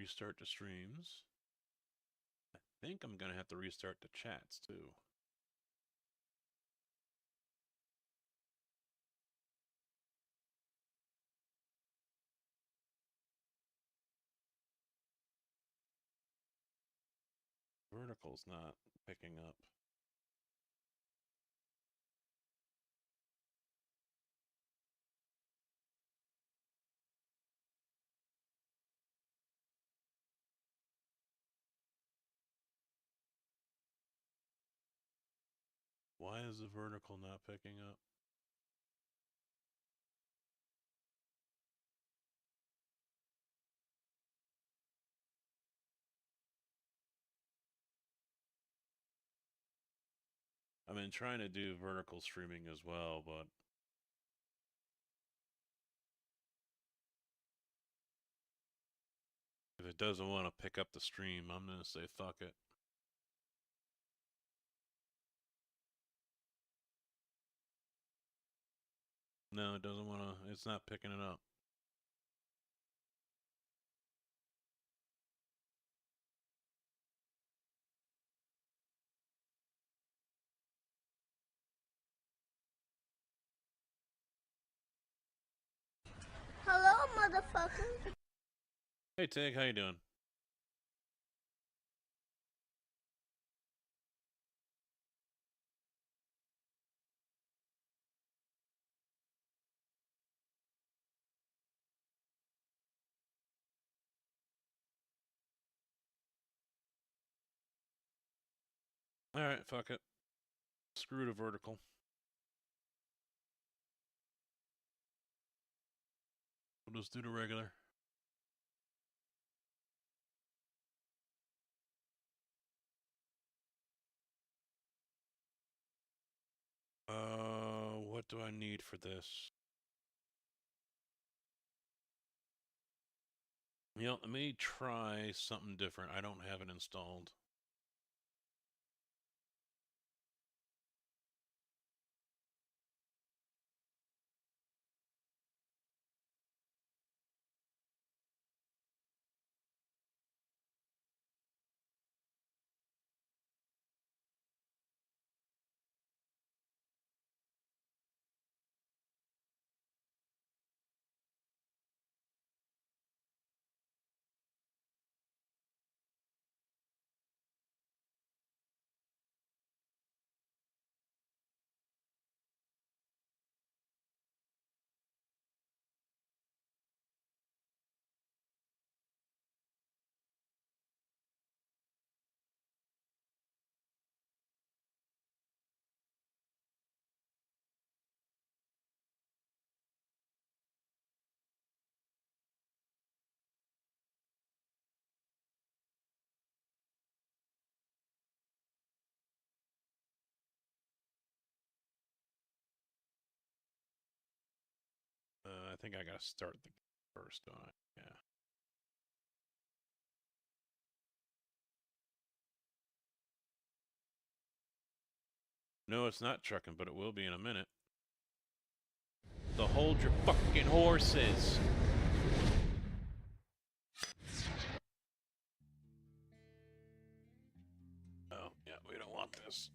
restart the streams. I think I'm gonna have to restart the chats too. Vertical's not picking up. Why is the vertical not picking up? I've been trying to do vertical streaming as well, but if it doesn't want to pick up the stream, I'm going to say fuck it. No, it doesn't want to. It's not picking it up. Hello, motherfucker. Hey, Tig, how you doing? Alright, fuck it. Screw the vertical. We'll just do the regular. What do I need for this? You know, let me try something different. I don't have it installed. I think I gotta start the first one. Yeah. No, it's not trucking, but it will be in a minute. So hold your fucking horses. Oh, yeah, we don't want this.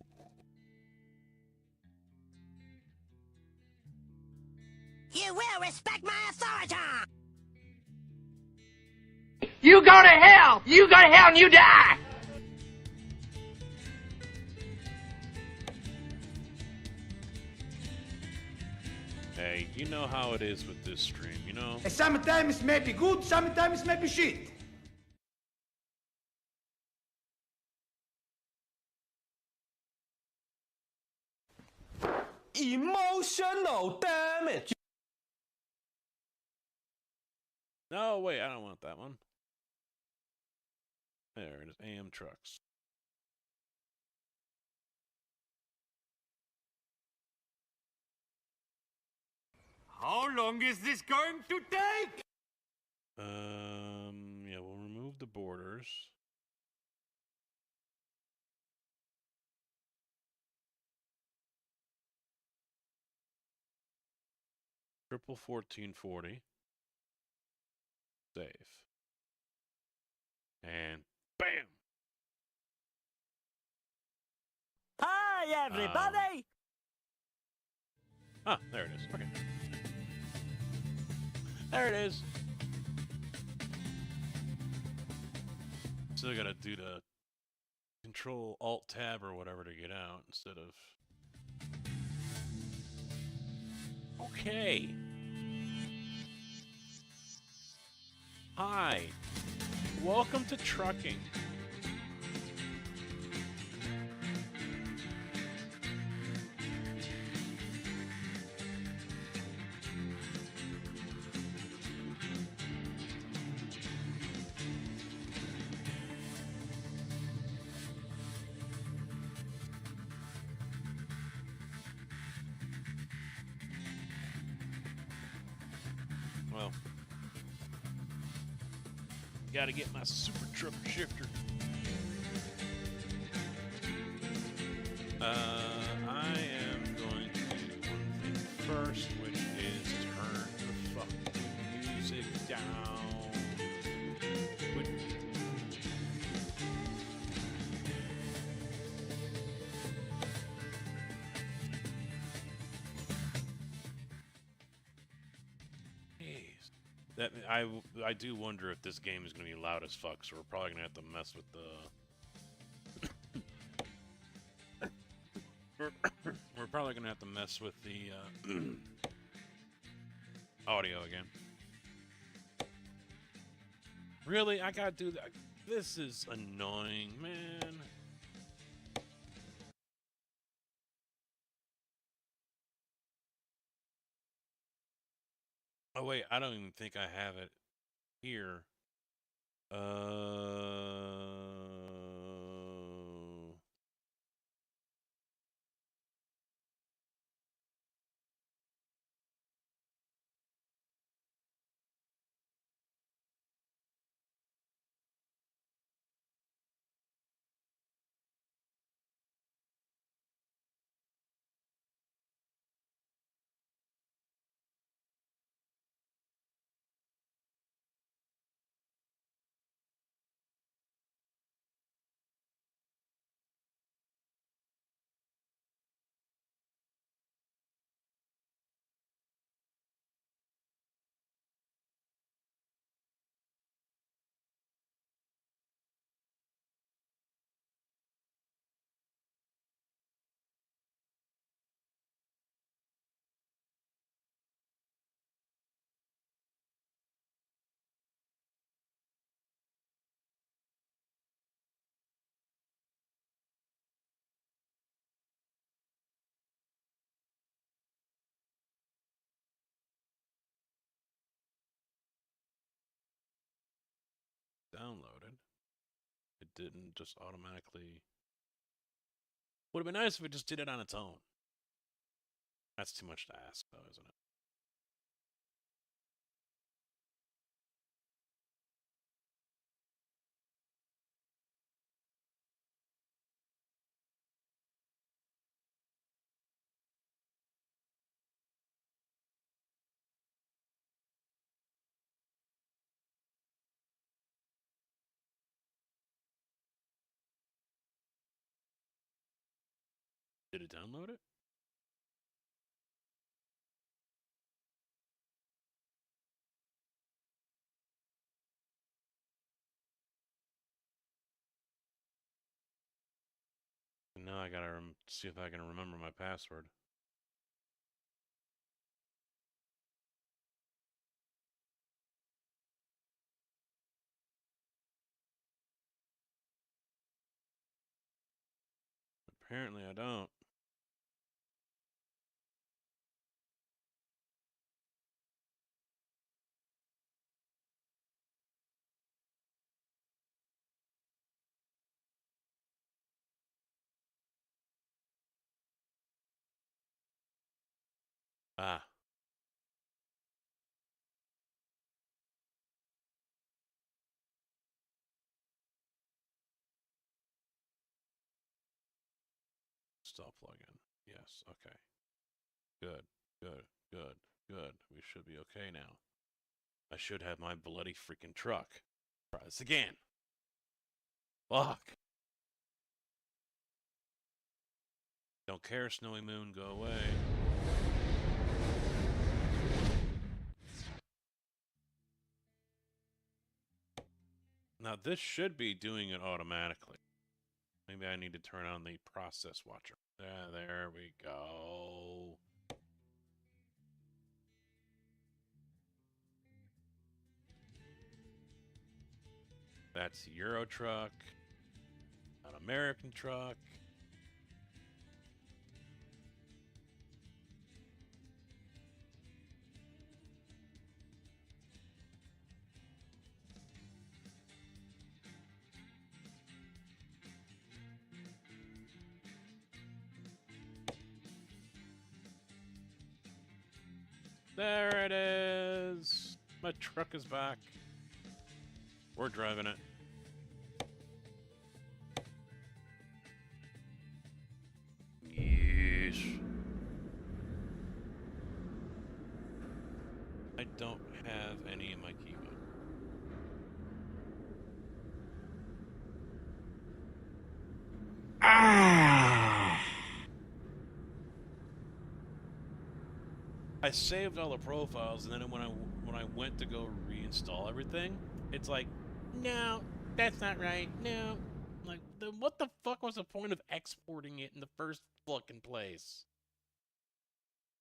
You will respect my authority! You go to hell! You go to hell and you die! Hey, you know how it is with this stream, you know? Sometimes may be good, sometimes may be shit. Emotional damage. No, wait, I don't want that one. There it is, AM trucks. How long is this going to take? Yeah, we'll remove the borders. Triple 1440. Save. everybody! Ah, there it is. Okay. There it is. Still gotta do the Control Alt Tab or whatever to get out instead of. Okay. Hi. Welcome to Trucking. Well, gotta get my super truck shifter. I am going to do one thing first, which is turn the fucking music down. Jeez. That I do wonder if this game is going to be loud as fuck, so we're probably going to have to mess with the. We're probably going to have to mess with the audio again. Really? I gotta do that? This is annoying, man. Oh wait, I don't even think I have it here. Downloaded. It didn't just automatically. Would have been nice if it just did it on its own. That's too much to ask, though, isn't it? Did it download it? And now I gotta see if I can remember my password. Apparently I don't. Ah. Stop plugin. Yes, okay. Good, good, good, good. We should be okay now. I should have my bloody freaking truck. Try this again. Fuck. Don't care, Snowy Moon, go away. Now, this should be doing it automatically. Maybe I need to turn on the process watcher. There we go. That's Euro truck, an American truck. There it is. My truck is back. We're driving it. Yes. I don't have any in my keyboard. I saved all the profiles, and then when I went to go reinstall everything, it's like, no, that's not right. No, like, then what the fuck was the point of exporting it in the first fucking place?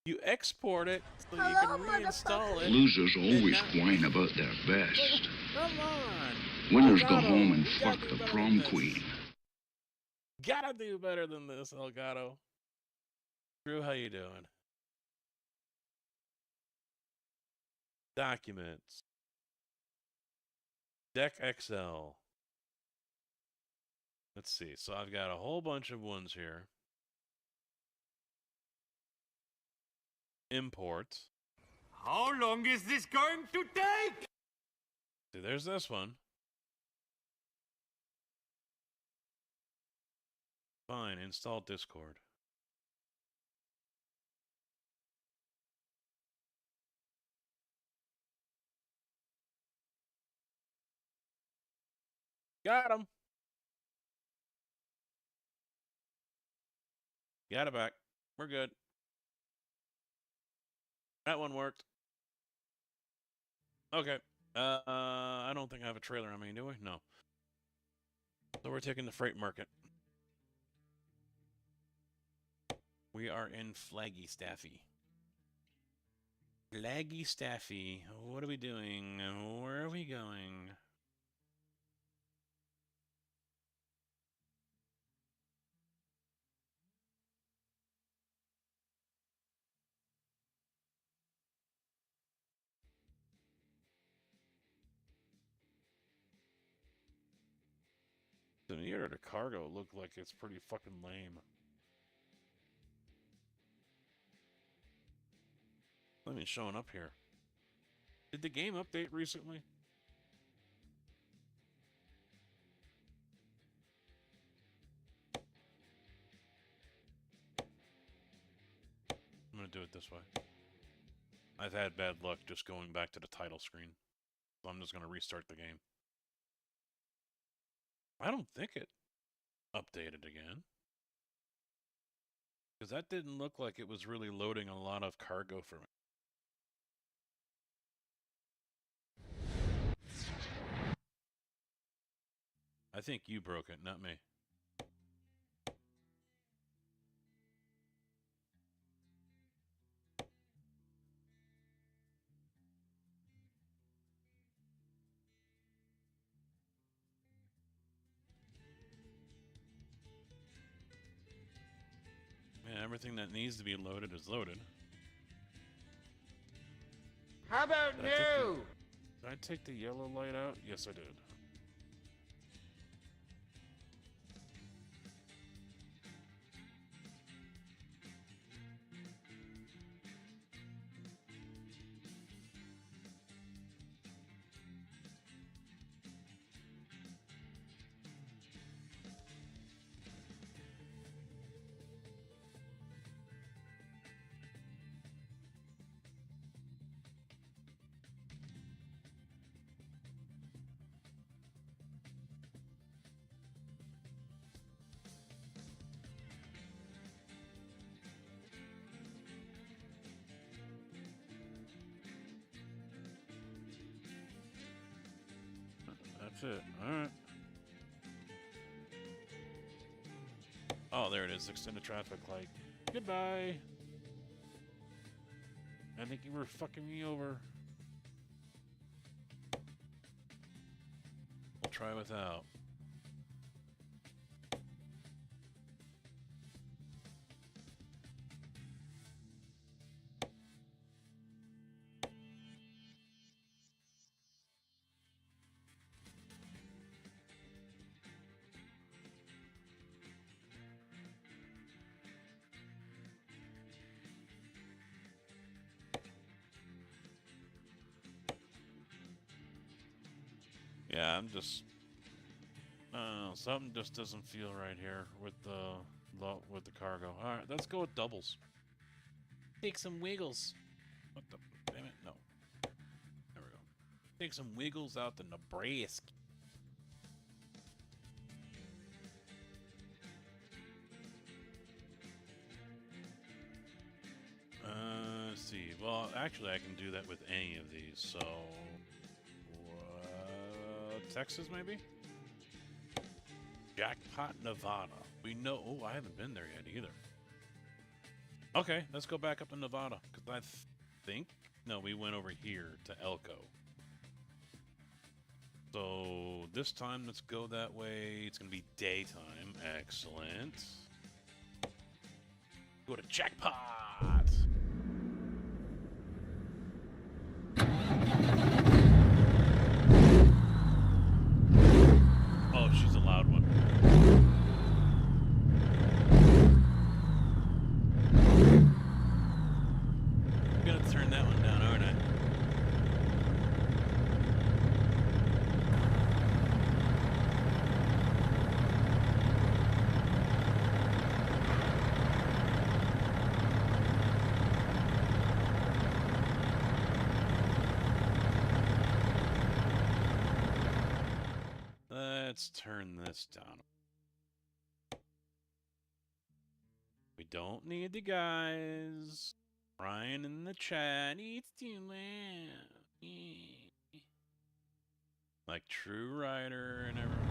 You export it so you can reinstall it. Losers always whine about their best. Come on. Winners Elgato, go home and you fuck gotta do the better prom than this. queen. Gotta do better than this, Elgato. Drew, how you doing? Documents. Deck XL. Let's see. So I've got a whole bunch of ones here. Import. How long is this going to take? See, there's this one. Fine, install Discord. Got him. Got it back. We're good. That one worked. Okay. I don't think I have a trailer on me, do we? No. So we're taking the freight market. We are in Flaggy Staffy. Flaggy Staffy. What are we doing? Where are we going? The near to cargo look like it's pretty fucking lame. Nothing showing up here. Did the game update recently? I'm gonna do it this way. I've had bad luck just going back to the title screen. So I'm just gonna restart the game. I don't think it updated again. Because that didn't look like it was really loading a lot of cargo for me. I think you broke it, not me. Man, everything that needs to be loaded is loaded. How about new? Did I take the yellow light out? Yes, I did. Shit. Alright. Oh, there it is. Extended traffic light. Goodbye. I think you were fucking me over. We'll try without. Yeah, I'm just something just doesn't feel right here with the cargo. All right, let's go with doubles. Take some wiggles. What the damn it? No. There we go. Take some wiggles out to Nebraska. Let's see. Well, actually, I can do that with any of these. So, Texas maybe. Jackpot, Nevada. We know. Oh, I haven't been there yet either. Okay, let's go back up to Nevada because I think no, we went over here to Elko. So this time, let's go that way. It's gonna be daytime. Excellent. Go to Jackpot. Oh, she's a loud one. I'm gonna turn that one down, aren't I? Let's turn this down. We don't need the guys. Ryan in the chat, it's too loud. Like True Rider and everyone.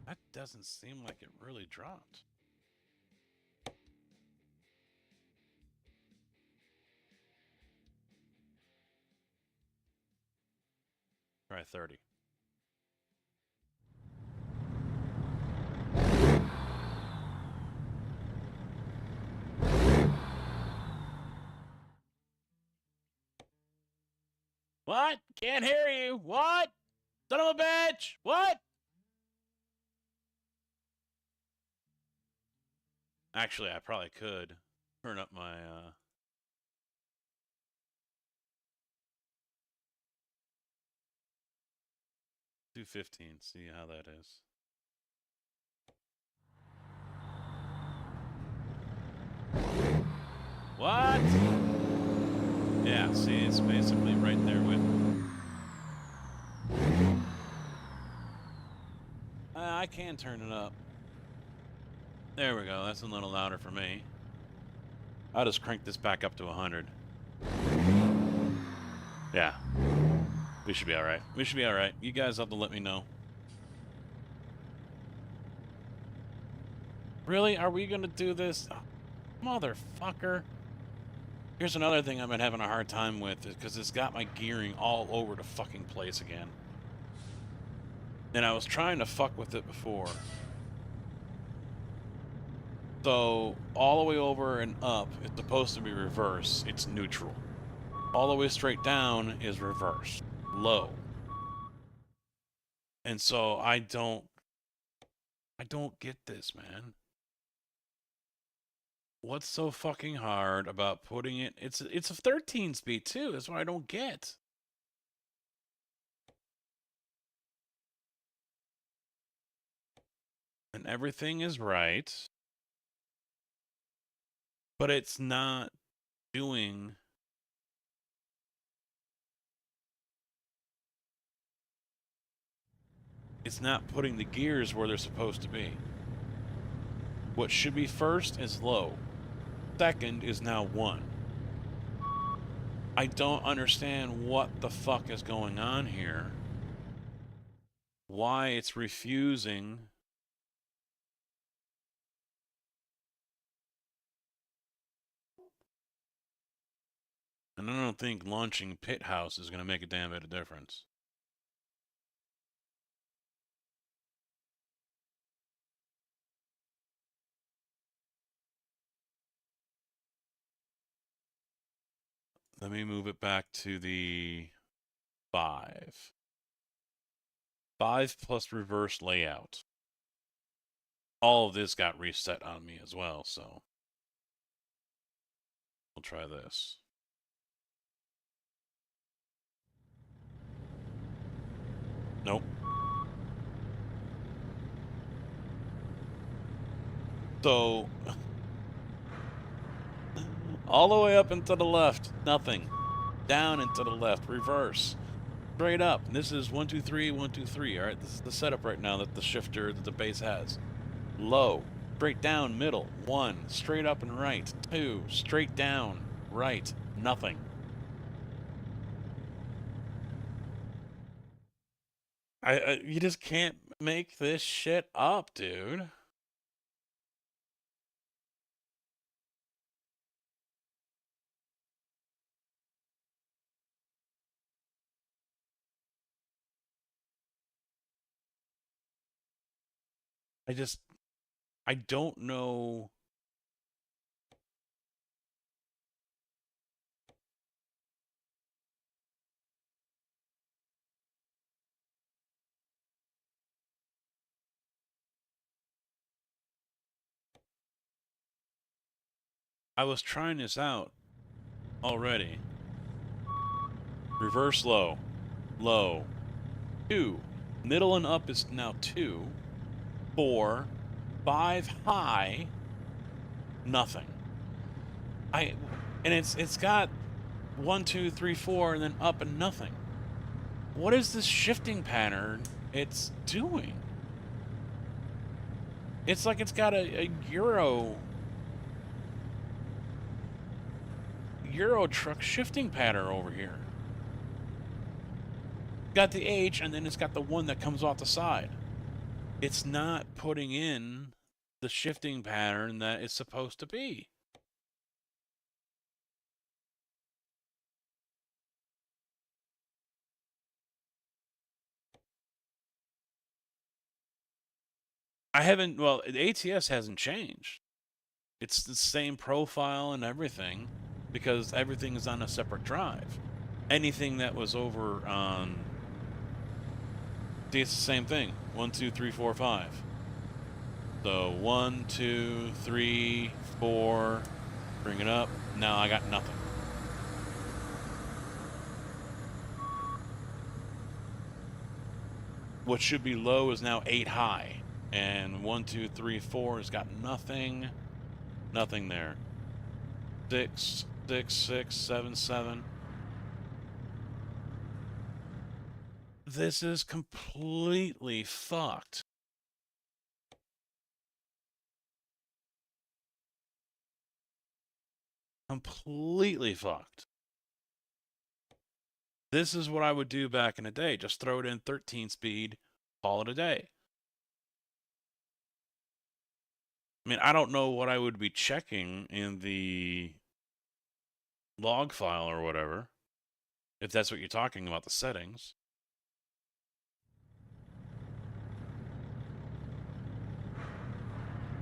That doesn't seem like it really dropped. Try 30. What? Can't hear you. What? Son of a bitch. What? Actually, I probably could turn up my 215. See how that is. What? Yeah, see, it's basically right there with... I can turn it up. There we go, that's a little louder for me. I'll just crank this back up to 100. Yeah. We should be alright. We should be alright. You guys have to let me know. Really? Are we gonna do this? Oh, motherfucker. Here's another thing I've been having a hard time with, is because it's got my gearing all over the fucking place again. And I was trying to fuck with it before. So, all the way over and up is supposed to be reverse. It's neutral. All the way straight down is reverse. Low. And so, I don't get this, man. What's so fucking hard about putting it... It's a 13 speed, too. That's what I don't get. And everything is right. But it's not doing... It's not putting the gears where they're supposed to be. What should be first is low. Second is now 1. I don't understand what the fuck is going on here. Why it's refusing. And I don't think launching Pit House is going to make a damn bit of difference. Let me move it back to the 5. 5 plus reverse layout. All of this got reset on me as well, so we'll try this. Nope. So, all the way up and to the left, nothing. Down and to the left, reverse. Straight up. And this is 1, 2, 3, 1, 2, 3. All right, this is the setup right now that the shifter, that the base has. Low, straight down, middle, 1, straight up and right, 2, straight down, right, nothing. You just can't make this shit up, dude. I don't know. I was trying this out already. Reverse low, low, 2. Middle and up is now 2. 4, 5 high, nothing. And it's got 1, 2, 3, 4, and then up and nothing. What is this shifting pattern it's doing? It's like it's got a Euro truck shifting pattern over here. Got the H, and then it's got the 1 that comes off the side. It's not putting in the shifting pattern that it's supposed to be. Well, the ATS hasn't changed. It's the same profile and everything, because everything is on a separate drive. Anything that was over on... See, it's the same thing. 1, 2, 3, 4, 5. So 1, 2, 3, 4. Bring it up. Now I got nothing. What should be low is now 8 high. And 1, 2, 3, 4 has got nothing. Nothing there. 6, 6, 6, 7, 7. This is completely fucked. Completely fucked. This is what I would do back in the day. Just throw it in 13 speed, call it a day. I mean, I don't know what I would be checking in the log file or whatever, if that's what you're talking about, the settings.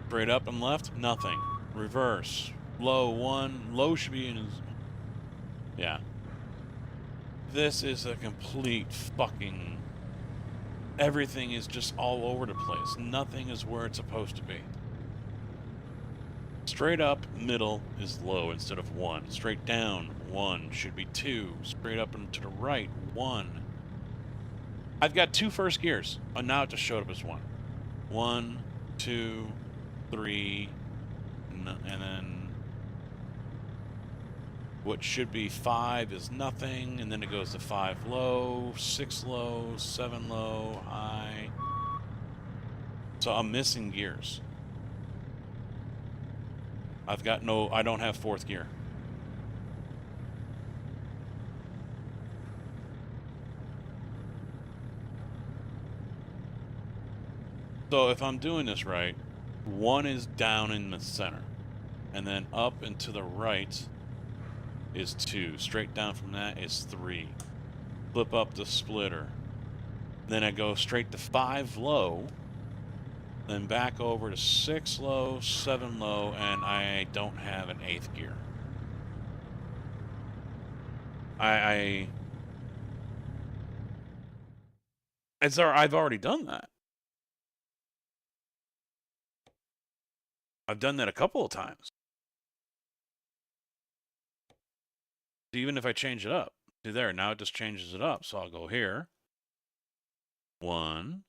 Straight up and left, nothing. Reverse. Low, 1. Low should be in his... Yeah. This is a complete fucking... Everything is just all over the place. Nothing is where it's supposed to be. Straight up, middle is low instead of 1. Straight down, 1. Should be 2. Straight up and to the right, 1. I've got 2 first gears. Oh, now it just showed up as 1. 1, 2, 3, and then what should be 5 is nothing, and then it goes to 5 low, 6 low, 7 low, high. So I'm missing gears. I don't have 4th gear. So if I'm doing this right, 1 is down in the center. And then up and to the right is 2. Straight down from that is 3. Flip up the splitter. Then I go straight to 5 low. Then back over to 6 low, 7 low, and I don't have an 8th gear. I've already done that. I've done that a couple of times. Even if I change it up. See there, now it just changes it up. So I'll go here. 1,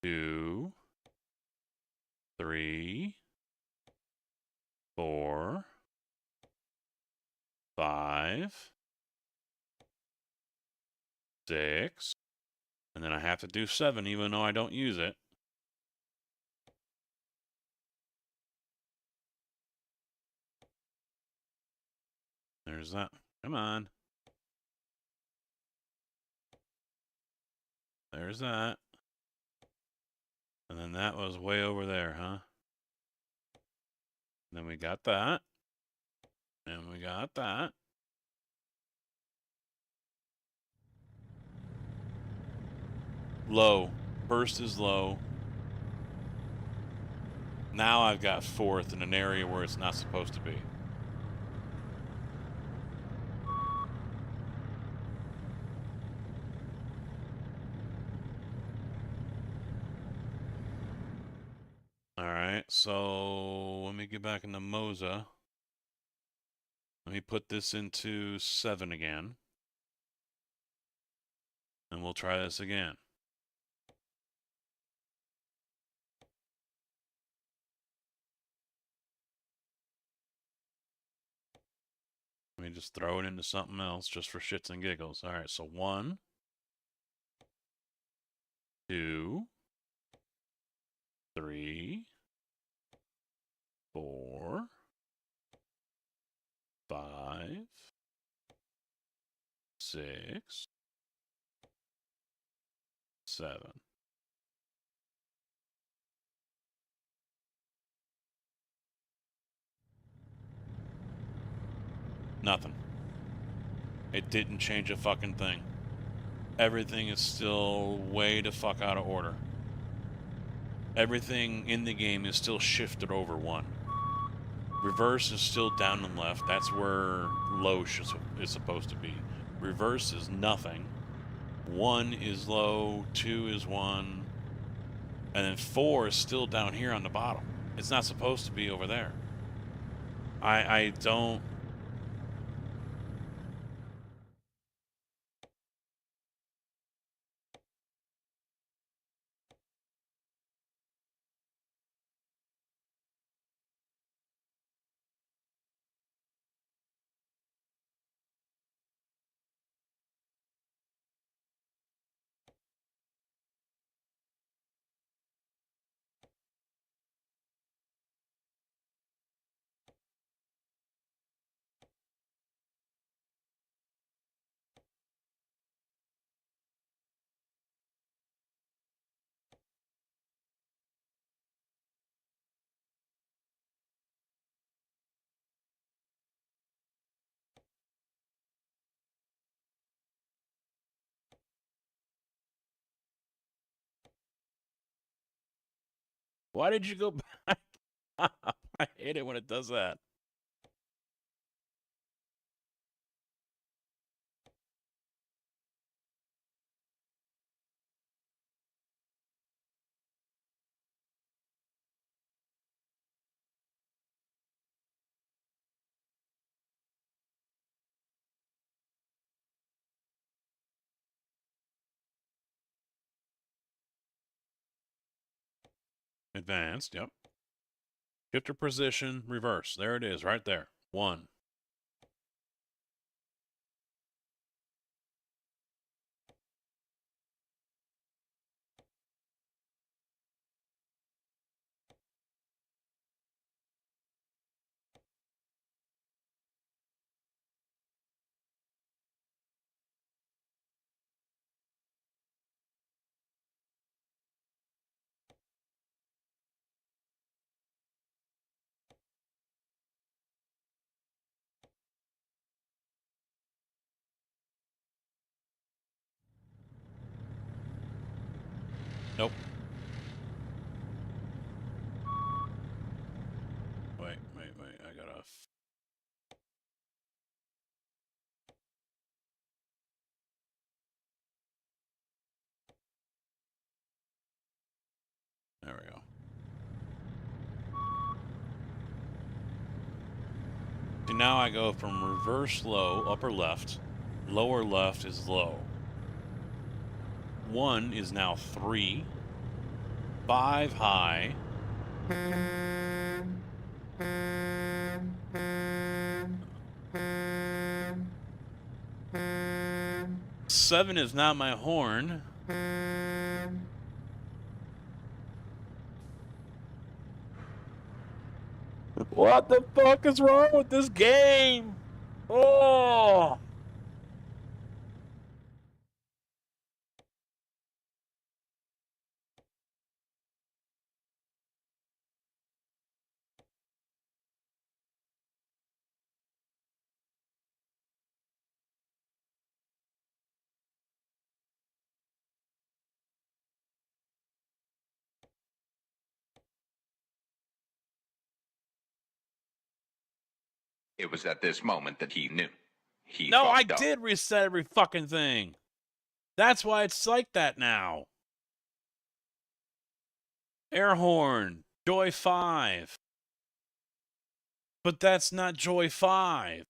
2, 3, 4, 5, 6, and then I have to do 7 even though I don't use it. There's that. Come on. There's that. And then that was way over there, huh? Then we got that. And we got that. Low. First is low. Now I've got 4th in an area where it's not supposed to be. Alright, so let me get back into Moza. Let me put this into 7 again. And we'll try this again. Let me just throw it into something else just for shits and giggles. Alright, so 1, 2, 3, 4, 5, 6, 7. Nothing. It didn't change a fucking thing. Everything is still way the fuck out of order. Everything in the game is still shifted over 1. Reverse is still down and left. That's where low is supposed to be. Reverse is nothing. 1 is low, 2 is 1, and then 4 is still down here on the bottom. It's not supposed to be over there. I don't... Why did you go back? I hate it when it does that. Advanced, yep. Shifter position, reverse. There it is, right there. 1. Nope. Wait. I gotta... There we go. So now I go from reverse low, upper left. Lower left is low. 1 is now 3. 5 high. 7 is not my horn. What the fuck is wrong with this game? Oh! It was at this moment that he knew. He No, I fucked up. did reset every fucking thing. That's why it's like that now. Air horn, Joy 5. But that's not Joy 5.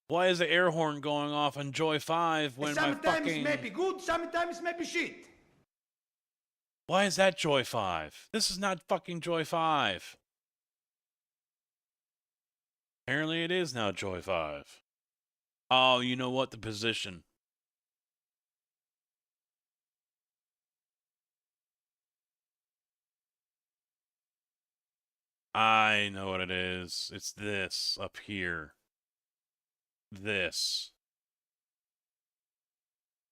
Why is the air horn going off on Joy 5 when my Sometimes fucking... maybe good, sometimes maybe shit. Why is that Joy 5? This is not fucking Joy 5. Apparently it is now Joy 5. Oh, you know what? The position. I know what it is. It's this up here. This.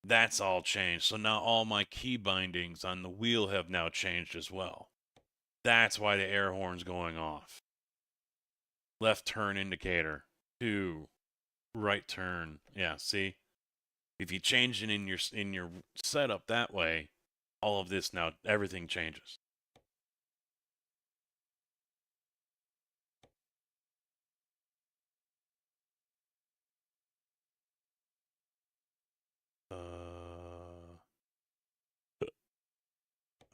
That's all changed. So now all my key bindings on the wheel have now changed as well. That's why the air horn's going off. Left turn indicator. 2. Right turn. Yeah, see? If you change it in your setup that way, all of this now, everything changes.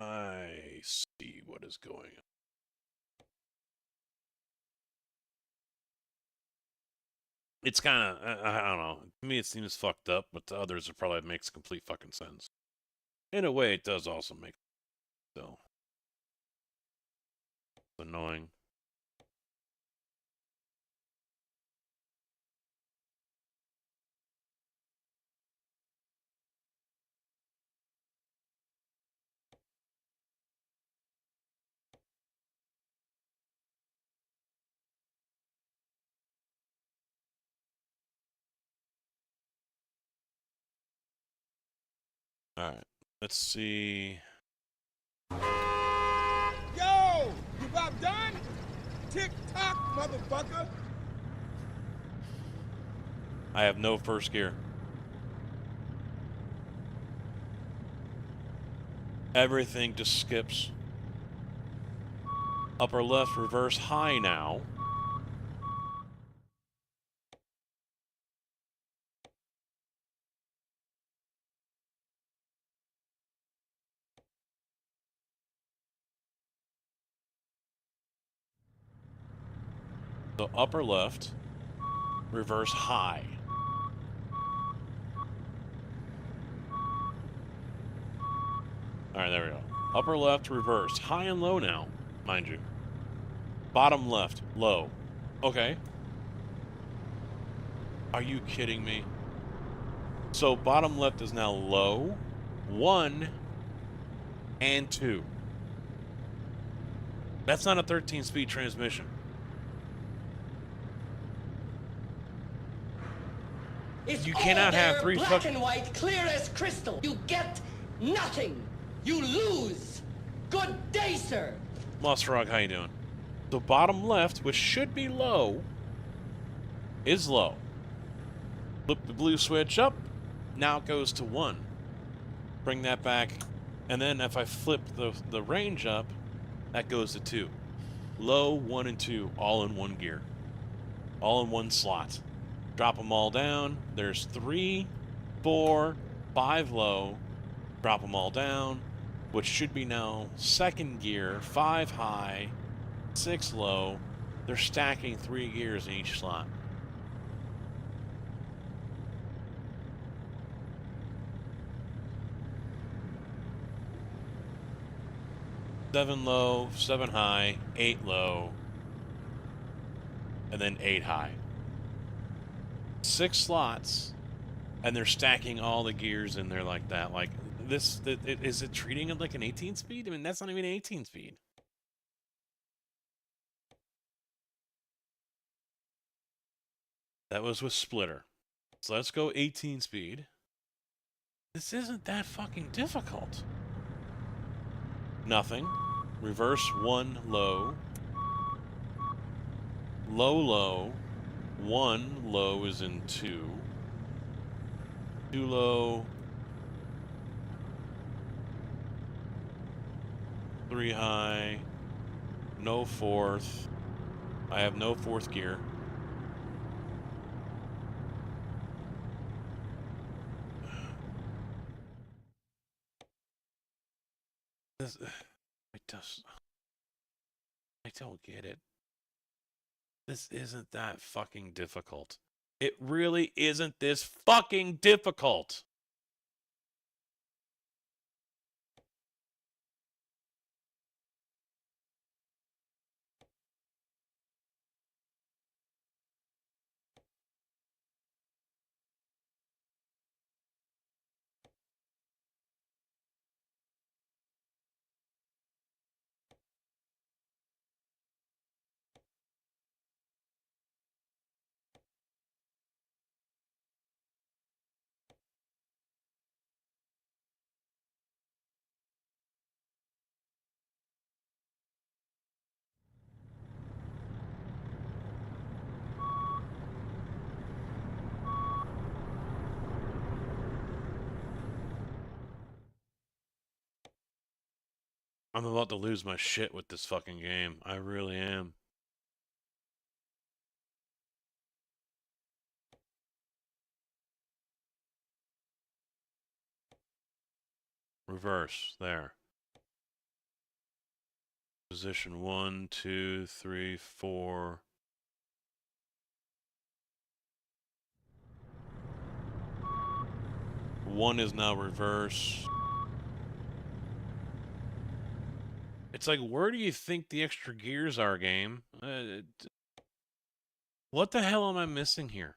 I see what is going on. It's kind of, I don't know. To me, it seems fucked up, but to others, it probably makes complete fucking sense. In a way, it does also make so annoying. All right, let's see. Yo, you about done? Tick tock, motherfucker. I have no first gear. Everything just skips. Upper left, reverse high now. So upper left, reverse high. All right, there we go. Upper left, reverse. High and low now, mind you. Bottom left, low. Okay. Are you kidding me? So bottom left is now low, 1, and 2. That's not a 13-speed transmission. It's You cannot all have there, 3 black fucking... and white, clear as crystal. You get nothing. You lose. Good day, sir. Moss Frog, how you doing? So bottom left, which should be low, is low. Flip the blue switch up. Now it goes to 1. Bring that back And then if I flip the range up, that goes to 2. Low, 1, and 2, all in one gear. All in one slot. Drop them all down. There's 3, 4, 5 low. Drop them all down, which should be now 2nd gear, 5 high, 6 low. They're stacking 3 gears in each slot. Seven low, 7 high, 8 low, and then 8 high. 6 slots, and they're stacking all the gears in there like that. Like this, is it treating it like an 18 speed? I mean, that's not even 18 speed. That was with splitter. So let's go 18 speed. This isn't that fucking difficult. Nothing. Reverse 1 low. Low, low. 1 low is in 2. 2 low. 3 high. No 4th. I have no 4th gear. I don't get it. This isn't that fucking difficult. It really isn't this fucking difficult. I'm about to lose my shit with this fucking game. I really am. Reverse. There. Position 1, 2, 3, 4. One is now reverse. It's like, where do you think the extra gears are, game? What the hell am I missing here?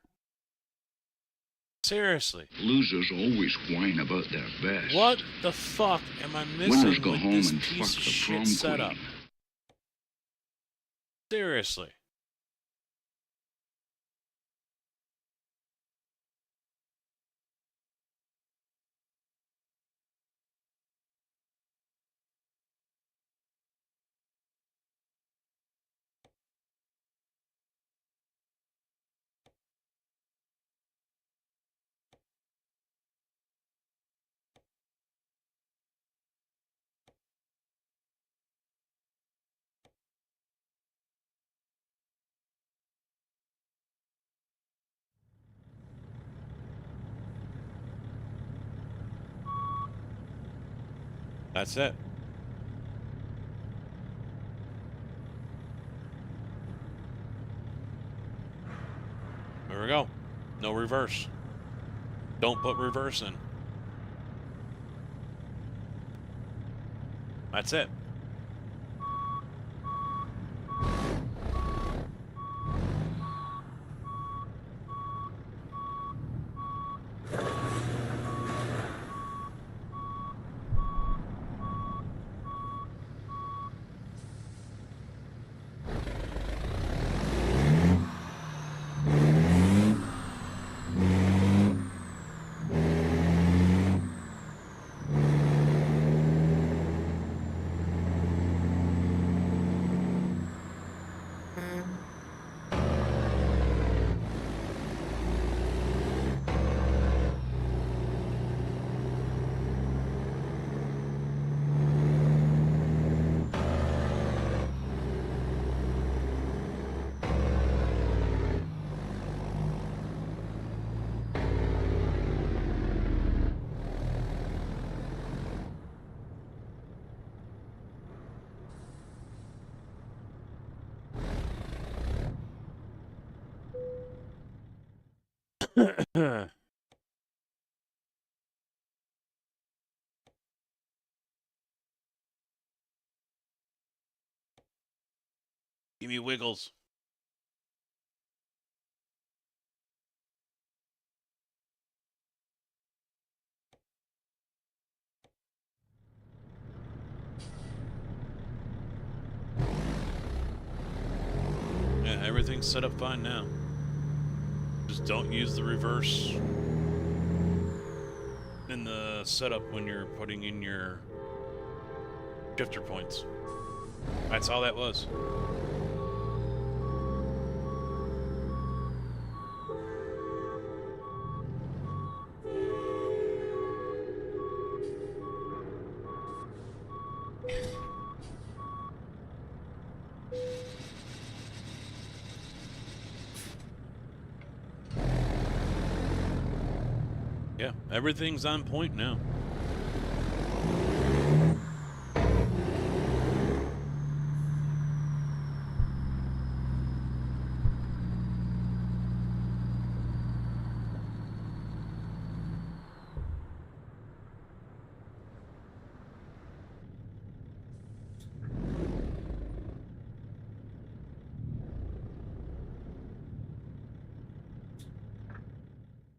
Seriously. Losers always whine about their best. What the fuck am I Winners missing go with home this and piece fuck of the shit prom setup? queen. Seriously. That's it. There we go. No reverse. Don't put reverse in. That's it. Give me wiggles. Yeah, everything's set up fine now. Just don't use the reverse in the setup when you're putting in your shifter points. That's all that was. Yeah, everything's on point now.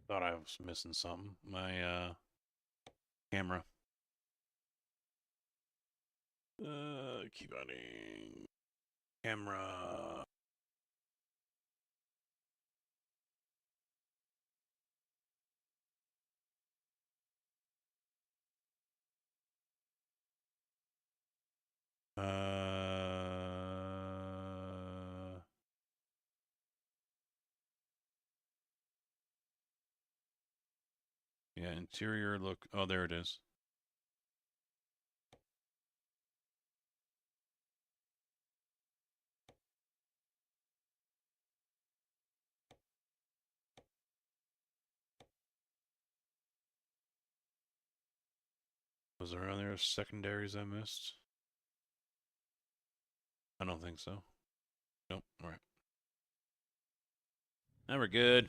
Thought I was missing something. My camera. Keep adding camera. Yeah, interior look. Oh, there it is. Was there other secondaries I missed? I don't think so. Nope. All right. Now we're good.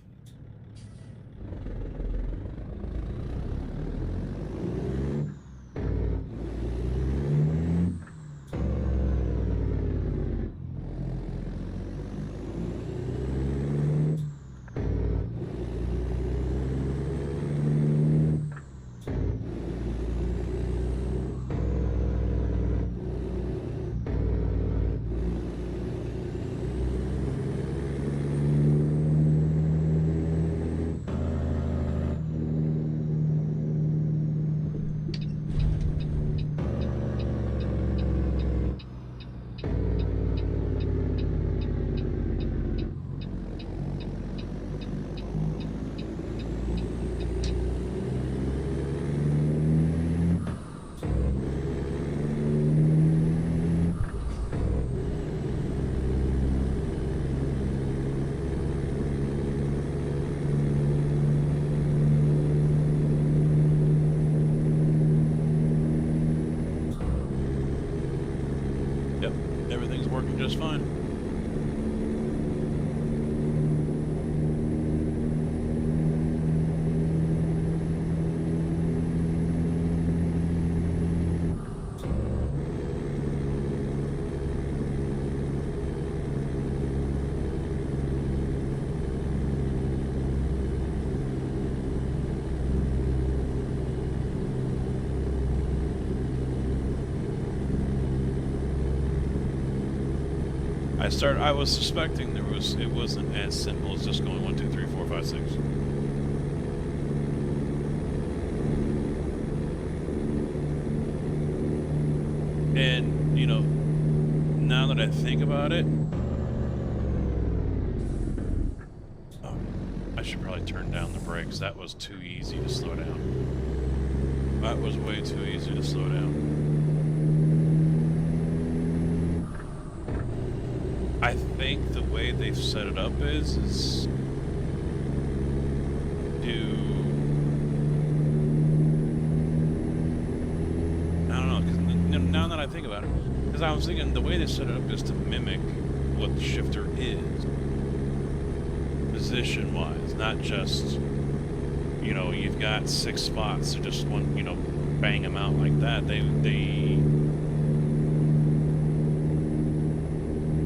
Yep, everything's working just fine. I was suspecting it wasn't as simple as just going 1, 2, 3, 4, 5, 6. And, you know, now that I think about it, oh, I should probably turn down the brakes. That was too easy to slow down. That was way too easy to slow down. I think the way they've set it up is I don't know, because now that I think about it, because I was thinking the way they set it up is to mimic what the shifter is, position-wise, not just, you know, you've got 6 spots, so just one, you know, bang them out like that. They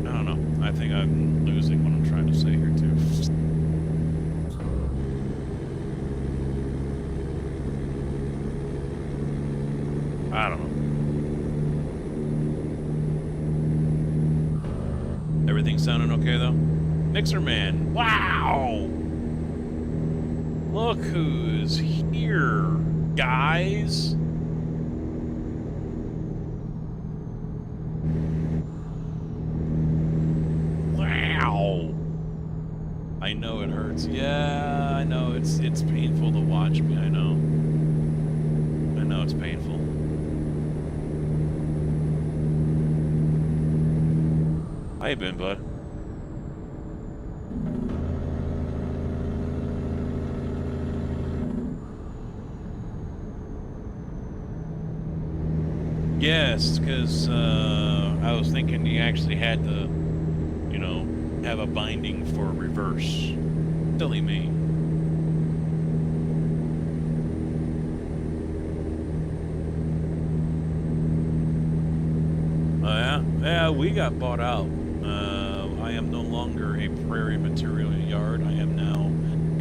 I don't know. I think I'm losing what I'm trying to say here, too. I don't know. Everything sounding okay, though? Mixer Man. Wow! Look who's here, guys. Wow. I know it hurts. Yeah, I know it's painful to watch me. I know it's painful. How you been, bud? Yes, because I was thinking you actually had to, you know, have a binding for reverse. Silly me. Yeah, we got bought out. I am no longer a Prairie Material Yard. I am now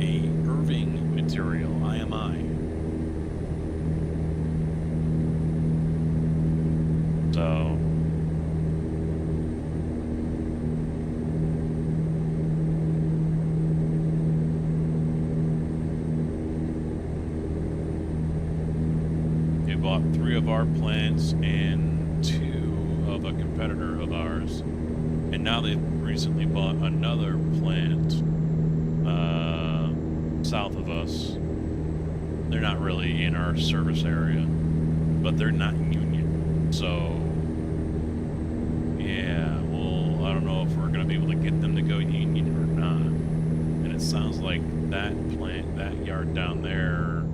a Irving Material, IMI. So... we bought 3 of our plants and 2 of a competitor of ours. And now they've recently bought another plant south of us. They're not really in our service area, but they're not union. So, yeah, well, I don't know if we're going to be able to get them to go union or not. And it sounds like that plant, that yard down there,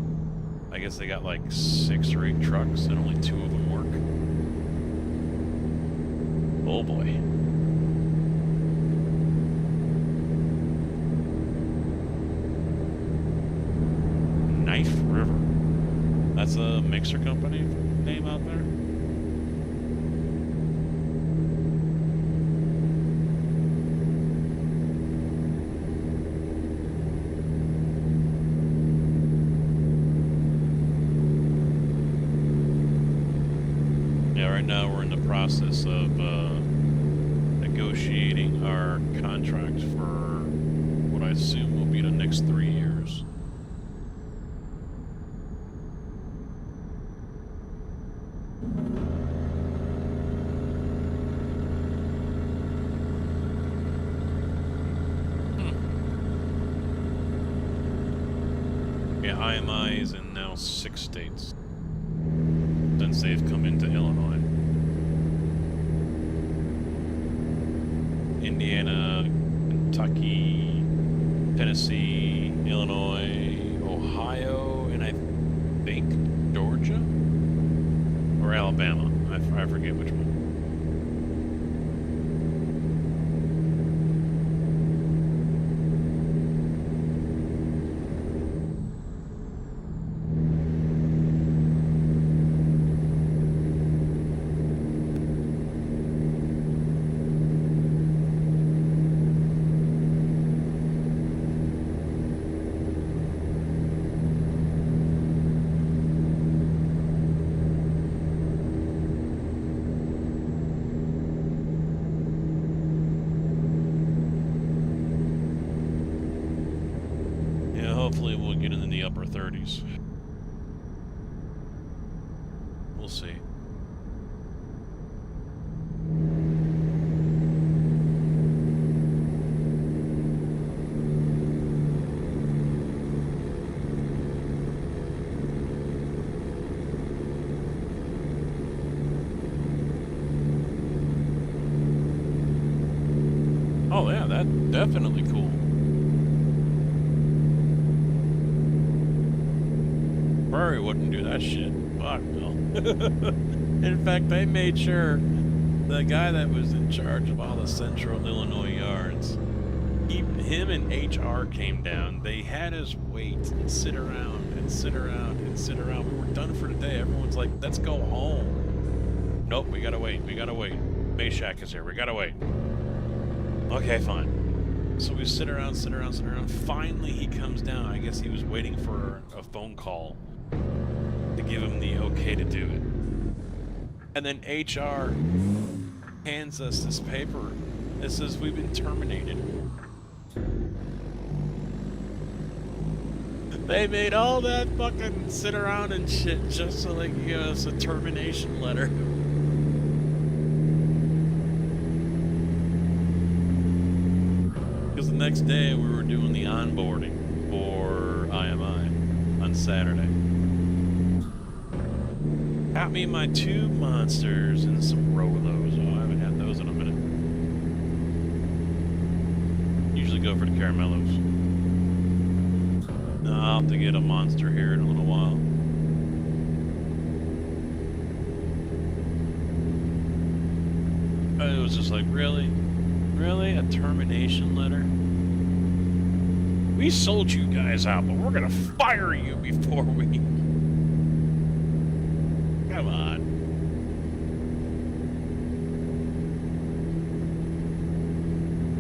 I guess they got like 6 or 8 trucks and only 2 of them work. Oh boy. Knife River. That's a mixer company name out there? Yeah, right now we're in the process of negotiating our contract for what I assume will be the next 3 years. Yeah, IMI is in now 6 states since they've come into Illinois. Indiana, Kentucky, Tennessee, Illinois, Ohio, and I think Georgia? Or Alabama. I forget which one. Hopefully we'll get in the upper 30s. We'll see. Oh yeah, that's definitely cool. Prairie wouldn't do that shit. Fuck no. In fact, they made sure the guy that was in charge of all the Central Illinois yards, him and HR came down. They had us wait and sit around and sit around and sit around. We were done for the day. Everyone's like, let's go home. Nope, we gotta wait. We gotta wait. Meshack is here. We gotta wait. Okay, fine. So we sit around. Finally, he comes down. I guess he was waiting for a phone call to give him the okay to do it. And then HR hands us this paper that says we've been terminated. They made all that fucking sit around and shit just so they could give us a termination letter. Because the next day we were doing the onboarding for IMI on Saturday. Got me my 2 monsters and some Rolos. Oh, I haven't had those in a minute. Usually go for the caramellos. I'll have to get a monster here in a little while. It was just like, really? Really? A termination letter? We sold you guys out, but we're gonna fire you before we... Come on.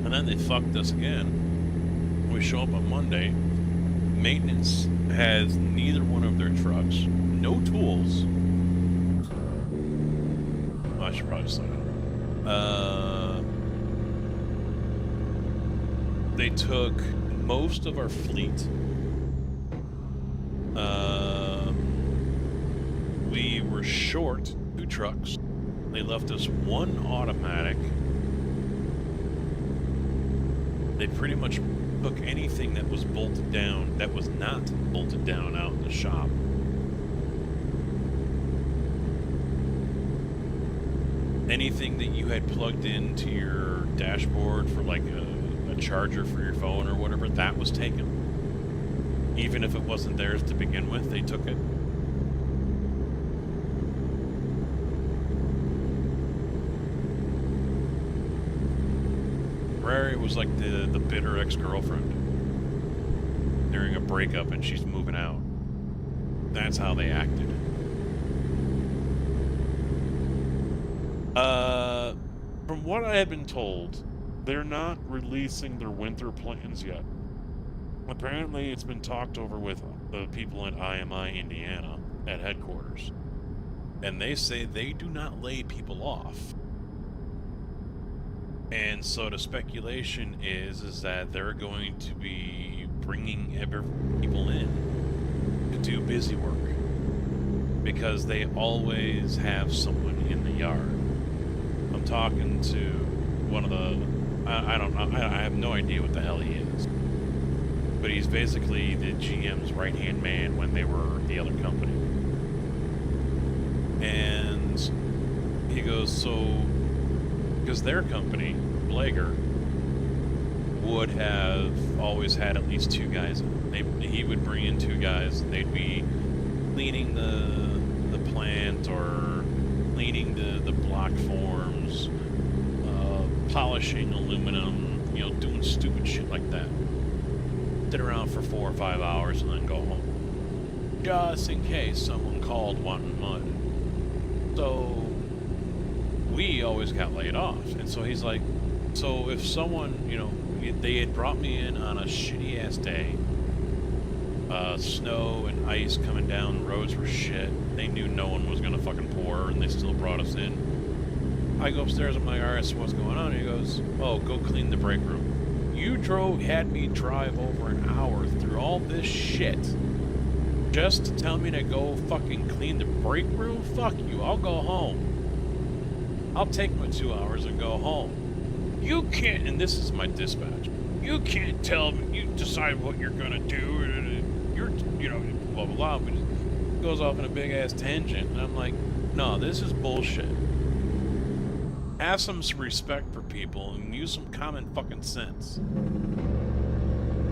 And then they fucked us again. We show up on Monday. Maintenance has neither one of their trucks, no tools. Well, I should probably slow down. They took most of our fleet. We were short 2 trucks. They left us 1 automatic. They pretty much took anything that was bolted down, that was not bolted down out in the shop. Anything that you had plugged into your dashboard for like a charger for your phone or whatever, that was taken. Even if it wasn't theirs to begin with, they took it. Prairie was like the bitter ex-girlfriend during a breakup and she's moving out. That's how they acted. From what I had been told, they're not releasing their winter plans yet. Apparently it's been talked over with the people in IMI, Indiana, at headquarters. And they say they do not lay people off. And so the speculation is that they're going to be bringing people in to do busy work because they always have someone in the yard. I'm talking to one of the, I don't know, I have no idea what the hell he is, but he's basically the GM's right-hand man when they were the other company. And he goes, so because their company, Blager, would have always had at least 2 guys. He would bring in 2 guys. They'd be cleaning the plant or cleaning the block forms, polishing aluminum, you know, doing stupid shit like that. Sit around for 4 or 5 hours and then go home. Just in case someone called wanting mud. So we always got laid off. And so he's like, so if someone, you know, they had brought me in on a shitty ass day, snow and ice coming down, roads were shit, they knew no one was gonna fucking pour, and they still brought us in. I go upstairs, I'm like, alright, so what's going on? And he goes, oh, go clean the break room. You had me drive over an hour through all this shit just to tell me to go fucking clean the break room? Fuck you, I'll go home. I'll take my 2 hours and go home. You can't, and this is my dispatch, you can't tell me, you decide what you're gonna do, you're, you know, blah, blah, blah, but it goes off in a big ass tangent, and I'm like, no, this is bullshit. Have some respect for people and use some common fucking sense.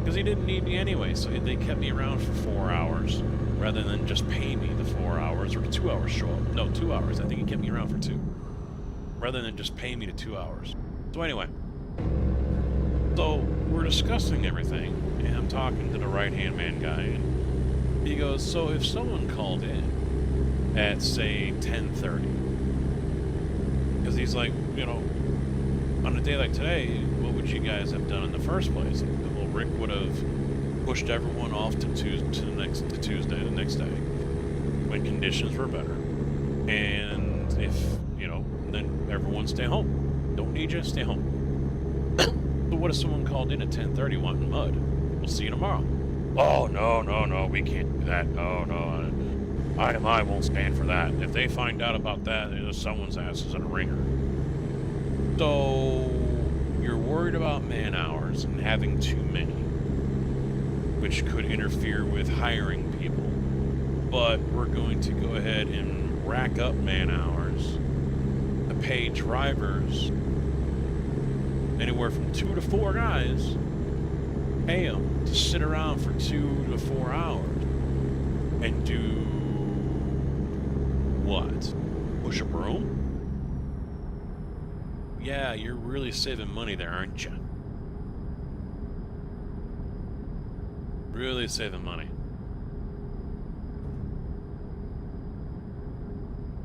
Because he didn't need me anyway, so they kept me around for 4 hours, rather than just pay me the 4 hours, or 2 hours show up. No, 2 hours, I think he kept me around for 2. Rather than just pay me to 2 hours. So anyway, so we're discussing everything, and I'm talking to the right-hand man guy, and he goes, so if someone called in at, say, 10:30, because he's like, you know, on a day like today, what would would you guys have done in the first place? Well, Rick would have pushed everyone off to Tuesday, the next day, when conditions were better. And if, you know, then everyone stay home. Don't need you, stay home. But what if someone called in at 10:30 wanting mud? We'll see you tomorrow. Oh, no, we can't do that. No, I won't stand for that. If they find out about that, someone's ass is in a ringer. So, you're worried about man hours and having too many, which could interfere with hiring people. But we're going to go ahead and rack up man hours to pay drivers anywhere from 2 to 4 guys, pay them to sit around for 2 to 4 hours and do what? Push a broom? Yeah, you're really saving money there, aren't you? Really saving money.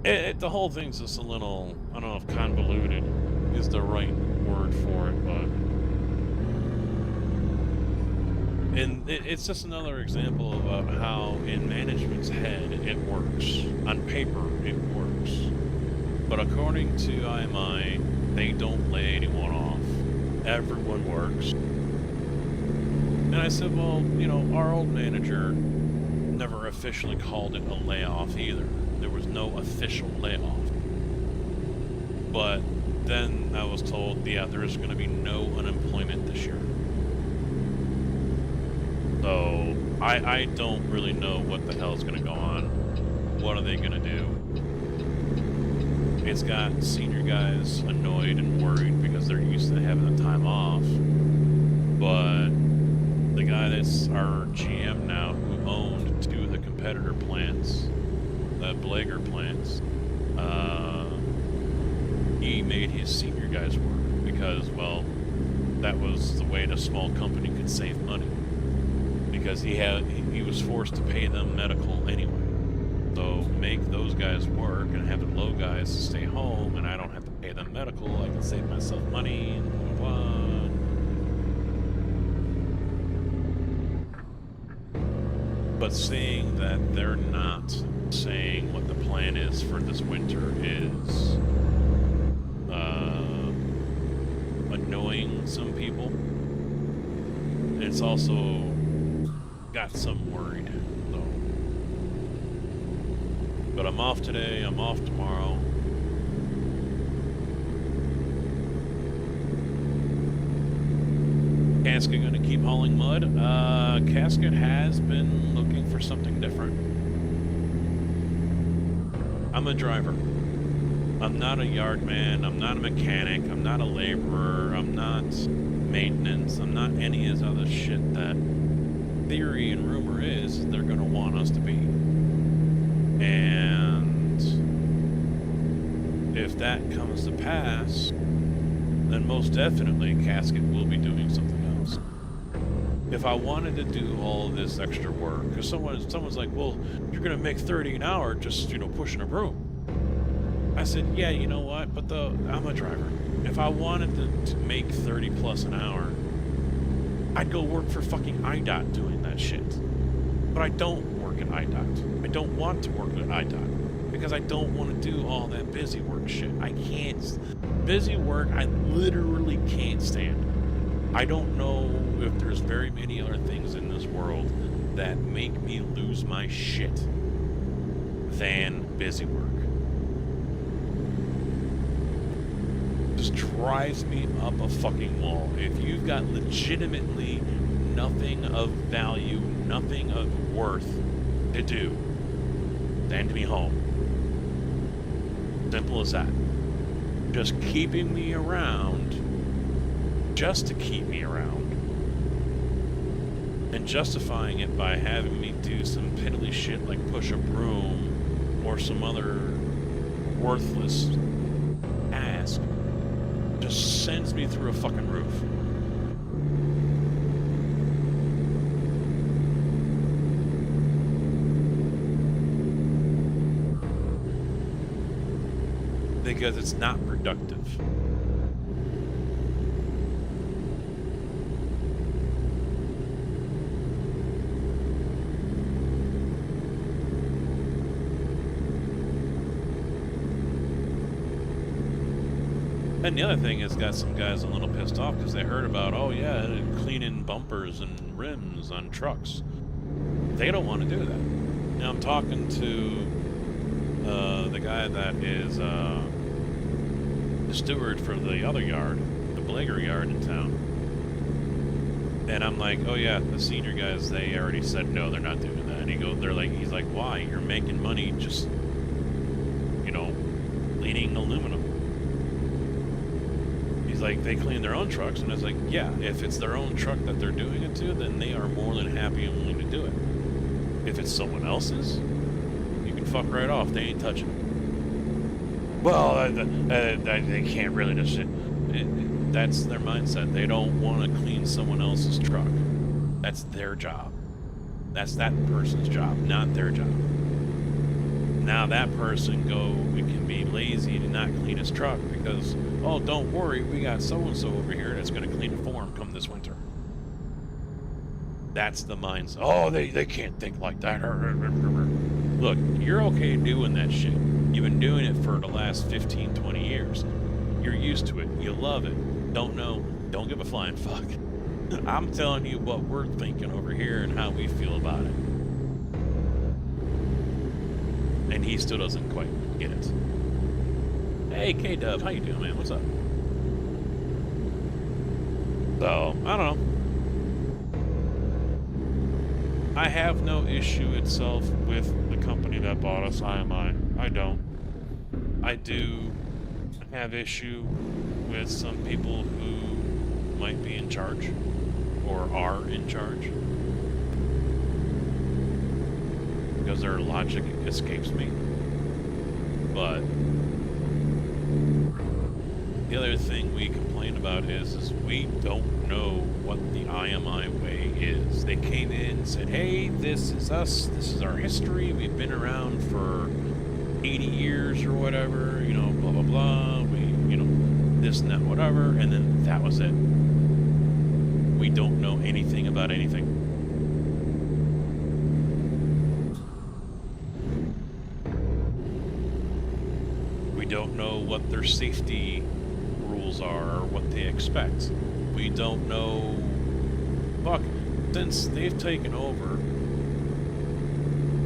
The whole thing's just a little, I don't know if convoluted is the right word for it, but... And it's just another example about how in management's head it works. On paper, it works. But according to IMI, they don't lay anyone off. Everyone works. And I said, well, you know, our old manager never officially called it a layoff either. There was no official layoff. But then I was told, yeah, there is going to be no unemployment this year. So, I don't really know what the hell is going to go on. What are they going to do? It's got senior guys annoyed and worried because they're used to having the time off. But the guy that's our GM now, who owned 2 of the competitor plants, the Blager plants, he made his senior guys work because, well, that was the way the small company could save money. Because he was forced to pay them medical anyway. So make those guys work and have the low guys stay home, and I don't have to pay them medical. I can save myself money and blah blah blah. But seeing that they're not saying what the plan is for this winter is annoying some people. It's also got some worried, though. But I'm off today, I'm off tomorrow. Casket gonna keep hauling mud? Casket has been looking for something different. I'm a driver. I'm not a yard man, I'm not a mechanic, I'm not a laborer, I'm not maintenance, I'm not any of this other shit that theory and rumor is they're going to want us to be. And if that comes to pass, then most definitely Casket will be doing something else. If I wanted to do all of this extra work, because someone's like, well, you're going to make 30 an hour just, you know, pushing a broom. I said, yeah, you know what, but I'm a driver. If I wanted to make 30 plus an hour, I'd go work for fucking IDOT doing that shit. But I don't work at IDOT. I don't want to work at IDOT because I don't want to do all that busy work shit. I can't. Busy work, I literally can't stand. I don't know if there's very many other things in this world that make me lose my shit than busy work. Just drives me up a fucking wall. If you've got legitimately nothing of value, nothing of worth to do, send me home. Simple as that. Just keeping me around, just to keep me around, and justifying it by having me do some piddly shit like push a broom or some other worthless task, just sends me through a fucking roof. Because it's not productive. And the other thing is, got some guys a little pissed off because they heard about, oh yeah, cleaning bumpers and rims on trucks. They don't want to do that. Now I'm talking to the guy that is the steward for the other yard, the Blager yard in town. And I'm like, oh yeah, the senior guys, they already said no, they're not doing that. And he's like, why? You're making money just, you know, cleaning aluminum. He's like, they clean their own trucks, and I was like, yeah, if it's their own truck that they're doing it to, then they are more than happy and willing to do it. If it's someone else's, you can fuck right off. They ain't touching it. Well, they can't really just. That's their mindset. They don't want to clean someone else's truck. That's their job. That's that person's job, not their job. Now that person we can be lazy to not clean his truck because, oh, don't worry, we got so-and-so over here that's going to clean it for him come this winter. That's the mindset. Oh, they can't think like that. Look, you're okay doing that shit. You've been doing it for the last 15, 20 years. You're used to it. You love it. Don't know. Don't give a flying fuck. I'm telling you what we're thinking over here and how we feel about it. And he still doesn't quite get it. Hey, K-Dub, how you doing, man? What's up? So, I don't know. I have no issue itself with the company that bought us, IMI. I don't. I do have issue with some people who might be in charge or are in charge because their logic escapes me. But the other thing we complain about is we don't know what the IMI way is. They came in and said, hey, this is us, this is our history, we've been around for 80 years or whatever, you know, blah, blah, blah, we, you know, this and that, whatever, and then that was it. We don't know anything about anything. We don't know what their safety rules are or what they expect. We don't know. Fuck, since they've taken over,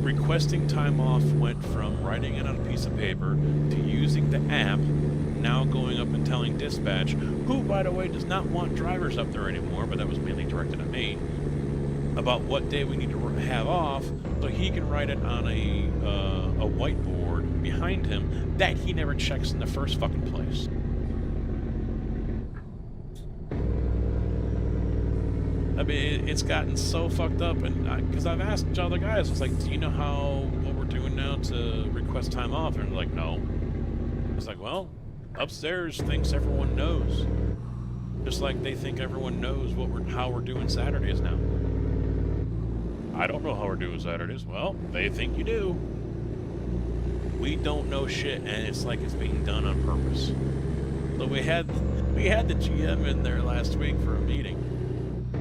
requesting time off went from writing it on a piece of paper to using the app, now going up and telling dispatch, who, by the way, does not want drivers up there anymore, but that was mainly directed at me, about what day we need to have off, so he can write it on a whiteboard behind him that he never checks in the first fucking place. I mean, it's gotten so fucked up, and because I've asked other guys, it's like, do you know what we're doing now to request time off? And they're like, no. It's like, well, upstairs thinks everyone knows, just like they think everyone knows how we're doing Saturdays now. I don't know how we're doing Saturdays. Well, they think you do. We don't know shit, and it's like it's being done on purpose. So we had the GM in there last week for a meeting.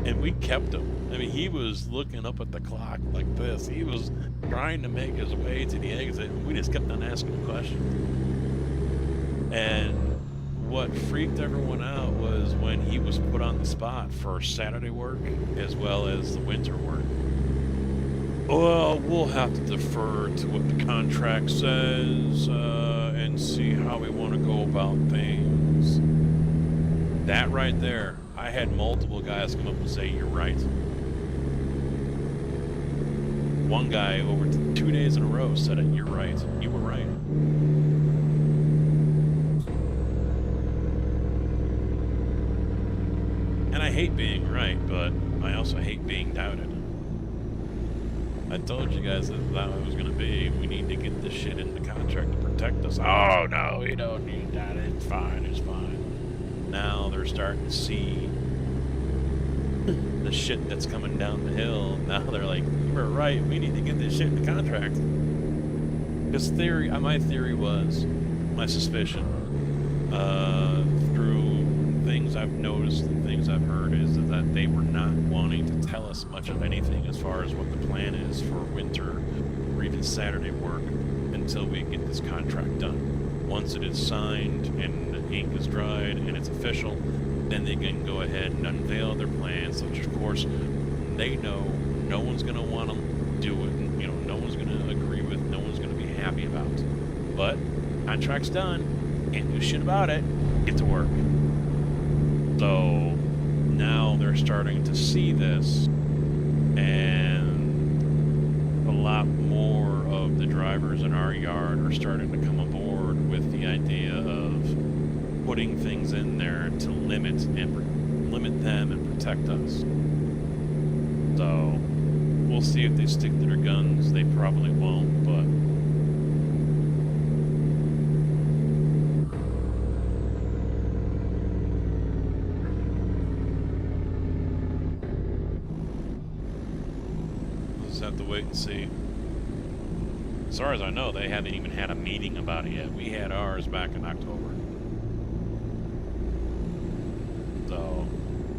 And we kept him. I mean, he was looking up at the clock like this. He was trying to make his way to the exit. And we just kept on asking him questions. And what freaked everyone out was when he was put on the spot for Saturday work as well as the winter work. Well, we'll have to defer to what the contract says and see how we want to go about things. That right there. I had multiple guys come up and say, you're right. One guy over 2 days in a row said it, you're right. You were right. And I hate being right, but I also hate being doubted. I told you guys that it was going to be, we need to get this shit in the contract to protect us. Oh, no, we don't need that. It's fine, it's fine. Now they're starting to see the shit that's coming down the hill. Now they're like, you were right, we need to get this shit in the contract. Because my theory was, my suspicion, through things I've noticed and things I've heard, is that they were not wanting to tell us much of anything as far as what the plan is for winter or even Saturday work until we get this contract done. Once it is signed and ink is dried and it's official, then they can go ahead and unveil their plans, which of course they know no one's going to want to do it, you know, no one's going to agree with, no one's going to be happy about. But contract's done, can't do shit about it, get to work. So now they're starting to see this, and a lot more of the drivers in our yard are starting to come aboard with the idea of putting things in there to limit them and protect us. So we'll see if they stick to their guns. They probably won't, but we'll just have to wait and see. As far as I know, they haven't even had a meeting about it yet. We had ours back in October. So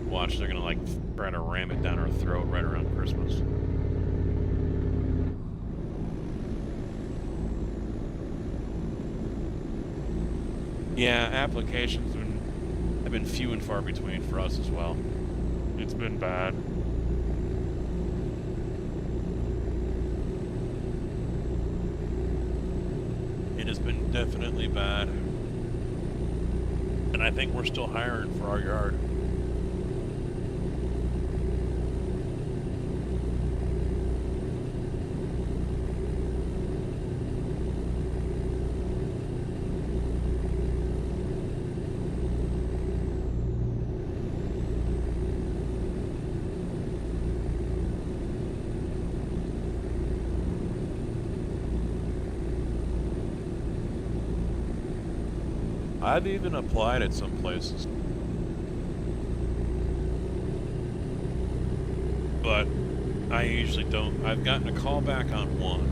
watch, they're gonna like try to ram it down our throat right around Christmas. Yeah, applications have been few and far between for us as well. It's been bad. It has been definitely bad. And I think we're still hiring for our yard. I've even applied at some places. But I usually don't. I've gotten a call back on one.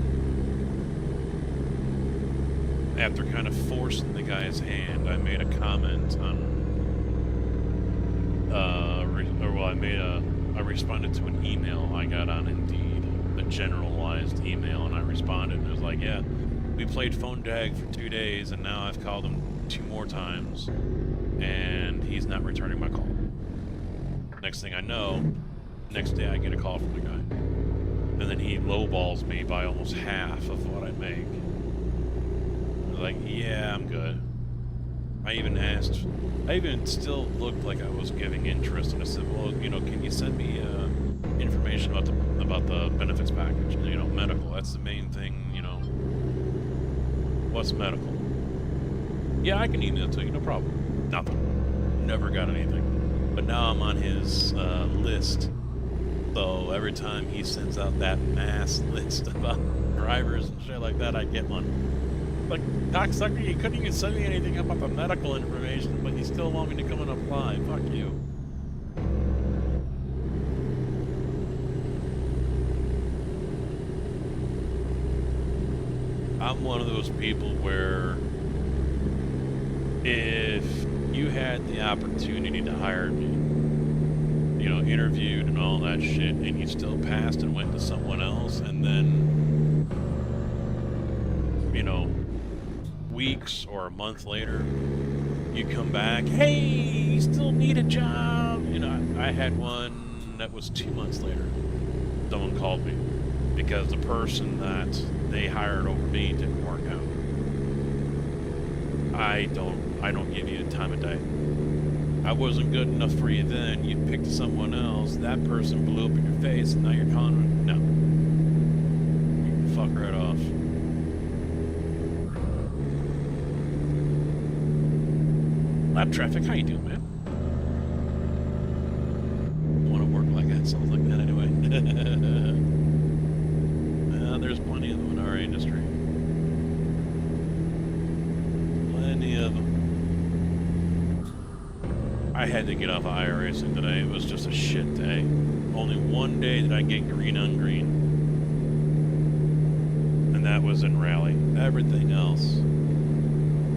After kind of forcing the guy's hand, I made a comment on, I responded to an email I got on Indeed, a generalized email, and I responded, and it was like, yeah, we played phone tag for 2 days, and now I've called him 2 more times, and he's not returning my call. Next thing I know, next day I get a call from the guy. And then he lowballs me by almost half of what I make. I was like, yeah, I'm good. I even still looked like I was giving interest, and I said, well, you know, can you send me information about the benefits package? You know, medical, that's the main thing, you know. What's medical? Yeah, I can email it to you, no problem. Nothing. Never got anything. But now I'm on his list. So every time he sends out that mass list about drivers and shit like that, I get one. Like, cocksucker, you couldn't even send me anything about the medical information, but you still want me to come and apply. Fuck you. I'm one of those people where if you had the opportunity to hire me, you know, interviewed and all that shit, and you still passed and went to someone else, and then, you know, weeks or a month later, you come back, hey, you still need a job. You know, I had one that was 2 months later. Someone called me because the person that they hired over me didn't work out. I don't give you a time of day. I wasn't good enough for you then. You picked someone else. That person blew up in your face, and now you're calling me. No. You can fuck right off. Lab traffic, how you doing, man? Want to work like that? Sounds like that anyway. There's plenty of them in our industry. Plenty of them. I had to get off of iRacing today. It was just a shit day. Only one day did I get green on green. And that was in rally. Everything else,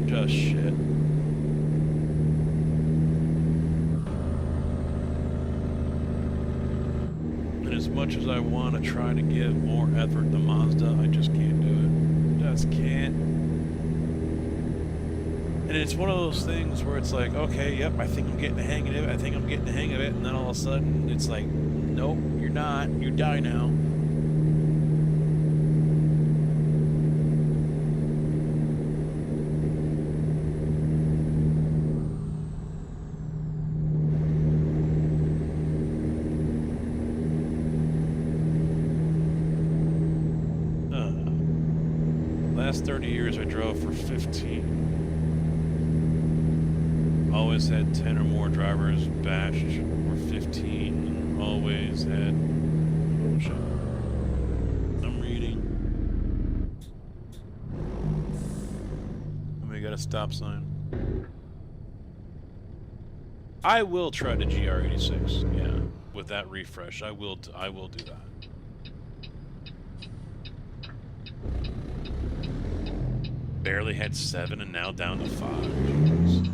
just shit. And as much as I want to try to give more effort to Mazda, I just can't do it. Just can't. And it's one of those things where it's like, okay, yep, I think I'm getting the hang of it. I think I'm getting the hang of it. And then all of a sudden, it's like, nope, you're not. You die now. Last 30 years I drove for 15. Always had 10 or more drivers bashed for 15. Always had... Oh shit. I'm reading. And we got a stop sign. I will try the GR86, yeah. With that refresh, I will do that. Barely had 7 and now down to 5. Jeez.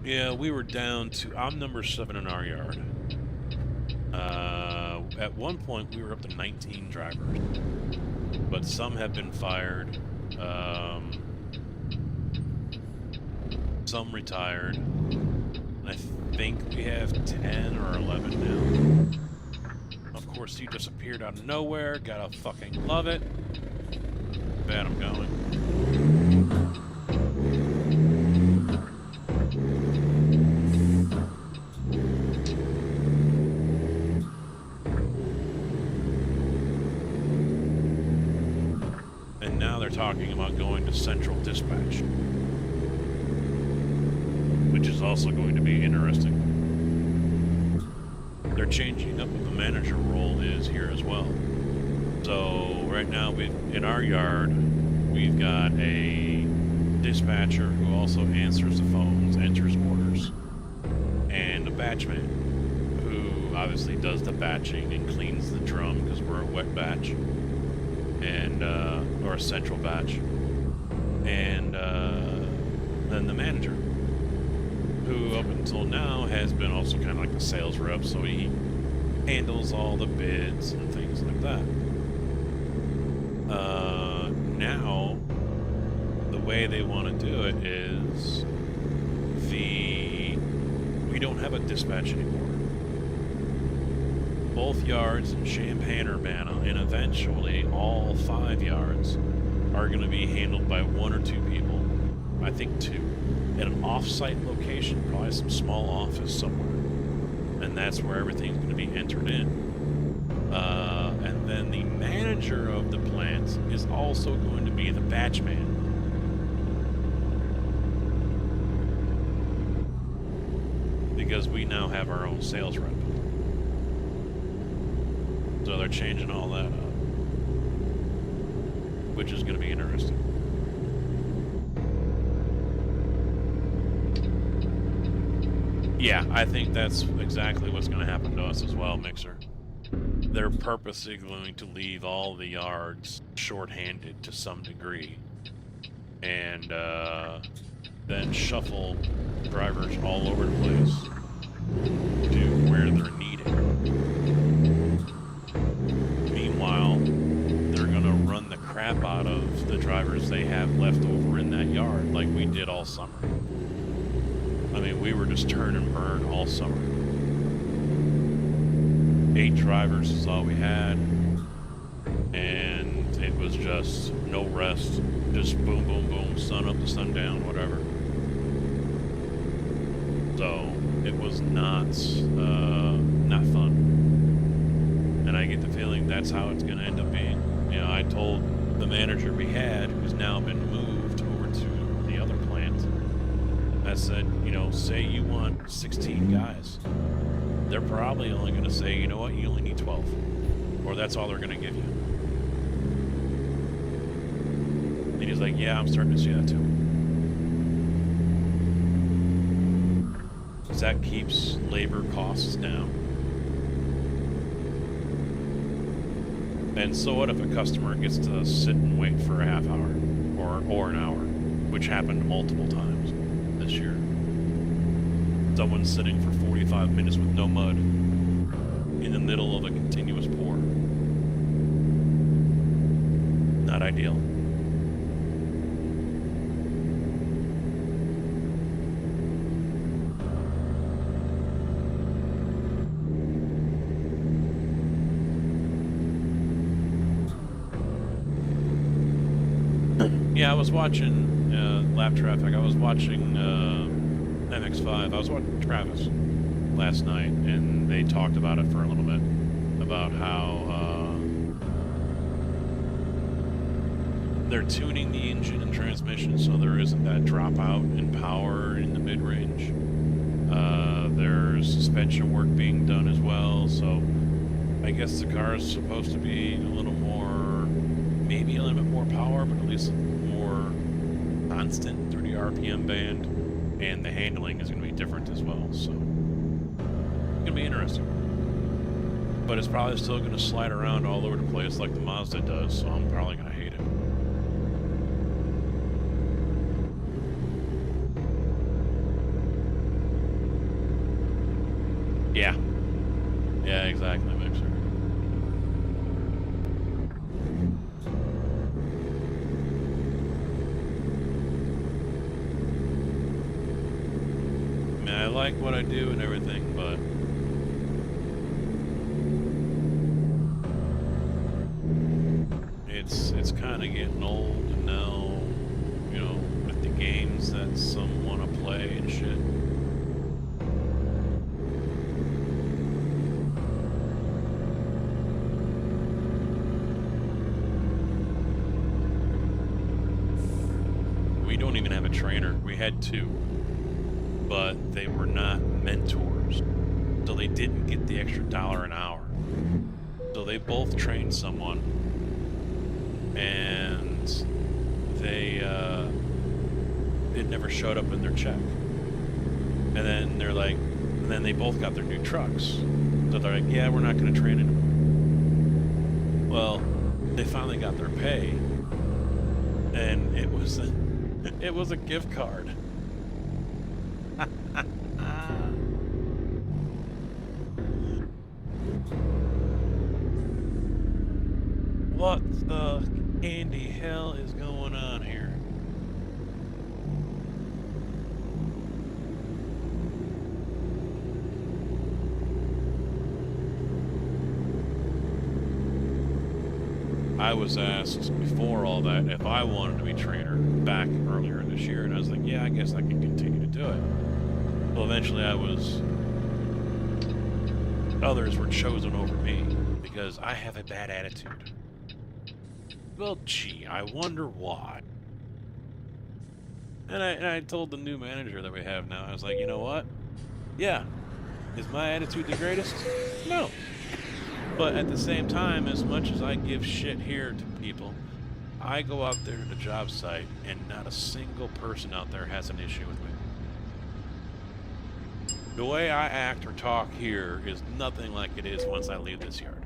Yeah, we were down to... I'm number 7 in our yard. At one point, we were up to 19 drivers. But some have been fired. Some retired. I think we have 10 or 11 now. Of course, he just appeared out of nowhere. Gotta fucking love it. Bad I'm going. And now they're talking about going to Central Dispatch, which is also going to be interesting. They're changing up what the manager role is here as well. So right now, in our yard, we've got a dispatcher who also answers the phones, enters orders, and a batchman who obviously does the batching and cleans the drum because we're a wet batch, and or a central batch, and then the manager, who up until now has been also kind of like a sales rep, so he handles all the bids and things like that. Now, the way they want to do it is we don't have a dispatch anymore. Both yards in Champaign-Urbana, and eventually all 5 yards, are going to be handled by 1 or 2 people. I think 2. At an off-site location, probably some small office somewhere. And that's where everything's going to be entered in. And then the manager of the plant is also going to be the batch man. Because we now have our own sales rep. So they're changing all that up. Which is going to be interesting. Yeah, I think that's exactly what's going to happen to us as well, Mixer. They're purposely going to leave all the yards short-handed to some degree. And then shuffle drivers all over the place to where they're needed. Meanwhile, they're going to run the crap out of the drivers they have left over in that yard like we did all summer. I mean, we were just turn and burn all summer. 8 drivers is all we had, and it was just no rest, just boom, boom, boom, sun up to sundown, whatever. So it was not fun, and I get the feeling that's how it's going to end up being. You know, I told the manager we had, who's now been moved over to the other plant, I said, you know, say you want 16 guys. They're probably only going to say, you know what, you only need 12. Or that's all they're going to give you. And he's like, yeah, I'm starting to see that too. Because that keeps labor costs down. And so what if a customer gets to sit and wait for a half hour or an hour, which happened multiple times this year. Someone's sitting for 45 minutes with no mud in the middle of a continuous pour. Not not ideal. Yeah, I was watching Lap Traffic. I was watching MX5. I was watching Travis last night, and they talked about it for a little bit, about how they're tuning the engine and transmission so there isn't that dropout in power in the mid-range. There's suspension work being done as well, so I guess the car is supposed to be a little more, maybe a little bit more power, but at least more constant through the RPM band, and the handling is going to be different as well, so it's going to be interesting. But it's probably still going to slide around all over the place like the Mazda does, so I'm probably going to hate it. Yeah. Yeah, exactly, Mixer. I mean, I like what I do and everything, but it's kind of getting old, and now, you know, with the games that some want to play and shit. We don't even have a trainer. We had two, but they were not mentors, so they didn't get the extra $1 an hour. So they both trained someone, and it never showed up in their check. And then then they both got their new trucks. So they're like, yeah, we're not going to train anymore. Well, they finally got their pay, and it was a gift card. What the candy hell is going on here? I was asked before all that if I wanted to be trainer back earlier this year, and I was like, yeah, I guess I can continue to do it. Well, eventually others were chosen over me because I have a bad attitude. Well, gee, I wonder why. And I told the new manager that we have now, I was like, you know what? Yeah. Is my attitude the greatest? No. But at the same time, as much as I give shit here to people, I go out there to the job site and not a single person out there has an issue with me. The way I act or talk here is nothing like it is once I leave this yard.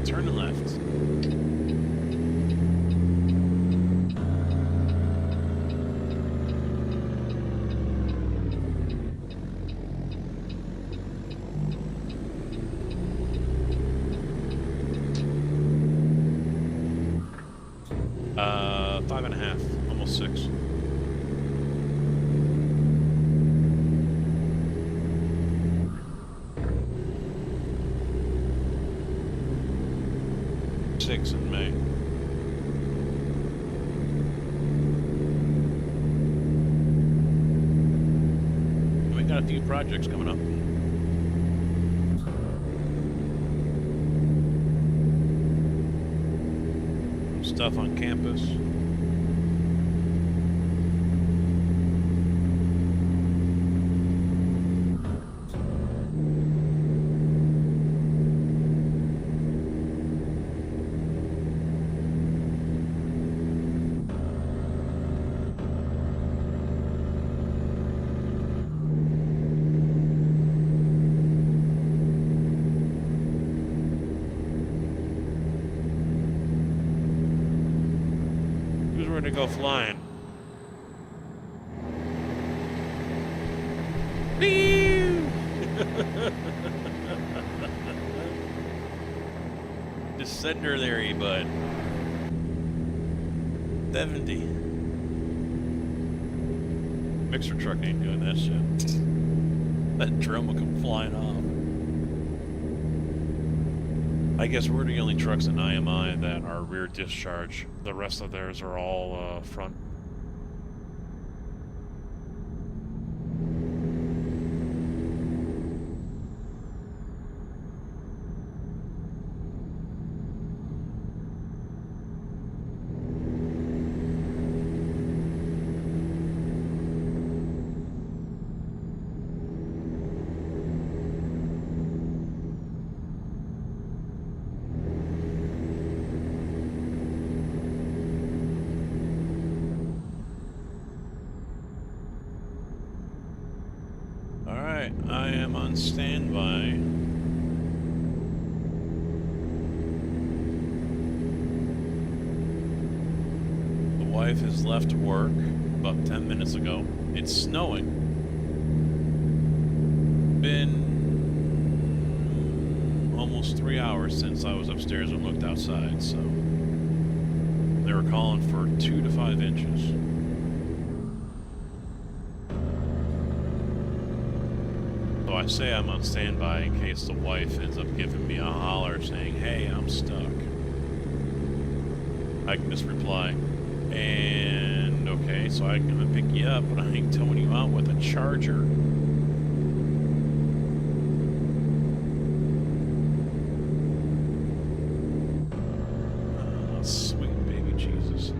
Turn to left. Uh, 5.5, almost 6. In May. We got a few projects coming up. Stuff on campus. to go flying. Descender there, you bud. 70. Mixer truck ain't doing that shit. That drum will come flying off. I guess we're the only trucks in IMI that are rear discharge. The rest of theirs are all front. I am on standby. The wife has left work about 10 minutes ago. It's snowing. Been almost 3 hours since I was upstairs and looked outside, so they were calling for 2 to 5 inches. I say I'm on standby in case the wife ends up giving me a holler saying, hey, I'm stuck. I can just reply, and okay, so I'm gonna pick you up, but I ain't towing you out with a charger. Oh, sweet baby Jesus.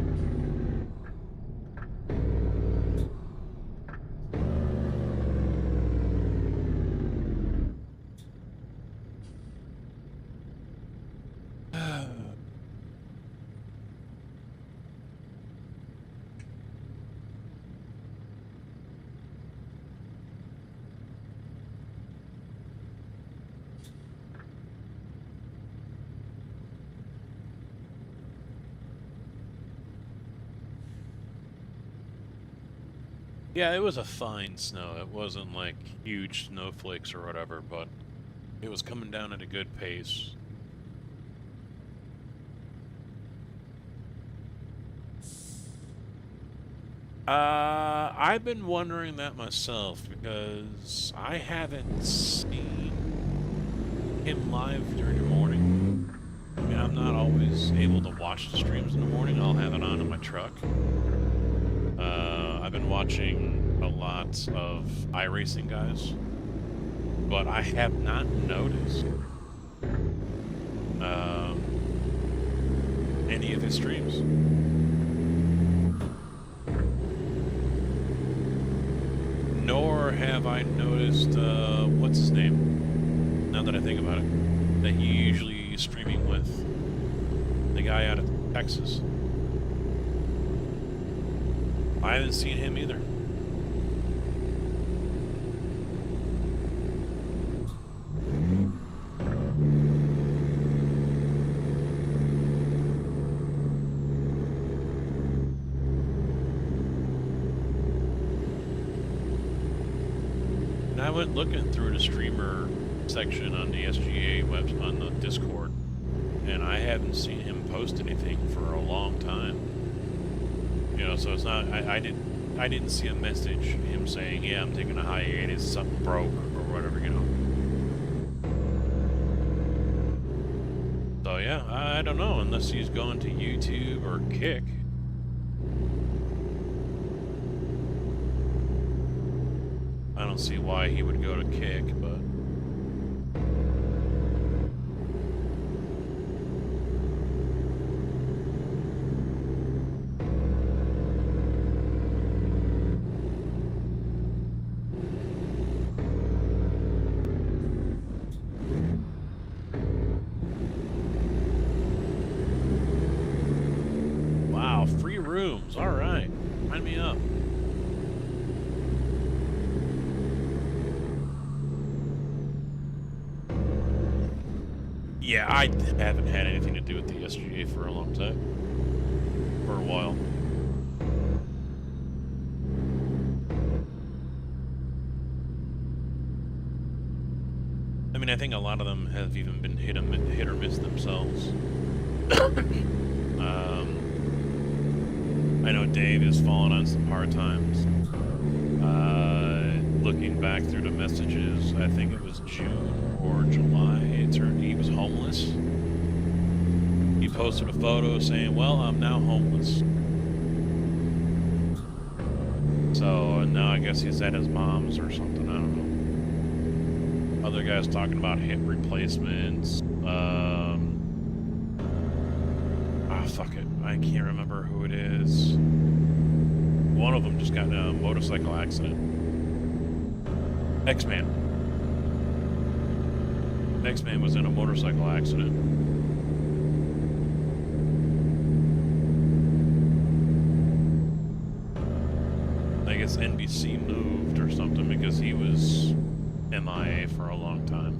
Yeah, it was a fine snow. It wasn't like huge snowflakes or whatever, but it was coming down at a good pace. I've been wondering that myself because I haven't seen him live during the morning. I mean, I'm not always able to watch the streams in the morning. I'll have it on in my truck. I've been watching a lot of iRacing guys, but I have not noticed any of his streams. Nor have I noticed, what's his name, now that I think about it, that he usually is streaming with the guy out of Texas. I haven't seen him either. And I went looking through the streamer section on the SGA web on the Discord, and I haven't seen him post anything for a long time. You know, so it's not. I didn't see a message him saying, "Yeah, I'm taking a hiatus. Something broke or whatever." You know. So yeah, I don't know unless he's going to YouTube or Kick. I don't see why he would go to Kick, but. Wow, free rooms. All right. Sign me up. Yeah, I haven't had anything to do with the SGA for a long time. For a while. mean, I think a lot of them have even been hit or miss themselves. I know Dave has fallen on some hard times. Looking back through the messages, I think it was June or July, he was homeless. He posted a photo saying, well, I'm now homeless. So now I guess he's at his mom's or something, I don't know. Other guys talking about hip replacements. Fuck it. I can't remember who it is. One of them just got in a motorcycle accident. X-Man. X-Man was in a motorcycle accident. I guess NBC moved or something because he was MIA for a long time.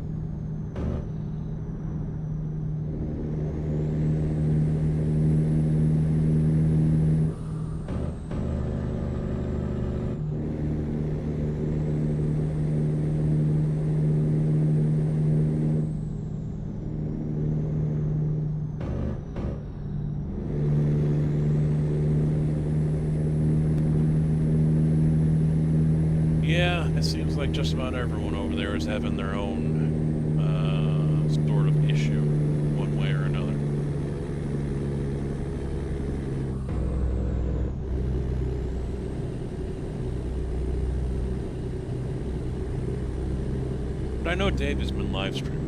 Yeah, it seems like just about everyone over there is having their own sort of issue, one way or another. But I know Dave has been live streaming.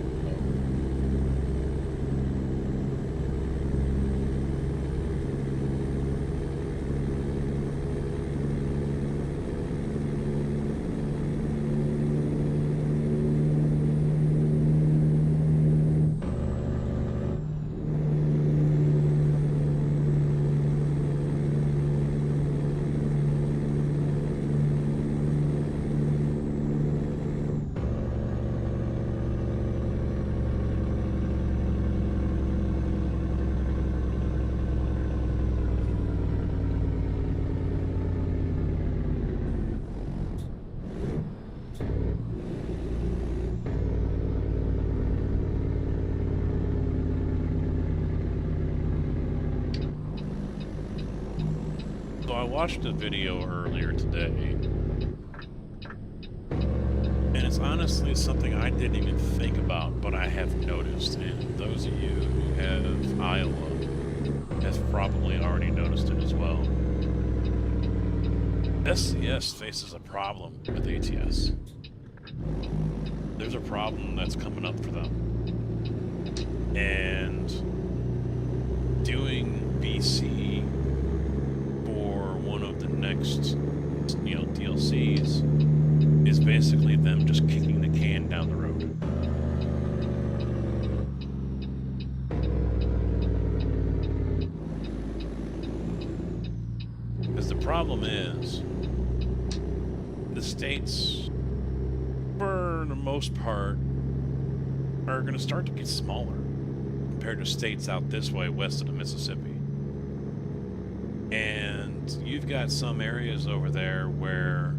So I watched a video earlier today, and it's honestly something I didn't even think about, but I have noticed, and those of you who have Iowa have probably already noticed it as well. SCS faces a problem with ATS. There's a problem that's coming up for them. And doing BC for one of the next, DLCs is basically them just kicking the can down the road. Because the problem is, the states, for the most part, are going to start to get smaller compared to states out this way, west of the Mississippi. And you've got some areas over there where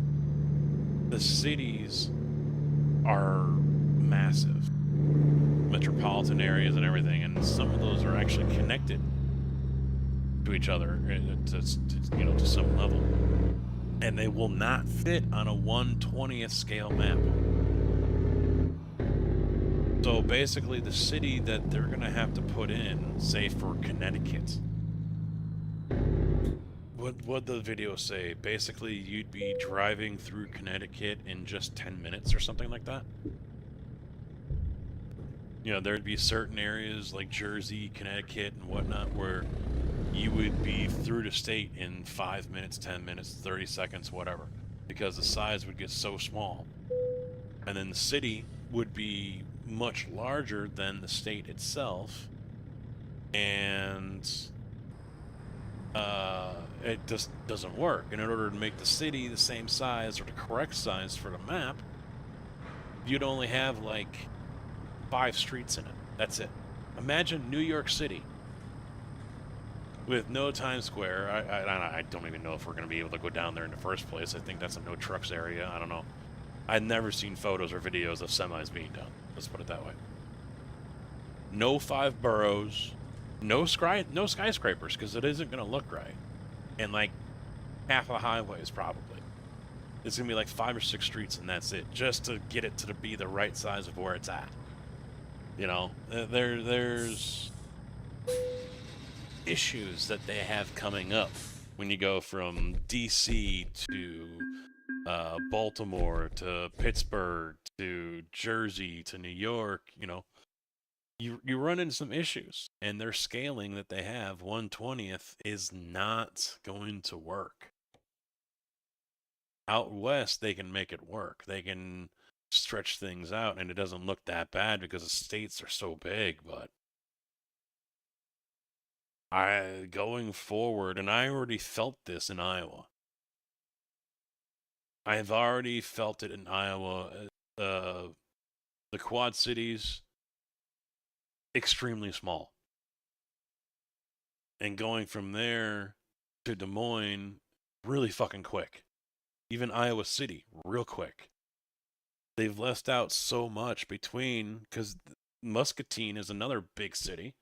the cities are massive, metropolitan areas and everything, and some of those are actually connected to each other to some level. And they will not fit on a 1/20th scale map. So basically the city that they're going to have to put in, say for Connecticut, what'd the video say? Basically you'd be driving through Connecticut in just 10 minutes or something like that. There'd be certain areas like Jersey, Connecticut, and whatnot where you would be through the state in 5 minutes, 10 minutes, 30 seconds, whatever, because the size would get so small. And then the city would be much larger than the state itself, and it just doesn't work. And in order to make the city the same size or the correct size for the map, you'd only have like 5 streets in it. That's it. Imagine New York City with no Times Square. I don't even know if we're going to be able to go down there in the first place. I think that's a no trucks area. I don't know. I'd never seen photos or videos of semis being done. Let's put it that way. No 5 boroughs, no skyscrapers, because it isn't going to look right. And like half the highways probably. It's going to be like 5 or 6 streets and that's it, just to get it to be the right size of where it's at. You know, there's issues that they have coming up when you go from DC to Baltimore to Pittsburgh to Jersey to New York. You know, you run into some issues, and their scaling that they have 1/20th is not going to work. Out west, they can make it work. They can stretch things out, and it doesn't look that bad because the states are so big. But going forward, and I already felt this in Iowa. I've already felt it in Iowa. The Quad Cities, extremely small. And going from there to Des Moines, really fucking quick. Even Iowa City, real quick. They've left out so much between, because Muscatine is another big city.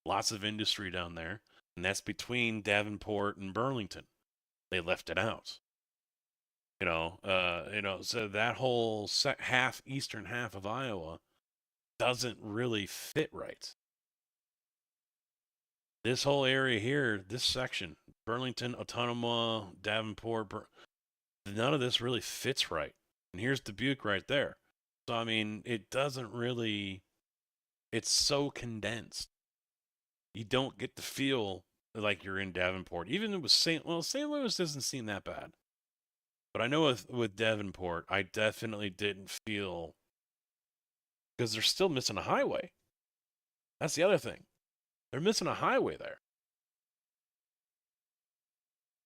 Lots of industry down there. And that's between Davenport and Burlington. They left it out. So that whole eastern half of Iowa doesn't really fit right. This whole area here, this section, Burlington, Ottumwa, Davenport, none of this really fits right. And here's Dubuque right there. So, I mean, it doesn't really, it's so condensed. You don't get to feel like you're in Davenport. Even with St. Louis doesn't seem that bad. But I know with Davenport, I definitely didn't feel, because they're still missing a highway. That's the other thing. They're missing a highway there.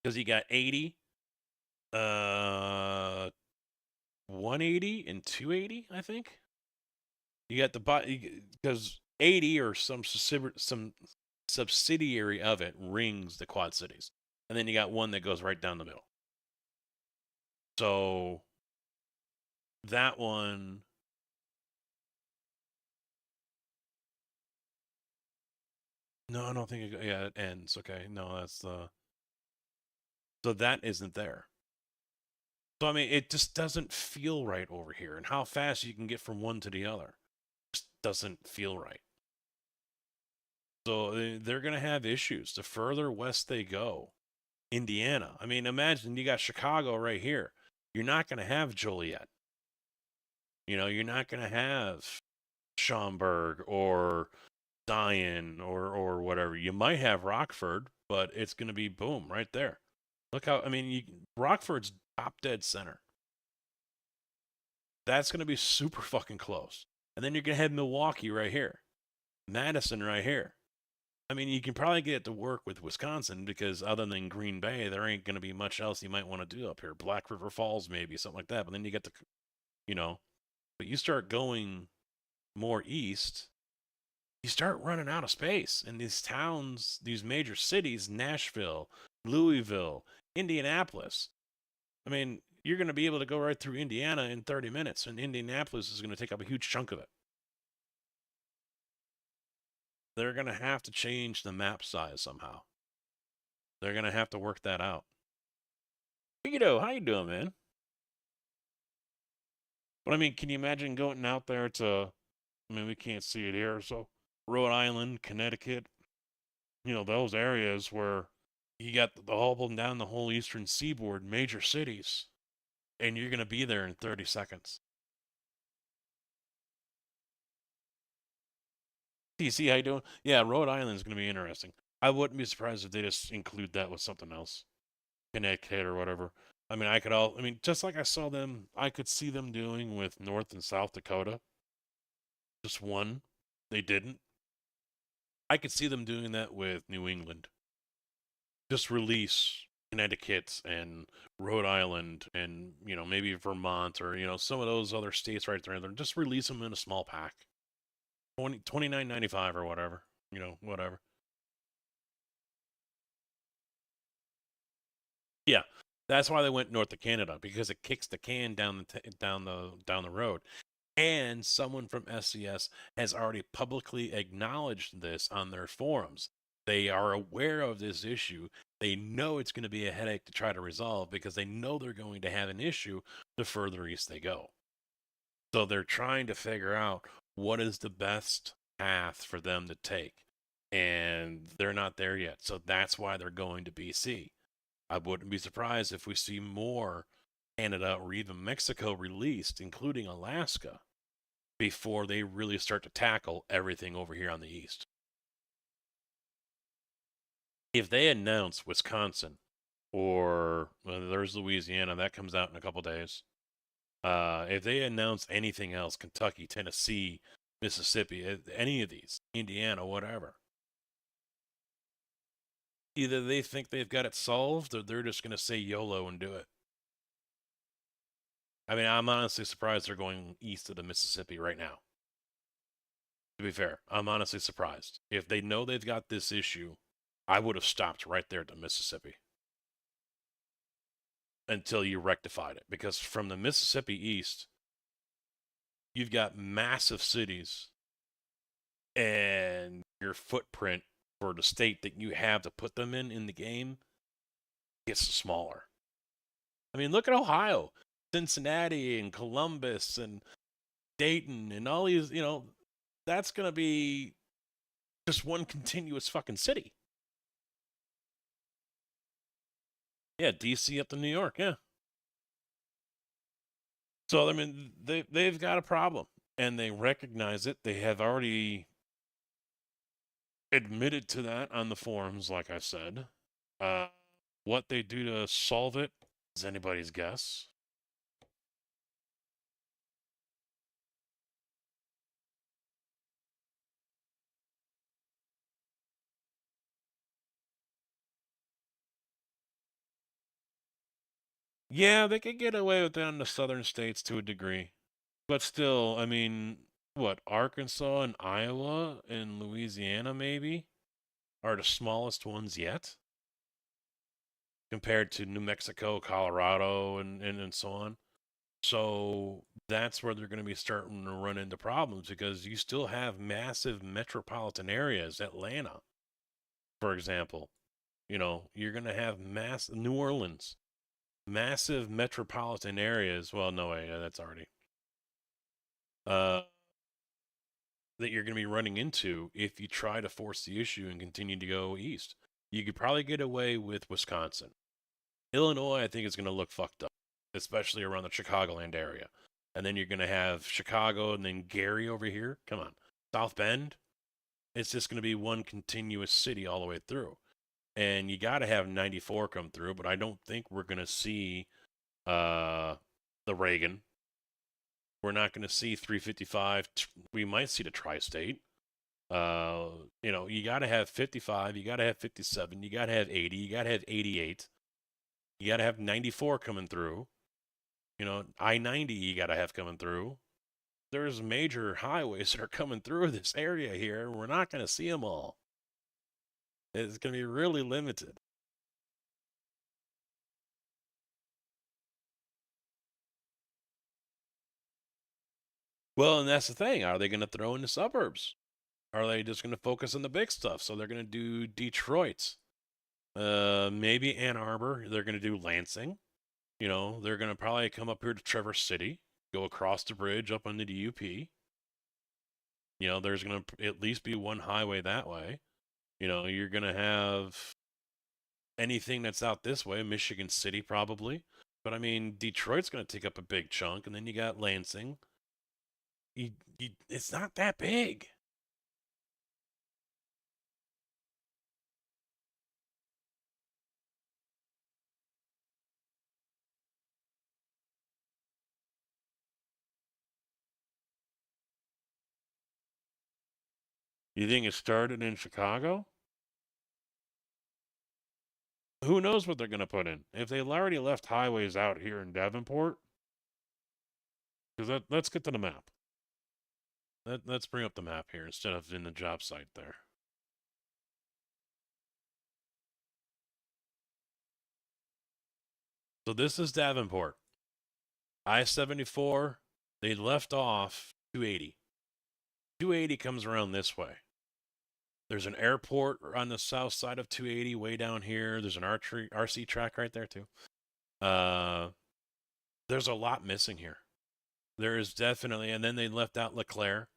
Because you got 80, 180, and 280, I think. You got because 80 or some subsidiary of it rings the Quad Cities. And then you got one that goes right down the middle. So that one, no, I don't think it ends. Okay, no, that's so that isn't there. So I mean, it just doesn't feel right over here, and how fast you can get from one to the other just doesn't feel right. So they're gonna have issues the further west they go. Indiana, I mean, imagine you got Chicago right here. You're not gonna have Joliet. You're not gonna have Schaumburg or Zion or whatever. You might have Rockford, but it's going to be boom right there. Look how, I mean, Rockford's top dead center. That's going to be super fucking close. And then you're going to have Milwaukee right here, Madison right here. I mean, you can probably get it to work with Wisconsin because other than Green Bay, there ain't going to be much else you might want to do up here. Black River Falls, maybe, something like that. But then you get but you start going more east, you start running out of space. And these towns, these major cities, Nashville, Louisville, Indianapolis. I mean, you're going to be able to go right through Indiana in 30 minutes, and Indianapolis is going to take up a huge chunk of it. They're going to have to change the map size somehow. They're going to have to work that out. Vito, how you doing, man? But I mean, can you imagine going out there to, I mean, we can't see it here, so Rhode Island, Connecticut, those areas where you got the whole up and down the whole eastern seaboard, major cities, and you're going to be there in 30 seconds. TC, how you doing? Yeah, Rhode Island's going to be interesting. I wouldn't be surprised if they just include that with something else. Connecticut or whatever. I mean, just like I could see them doing with North and South Dakota. Just one. They didn't. I could see them doing that with New England. Just release Connecticut and Rhode Island and, maybe Vermont or, some of those other states right there. Just release them in a small pack. $29.95 or whatever. Whatever. Yeah, That's why they went north of Canada, because it kicks the can down the road. And someone from SCS has already publicly acknowledged this on their forums. They are aware of this issue. They know it's going to be a headache to try to resolve because they know they're going to have an issue the further east they go. So they're trying to figure out what is the best path for them to take. And they're not there yet. So that's why they're going to BC. I wouldn't be surprised if we see more Canada or even Mexico released, including Alaska, before they really start to tackle everything over here on the east. If they announce Wisconsin, or there's Louisiana, that comes out in a couple days. If they announce anything else, Kentucky, Tennessee, Mississippi, any of these, Indiana, whatever, either they think they've got it solved or they're just going to say YOLO and do it. I mean, I'm honestly surprised they're going east of the Mississippi right now. To be fair, I'm honestly surprised. If they know they've got this issue, I would have stopped right there at the Mississippi until you rectified it. Because from the Mississippi east, you've got massive cities, and your footprint for the state that you have to put them in the game gets smaller. I mean, look at Ohio, Cincinnati, and Columbus, and Dayton, and all these, that's going to be just one continuous fucking city. Yeah, DC up to New York, yeah. So, I mean, they've got a problem, and they recognize it. They have already admitted to that on the forums, like I said. What they do to solve it is anybody's guess. Yeah, they could get away with it in the southern states to a degree. But still, I mean, what, Arkansas and Iowa and Louisiana maybe are the smallest ones yet compared to New Mexico, Colorado, and so on. So that's where they're going to be starting to run into problems because you still have massive metropolitan areas, Atlanta, for example. You're going to have New Orleans, massive metropolitan areas. Well, no way, that's already that you're going to be running into if you try to force the issue and continue to go east. You could probably get away with Wisconsin. Illinois, I think, is going to look fucked up, especially around the Chicagoland area. And then you're going to have Chicago and then Gary over here. Come on. South Bend. It's just going to be one continuous city all the way through. And you got to have 94 come through, but I don't think we're going to see the Reagan. We're not going to see 355. We might see the tri-state. You got to have 55. You got to have 57. You got to have 80. You got to have 88. You got to have 94 coming through. I-90 you got to have coming through. There's major highways that are coming through this area here. We're not going to see them all. It's going to be really limited. Well, and that's the thing. Are they going to throw in the suburbs? Are they just going to focus on the big stuff? So they're going to do Detroit. Maybe Ann Arbor. They're going to do Lansing. They're going to probably come up here to Traverse City, go across the bridge up under the UP. There's going to at least be one highway that way. You're going to have anything that's out this way, Michigan City probably. But I mean, Detroit's going to take up a big chunk, and then you got Lansing. It's not that big. You think it started in Chicago? Who knows what they're going to put in? If they've already left highways out here in Davenport, because let's get to the map. Let's bring up the map here instead of in the job site there. So this is Davenport. I-74, they left off 280. 280 comes around this way. There's an airport on the south side of 280 way down here. There's an RC track right there too. There's a lot missing here. There is definitely, and then they left out LeClaire.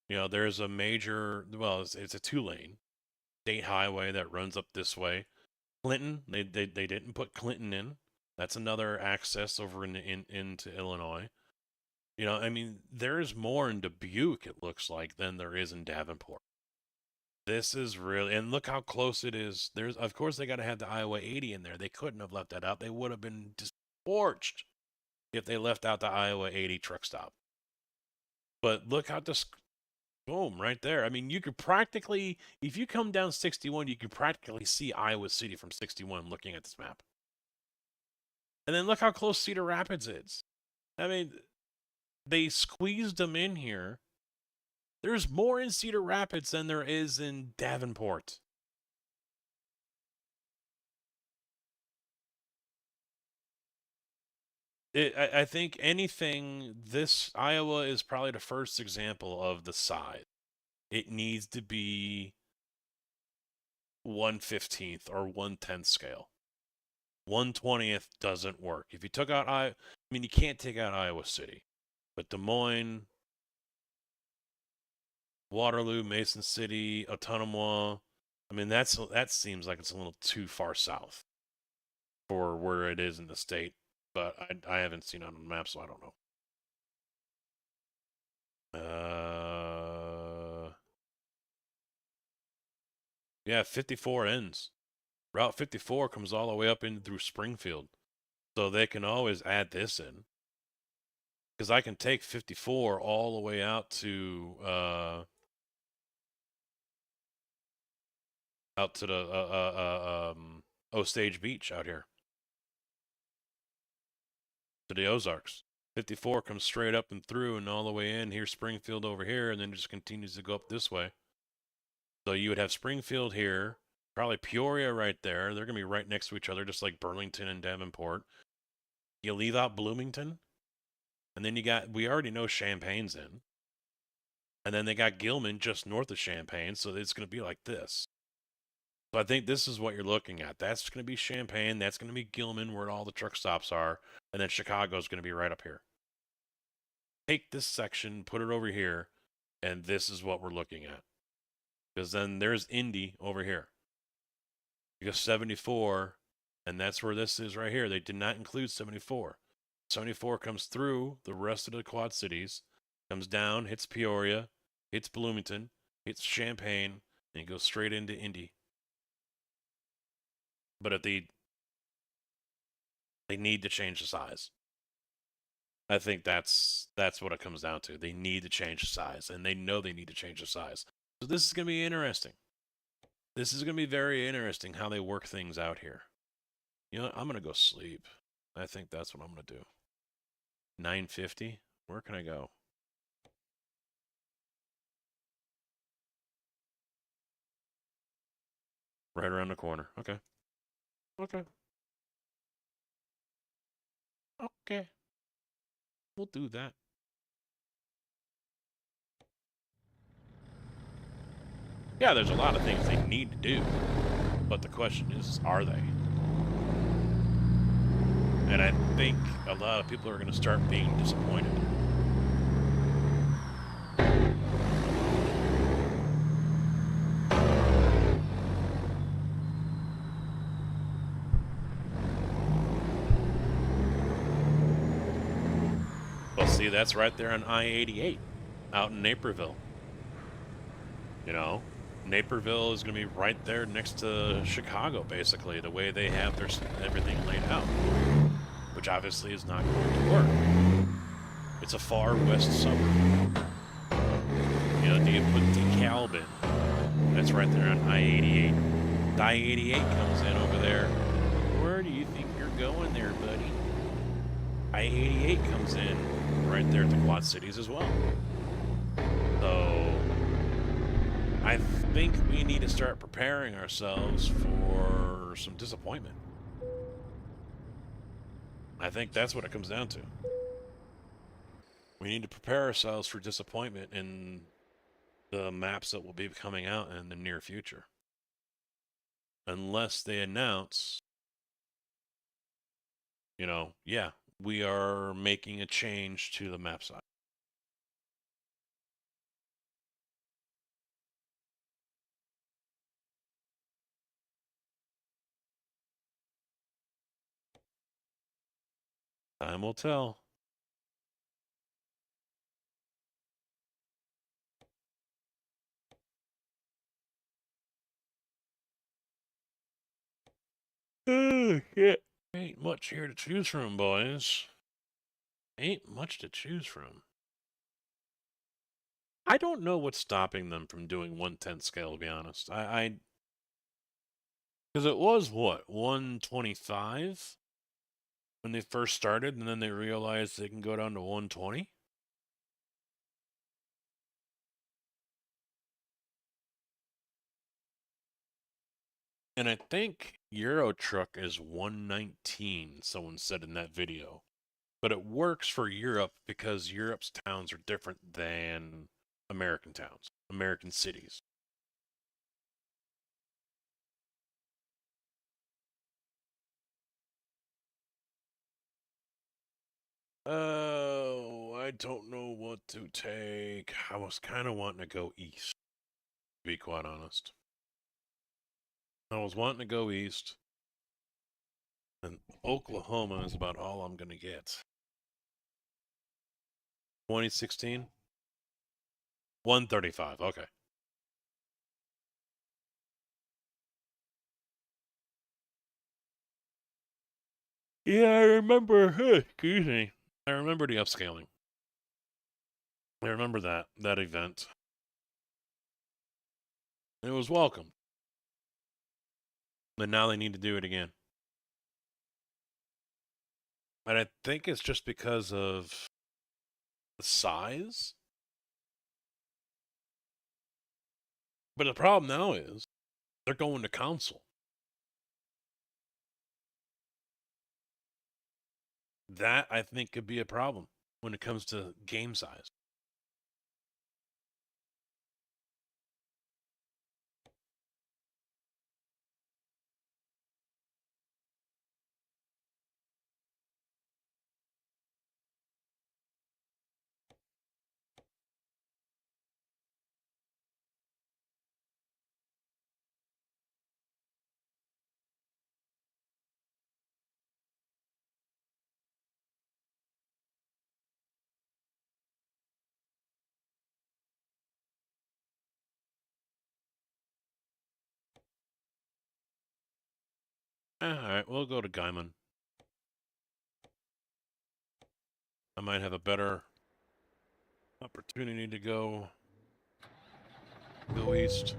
You know, there's a major, well, it's a 2-lane state highway that runs up this way. Clinton, they didn't put Clinton in. That's another access over into Illinois. You know, I mean, there's more in Dubuque, it looks like, than there is in Davenport. This is really, and look how close it is. There's, of course, they got to have the Iowa 80 in there. They couldn't have left that out. They would have been scorched if they left out the Iowa 80 truck stop. But look how this, boom, right there. I mean, you could practically, if you come down 61, you could practically see Iowa City from 61 looking at this map. And then look how close Cedar Rapids is. I mean, they squeezed them in here. There's more in Cedar Rapids than there is in Davenport. I think anything, this Iowa is probably the first example of the size. It needs to be 1/15th or 1/10th scale. 1/20th doesn't work. If you took out I mean, you can't take out Iowa City, but Des Moines, Waterloo, Mason City, Otonabah, I mean, that seems like it's a little too far south for where it is in the state, but I haven't seen it on the map, so I don't know. Yeah, 54 ends. Route 54 comes all the way up in through Springfield. So they can always add this in. Because I can take 54 all the way out to the Osage Beach out here. To the Ozarks. 54 comes straight up and through and all the way in. Here's Springfield over here, and then just continues to go up this way. So you would have Springfield here, probably Peoria right there. They're going to be right next to each other, just like Burlington and Davenport. You leave out Bloomington, and then you got, we already know Champaign's in. And then they got Gilman just north of Champaign, so it's going to be like this. So I think this is what you're looking at. That's going to be Champaign, that's going to be Gilman, where all the truck stops are, and then Chicago's going to be right up here. Take this section, put it over here, and this is what we're looking at. Because then there's Indy over here. Because 74, and that's where this is right here. They did not include 74. 74 comes through the rest of the Quad Cities, comes down, hits Peoria, hits Bloomington, hits Champaign, and goes straight into Indy. But if they need to change the size. I think that's what it comes down to. They need to change the size, and they know they need to change the size. So this is going to be interesting. This is going to be very interesting how they work things out here. You know what? I'm going to go sleep. I think that's what I'm going to do. 9:50? Where can I go? Right around the corner. Okay. Okay. Okay. We'll do that. Yeah, there's a lot of things they need to do, but the question is, are they? And I think a lot of people are going to start being disappointed. Well, see, that's right there on I-88, out in Naperville. You know, Naperville is going to be right there next to Chicago, basically, the way they have their everything laid out, which obviously is not going to work. It's a far west suburb. You know, do you put DeKalb in? That's right there on I-88. I-88 comes in over there. Where do you think you're going there, buddy? I-88 comes in right there at the Quad Cities as well. So I think we need to start preparing ourselves for some disappointment. I think that's what it comes down to. We need to prepare ourselves for disappointment in the maps that will be coming out in the near future. Unless they announce, you know, yeah, we are making a change to the map size. Time will tell. Oh, shit. Ain't much here to choose from, boys. Ain't much to choose from. I don't know what's stopping them from doing 1/10 scale, to be honest. Because it was, what, 125 when they first started, and then they realized they can go down to 120? And I think Euro Truck is 119, someone said in that video. But it works for Europe because Europe's towns are different than American towns, American cities. Oh, I don't know what to take. I was kind of wanting to go east, to be quite honest. I was wanting to go east, and Oklahoma is about all I'm going to get. 2016? 135, okay. Yeah, I remember, excuse me, I remember the upscaling. I remember that event. It was welcome. And now they need to do it again. And I think it's just because of the size. But the problem now is they're going to console. That, I think, could be a problem when it comes to game size. Alright, we'll go to Gaiman. I might have a better opportunity to go east.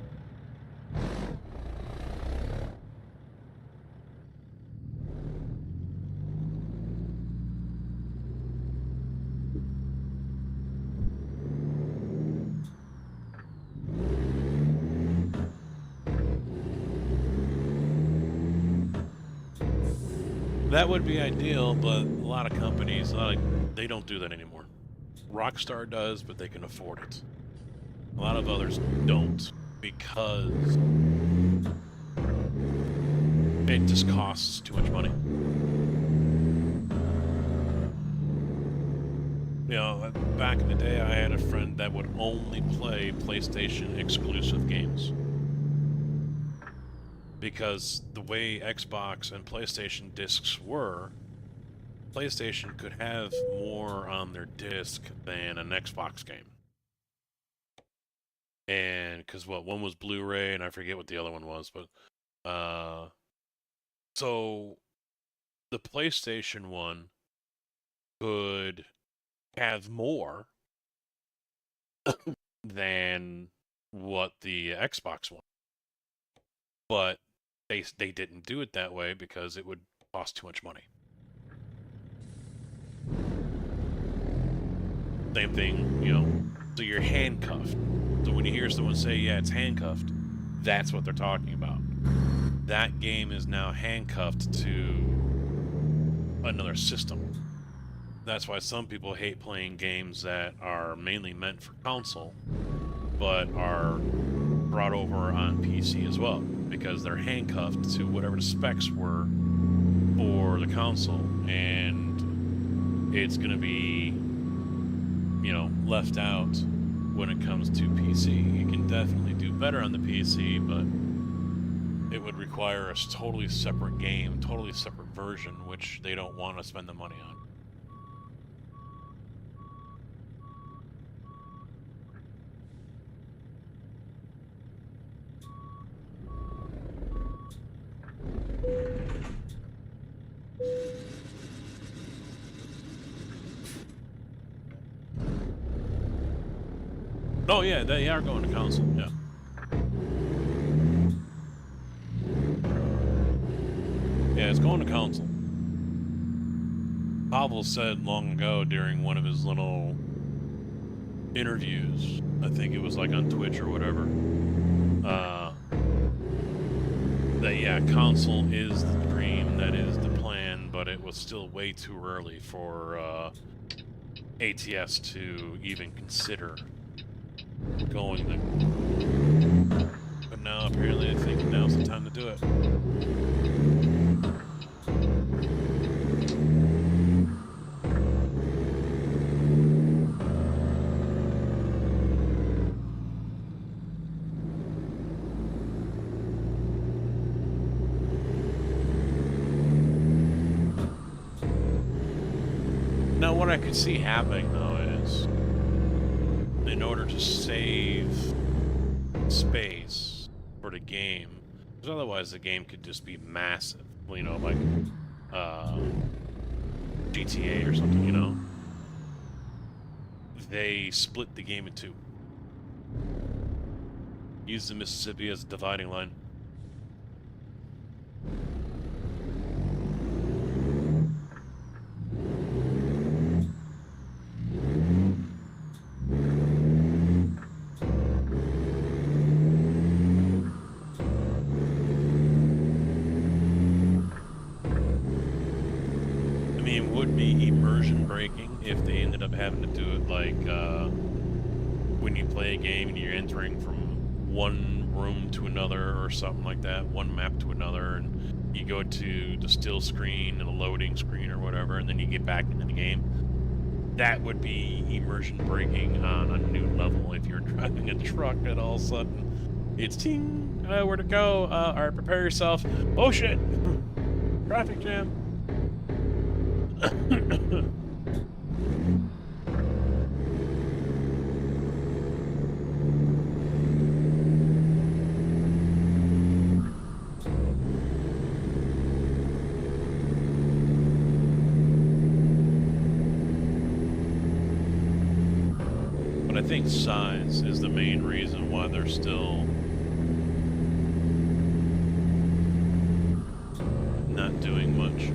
That would be ideal, but a lot of companies, they don't do that anymore. Rockstar does, but they can afford it. A lot of others don't, because it just costs too much money. You know, back in the day, I had a friend that would only play PlayStation exclusive games. Because the way Xbox and PlayStation discs were, PlayStation could have more on their disc than an Xbox game. And because one was Blu-ray, and I forget what the other one was, but so the PlayStation one could have more than what the Xbox one, but they didn't do it that way because it would cost too much money. Same thing, you know, so you're handcuffed. So when you hear someone say, yeah, it's handcuffed, that's what they're talking about. That game is now handcuffed to another system. That's why some people hate playing games that are mainly meant for console, but are brought over on PC as well, because they're handcuffed to whatever the specs were for the console, and it's going to be, you know, left out when it comes to PC. You can definitely do better on the PC, but it would require a totally separate game, totally separate version, which they don't want to spend the money on. Oh yeah, they are going to console, yeah. Yeah, it's going to console. Pavel said long ago during one of his little interviews, I think it was like on Twitch or whatever, that yeah, console is the dream, that is the plan, but it was still way too early for ATS to even consider going there. But now apparently I think now's the time to do it. Now what I could see happening though is, in order to save space for the game, because otherwise the game could just be massive, you know, like GTA or something, you know? They split the game in two. Use the Mississippi as a dividing line. If they ended up having to do it like when you play a game and you're entering from one room to another or something like that, one map to another, and you go to the still screen and the loading screen or whatever, and then you get back into the game. That would be immersion breaking on a new level. If you're driving a truck and all of a sudden it's ting, where to go? Alright, prepare yourself. Oh shit! Traffic jam. But I think size is the main reason why they're still not doing much.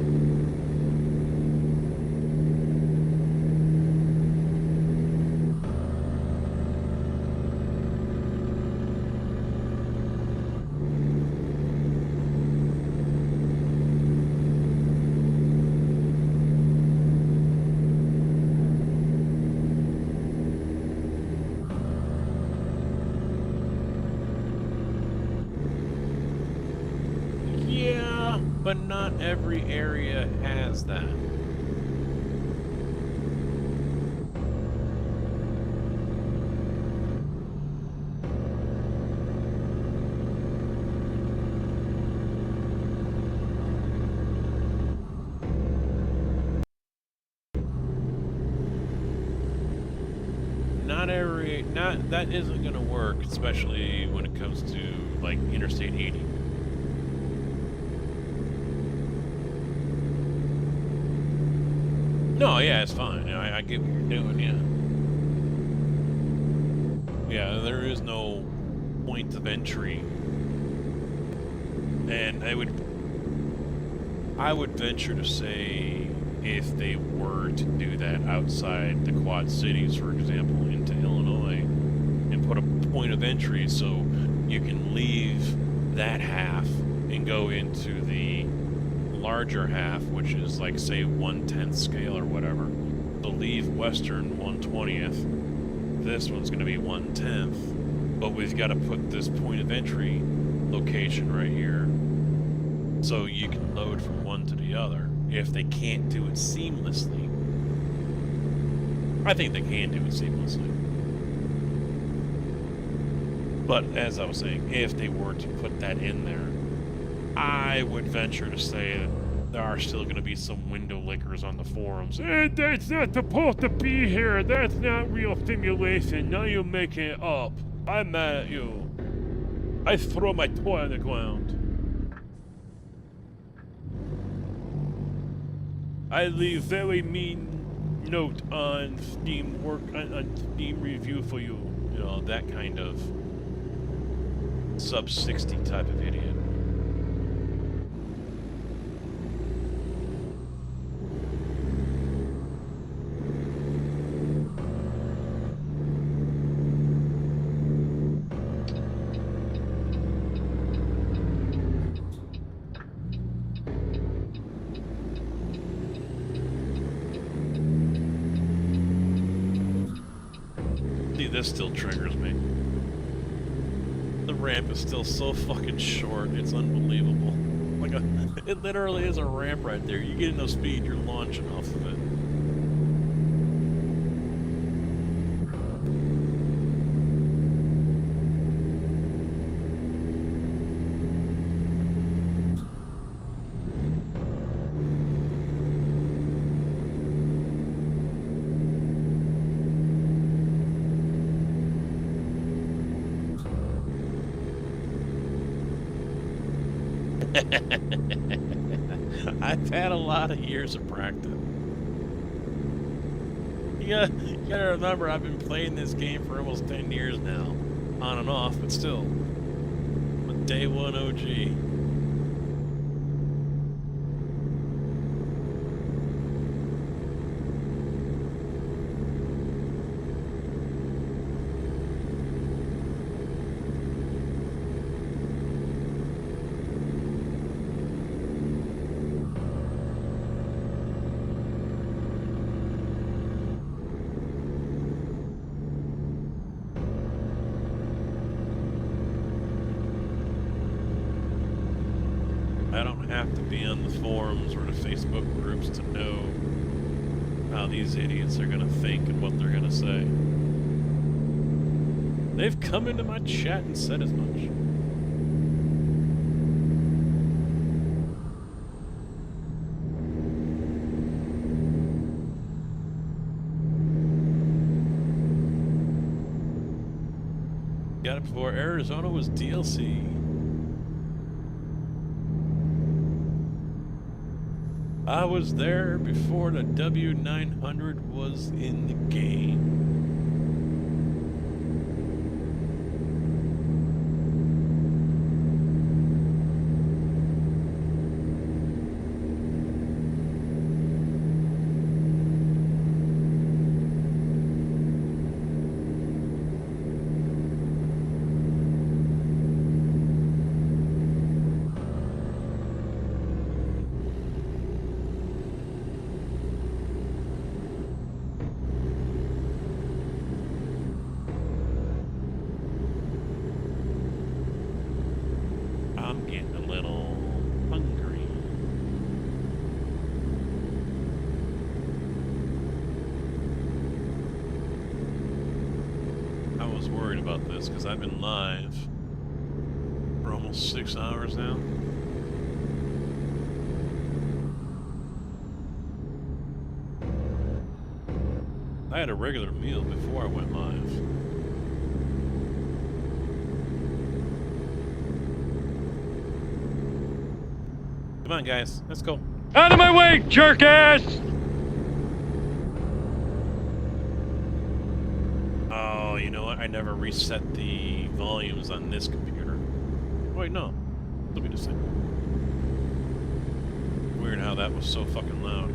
But not every area has that. That isn't going to work, especially when it comes to like Interstate 80. No, yeah, it's fine. I get what you're doing, yeah. Yeah, there is no point of entry. And I would venture to say if they were to do that outside the Quad Cities, for example, into Illinois, and put a point of entry so you can leave that half and go into the larger half, which is like, say, 1/10 scale or whatever. So leave Western 1/20th. This one's going to be 1/10. But we've got to put this point of entry location right here so you can load from one to the other. If they can't do it seamlessly. I think they can do it seamlessly. But as I was saying, if they were to put that in there, I would venture to say that there are still going to be some window lickers on the forums. That's not supposed to be here. That's not real simulation. Now you're making it up. I'm mad at you. I throw my toy on the ground. I leave very mean note on Steam on Steam review for you. You know, that kind of sub 60 type of idiot. See, this still triggers me. The ramp is still so fucking short, it's unbelievable. Like it literally is a ramp right there. You get enough speed, you're launching off of it. I've had a lot of years of practice. You gotta remember, I've been playing this game for almost 10 years now. On and off, but still. I'm a day one OG. I don't have to be on the forums or the Facebook groups to know how these idiots are going to think and what they're going to say. They've come into my chat and said as much. Got it before Arizona was DLC. I was there before the W900 was in the game. I'm getting a little hungry. I was worried about this because I've been live for almost 6 hours now. I had a regular meal before I went live. Come on, guys. Let's go. Out of my way, jerk ass! Oh, you know what? I never reset the volumes on this computer. Wait, no. Let me just say. Weird how that was so fucking loud.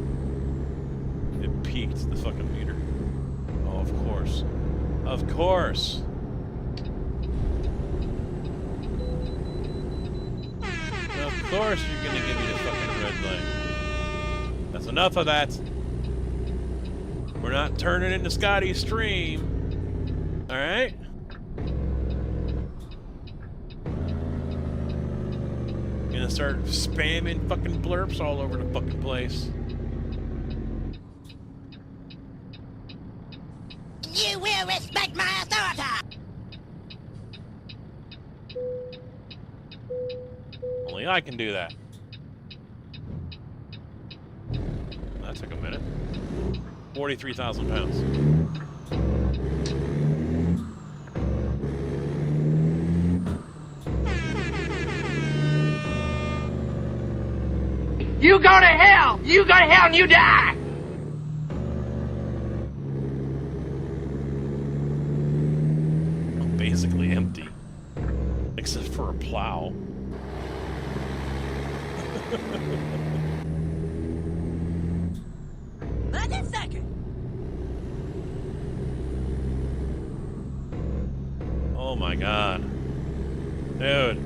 It peaked the fucking meter. Oh, of course. Of course! Of course you're gonna give me the fucking red like, that's enough of that. We're not turning into Scotty's stream. Alright? Gonna start spamming fucking blurps all over the fucking place. You will respect my authority! Only I can do that. That took a minute. 43,000 pounds. You go to hell! You go to hell and you die! I'm basically empty. Except for a plow. But a second. Oh my god. Dude.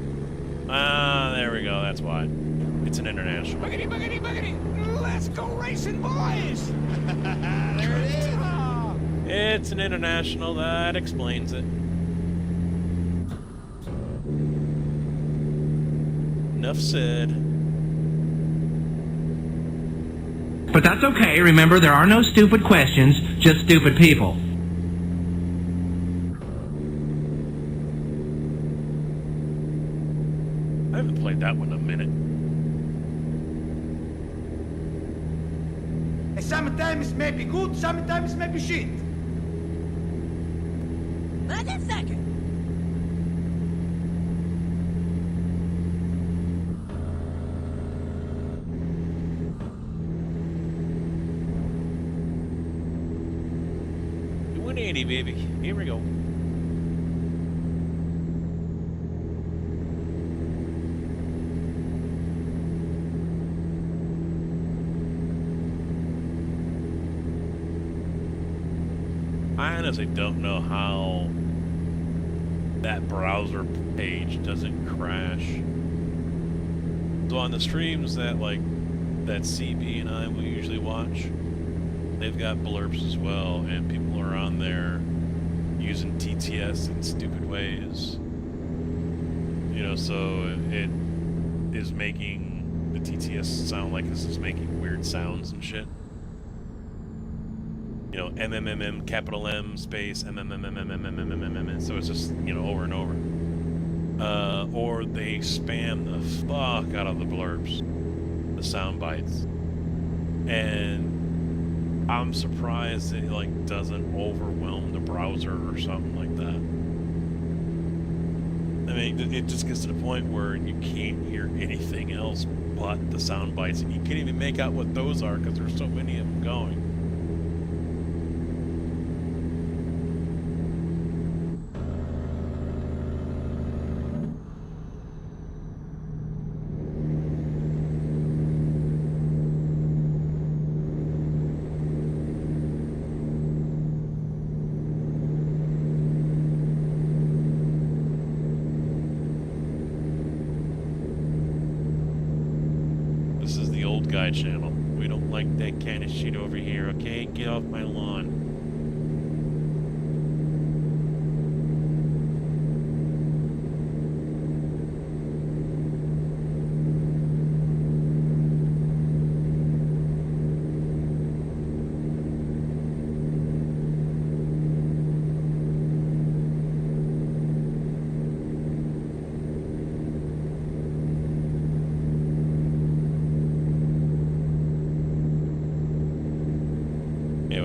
Ah, there we go, that's why. It's an international. Boogity, boogity, boogity. Let's go racing, boys. There it is. It's an international, that explains it. Enough said. But that's okay. Remember, there are no stupid questions, just stupid people. I haven't played that one in a minute. Sometimes may be good, sometimes may be shit. But a second. Do 180, baby. Here we go. I honestly don't know how that browser page doesn't crash. So on the streams that that CB and I will usually watch, they've got blurps as well, and people are on there using TTS in stupid ways. You know, so it is making the TTS sound like this is making weird sounds and shit. You know, MMMM, capital M, space, MMMMMMMMMM. So it's just, you know, over and over. Or they spam the fuck out of the blurbs, the sound bites. And I'm surprised it, like, doesn't overwhelm the browser or something like that. I mean, it just gets to the point where you can't hear anything else but the sound bites. And you can't even make out what those are because there's so many of them going. Channel. We don't like that kind of shit over here, okay? Get off my lawn.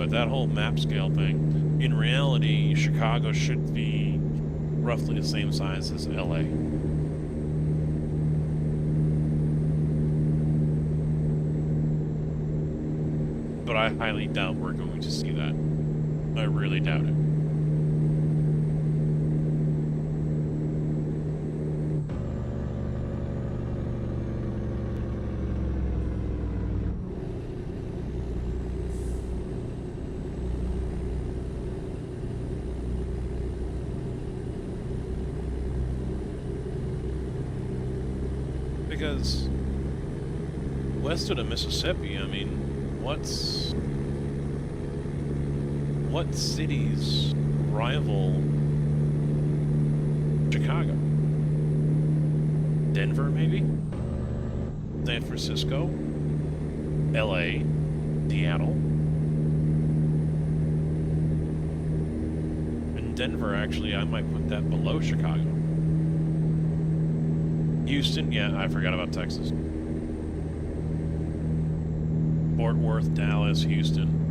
That whole map scale thing, in reality, Chicago should be roughly the same size as LA. But I highly doubt we're going to see that. I really doubt it. Because west of the Mississippi, I mean, what cities rival Chicago? Denver, maybe? San Francisco? LA? Seattle? And Denver, actually, I might put that below Chicago. Houston, yeah, I forgot about Texas. Fort Worth, Dallas, Houston.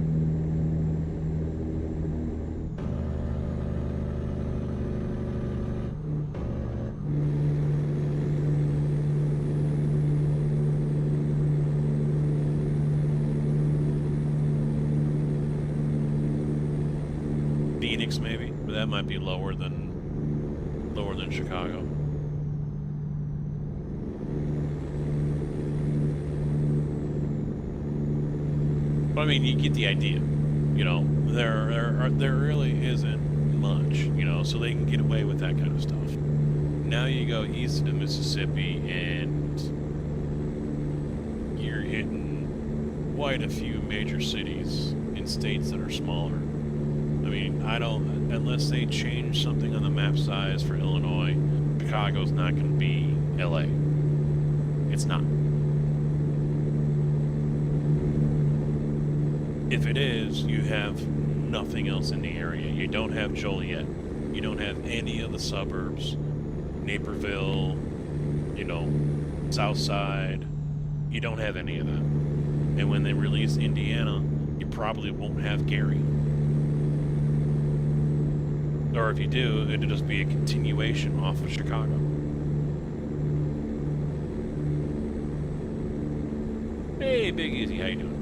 Phoenix, maybe, but that might be lower than Chicago. But I mean, you get the idea. You know, there really isn't much. You know, so they can get away with that kind of stuff. Now you go east of the Mississippi, and you're hitting quite a few major cities in states that are smaller. I mean, unless they change something on the map size for Illinois, Chicago's not going to be LA. It's not. If it is, you have nothing else in the area. You don't have Joliet. You don't have any of the suburbs. Naperville, you know, Southside. You don't have any of that. And when they release Indiana, you probably won't have Gary. Or if you do, it'll just be a continuation off of Chicago. Hey, Big Easy, how you doing?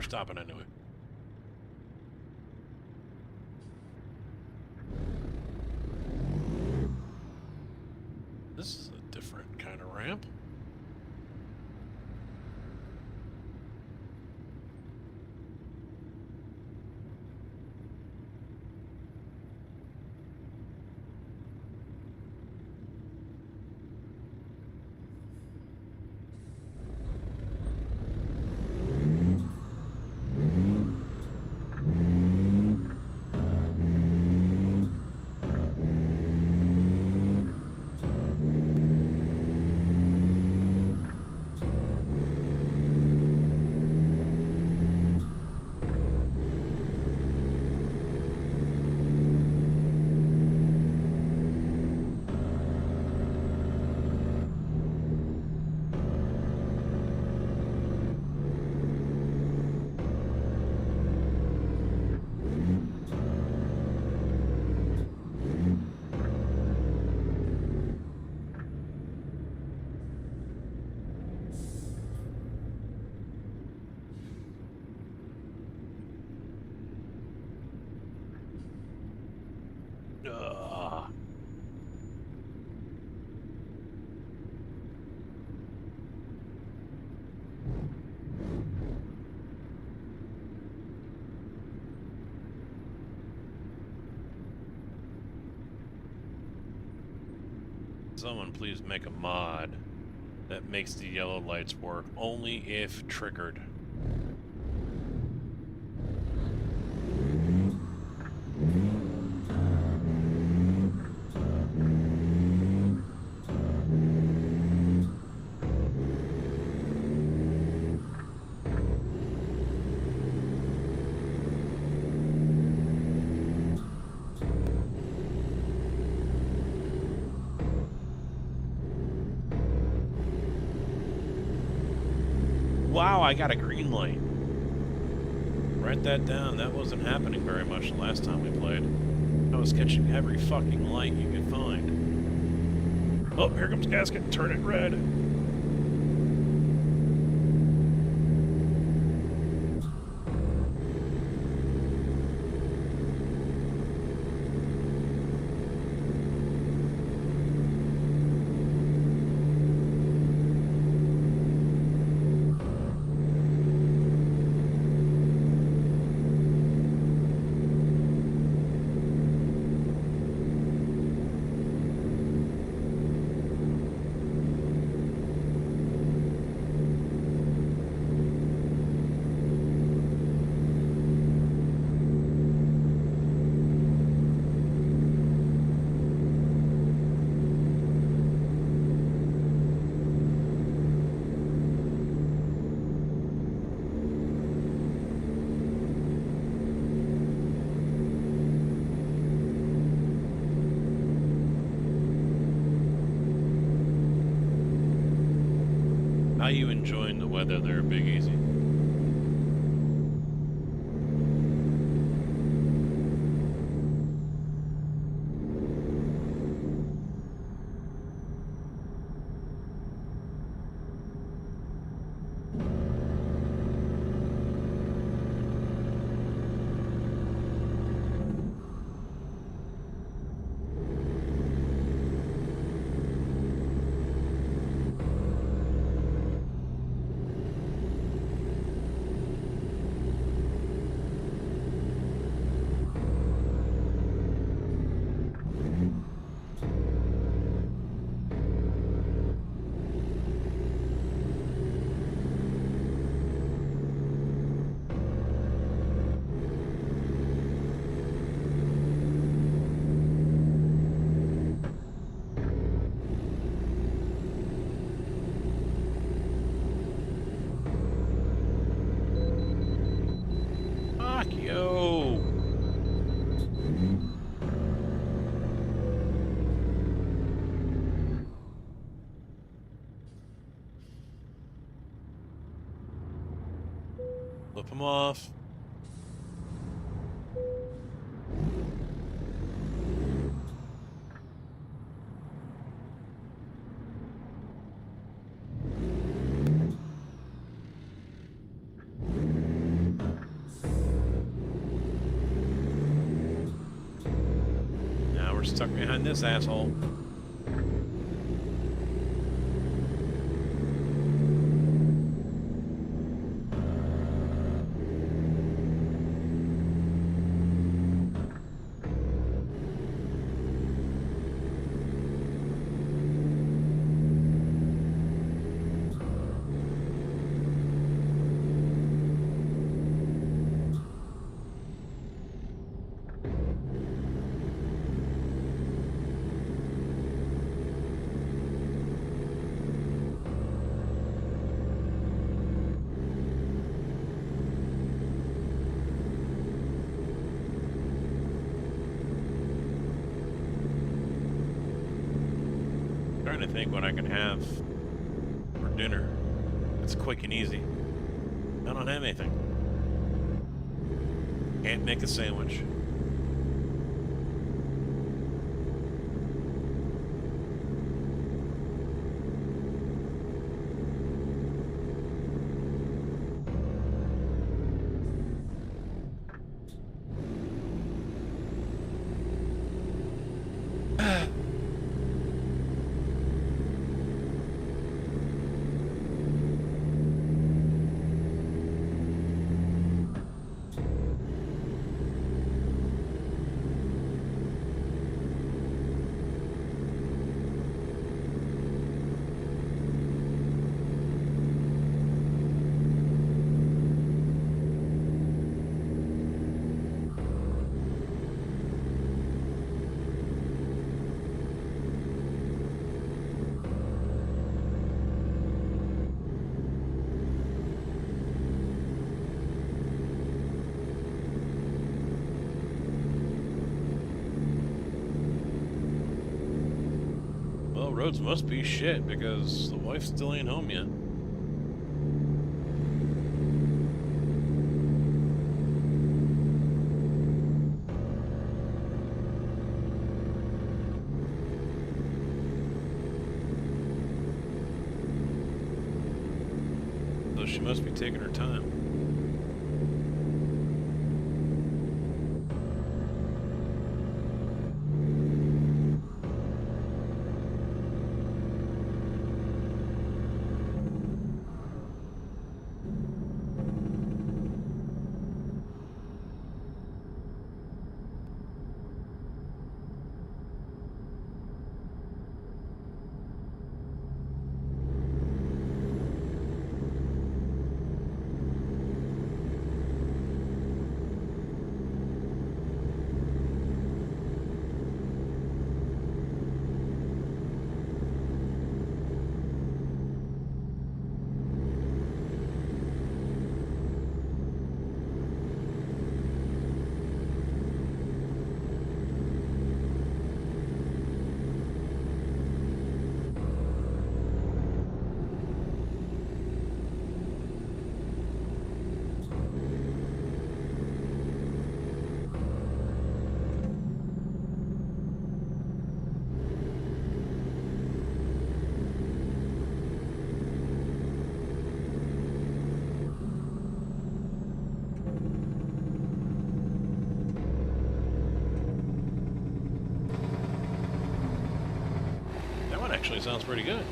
Stopping anyway. This is a different kind of ramp. Someone please make a mod that makes the yellow lights work only if triggered. Wow, I got a green light. Write that down. That wasn't happening very much the last time we played. I was catching every fucking light you could find. Oh, here comes Gasket. Turn it red. How you enjoying the weather there, Big Easy? Fuck yo! Flip him off. Now we're stuck behind this asshole. Trying to think what I can have for dinner. It's quick and easy. I don't have anything. Can't make a sandwich. Roads must be shit because the wife still ain't home yet. So she must be taking her time. Actually, sounds pretty good.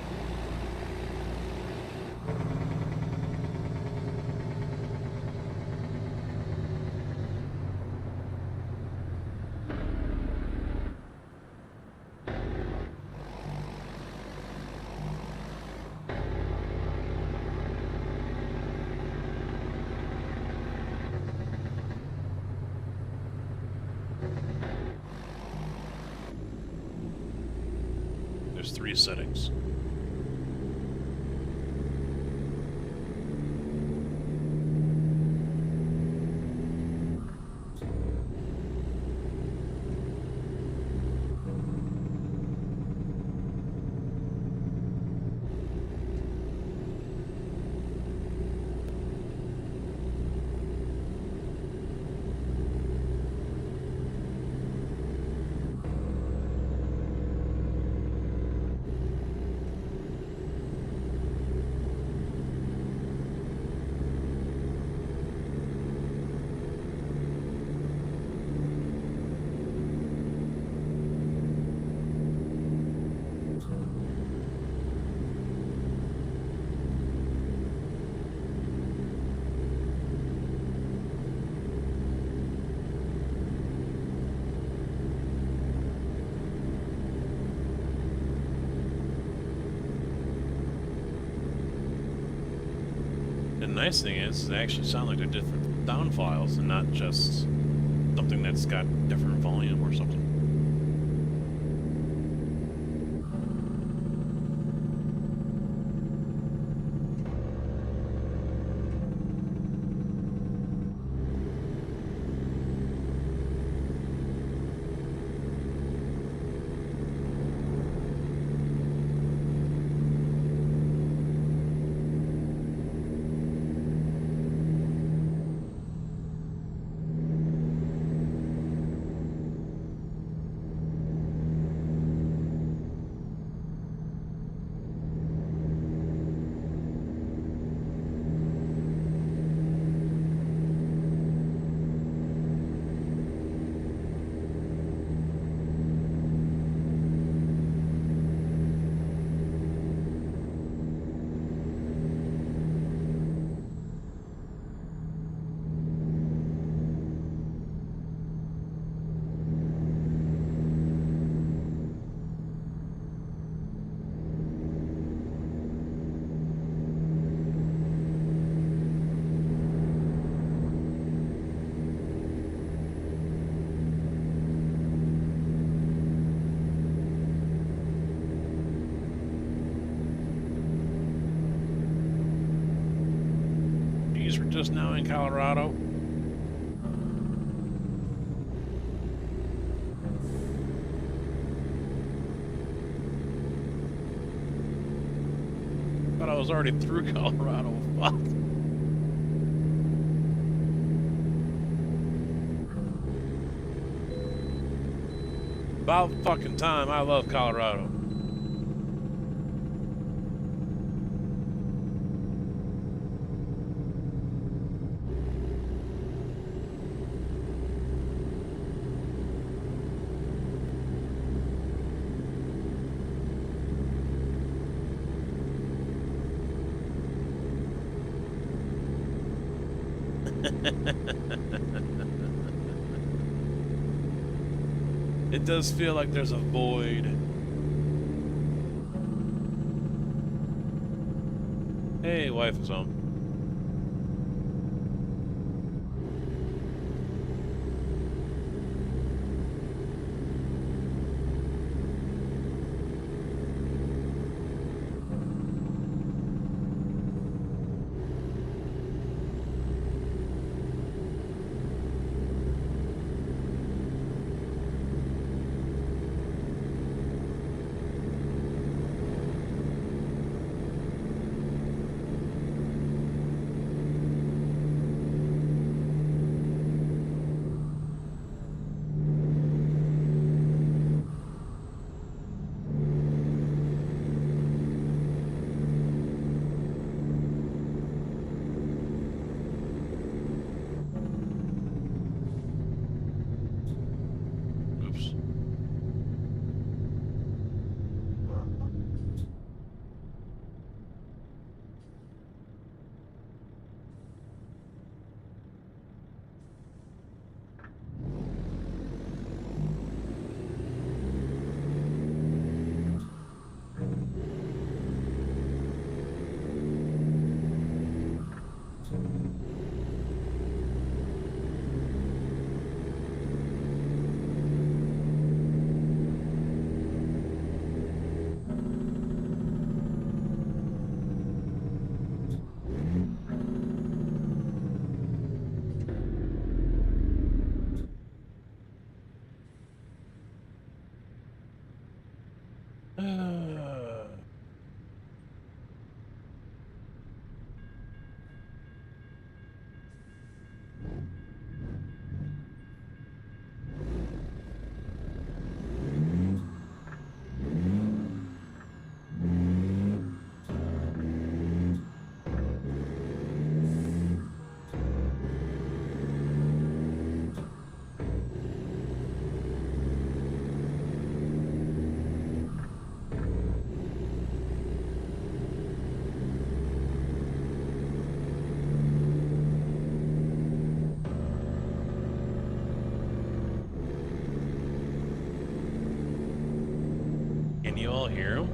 There's 3 settings. The nice thing is, they actually sound like they're different sound files and not just something that's got different volume or something. We're just now in Colorado. But I was already through Colorado. Fuck. About fucking time. I love Colorado. It does feel like there's a void. Hey, wife is home. hear him.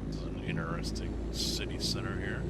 This is an interesting city center here.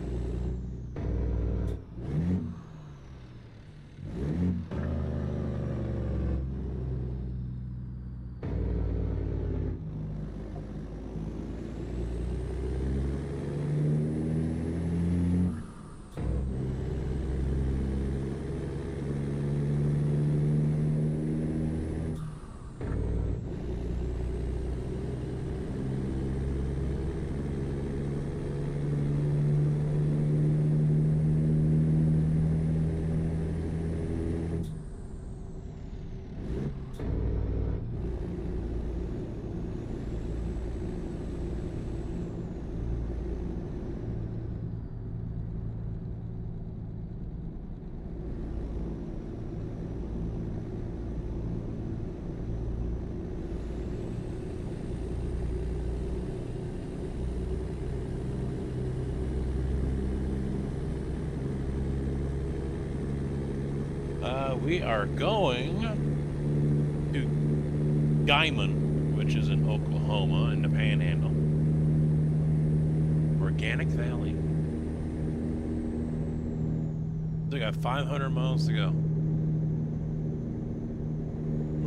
We are going to Guyman, which is in Oklahoma, in the Panhandle. Organic Valley. We got 500 miles to go.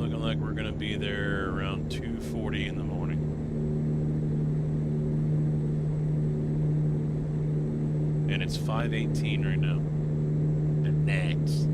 Looking like we're gonna be there around 2:40 in the morning. And it's 5:18 right now. And next.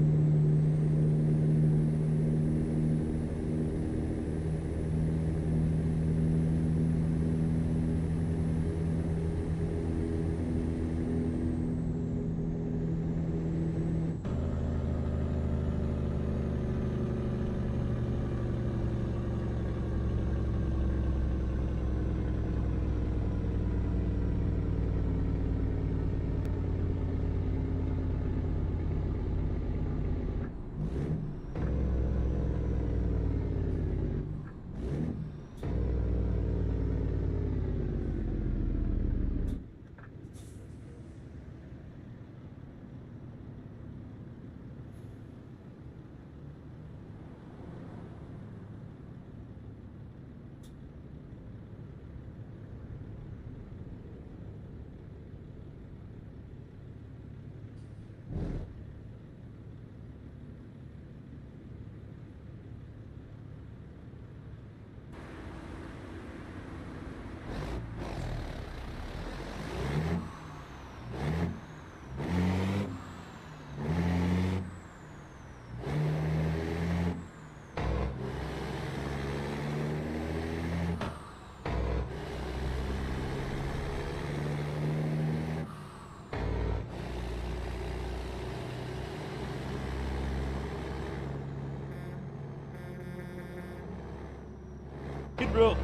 Good bro.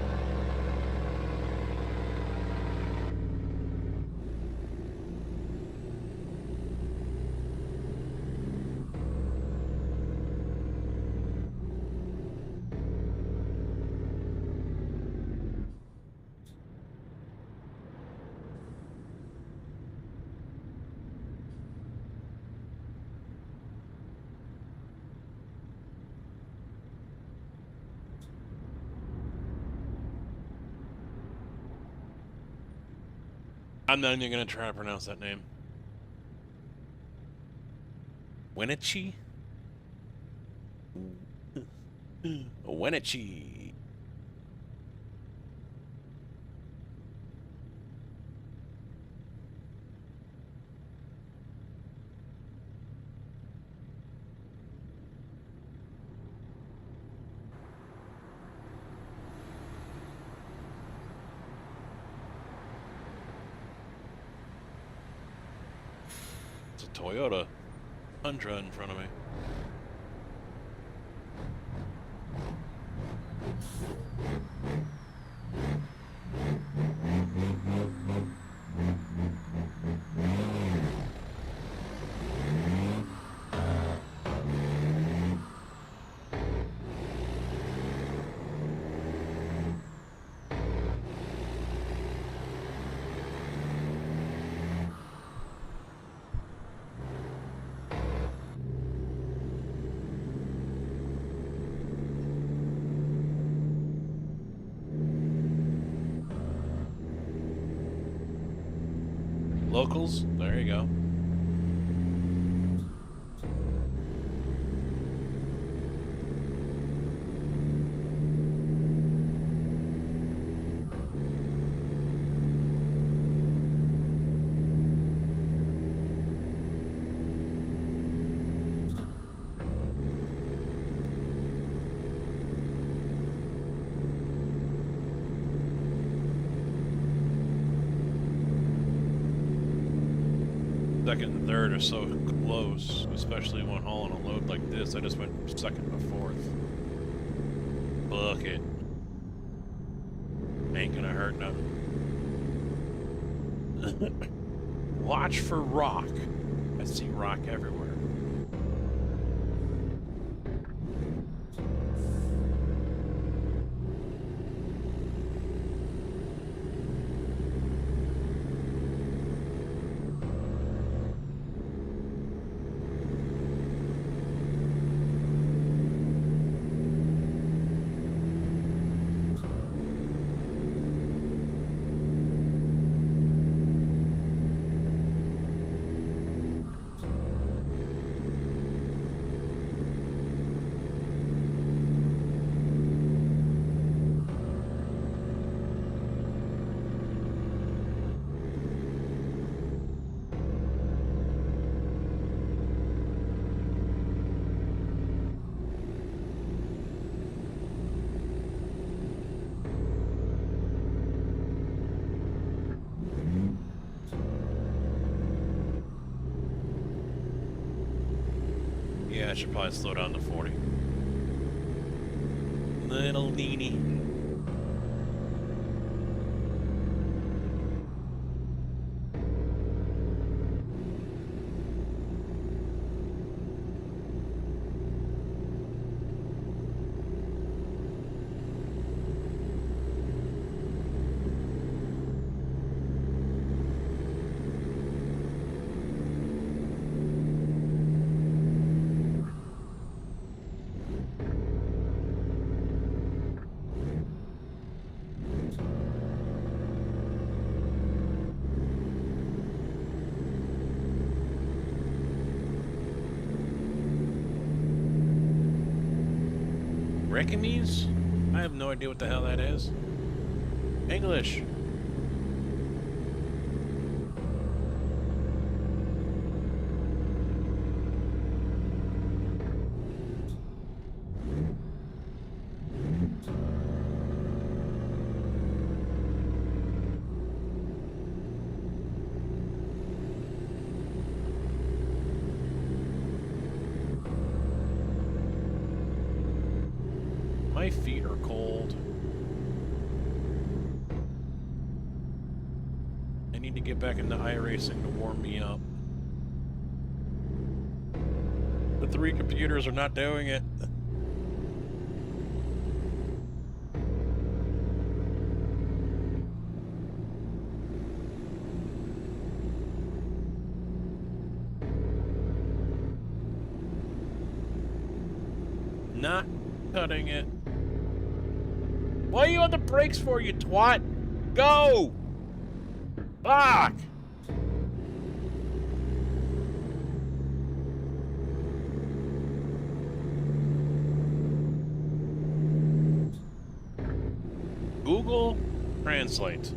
I'm not even gonna try to pronounce that name. Wenatchee? Wenatchee. It's a Toyota Tundra in front of me. Locals? There you go. Second and third are so close, especially when hauling a load like this. I just went from second to fourth. Book it. Ain't gonna hurt nothing. Watch for rock. I see rock everywhere. Yeah, I should probably slow down to 40. Little Nini. Reckonese? I have no idea what the hell that is. English. My feet are cold. I need to get back into iRacing to warm me up. The 3 computers are not doing it. Not cutting it. What are you on the brakes for, you twat? Go! Fuck! Google Translate.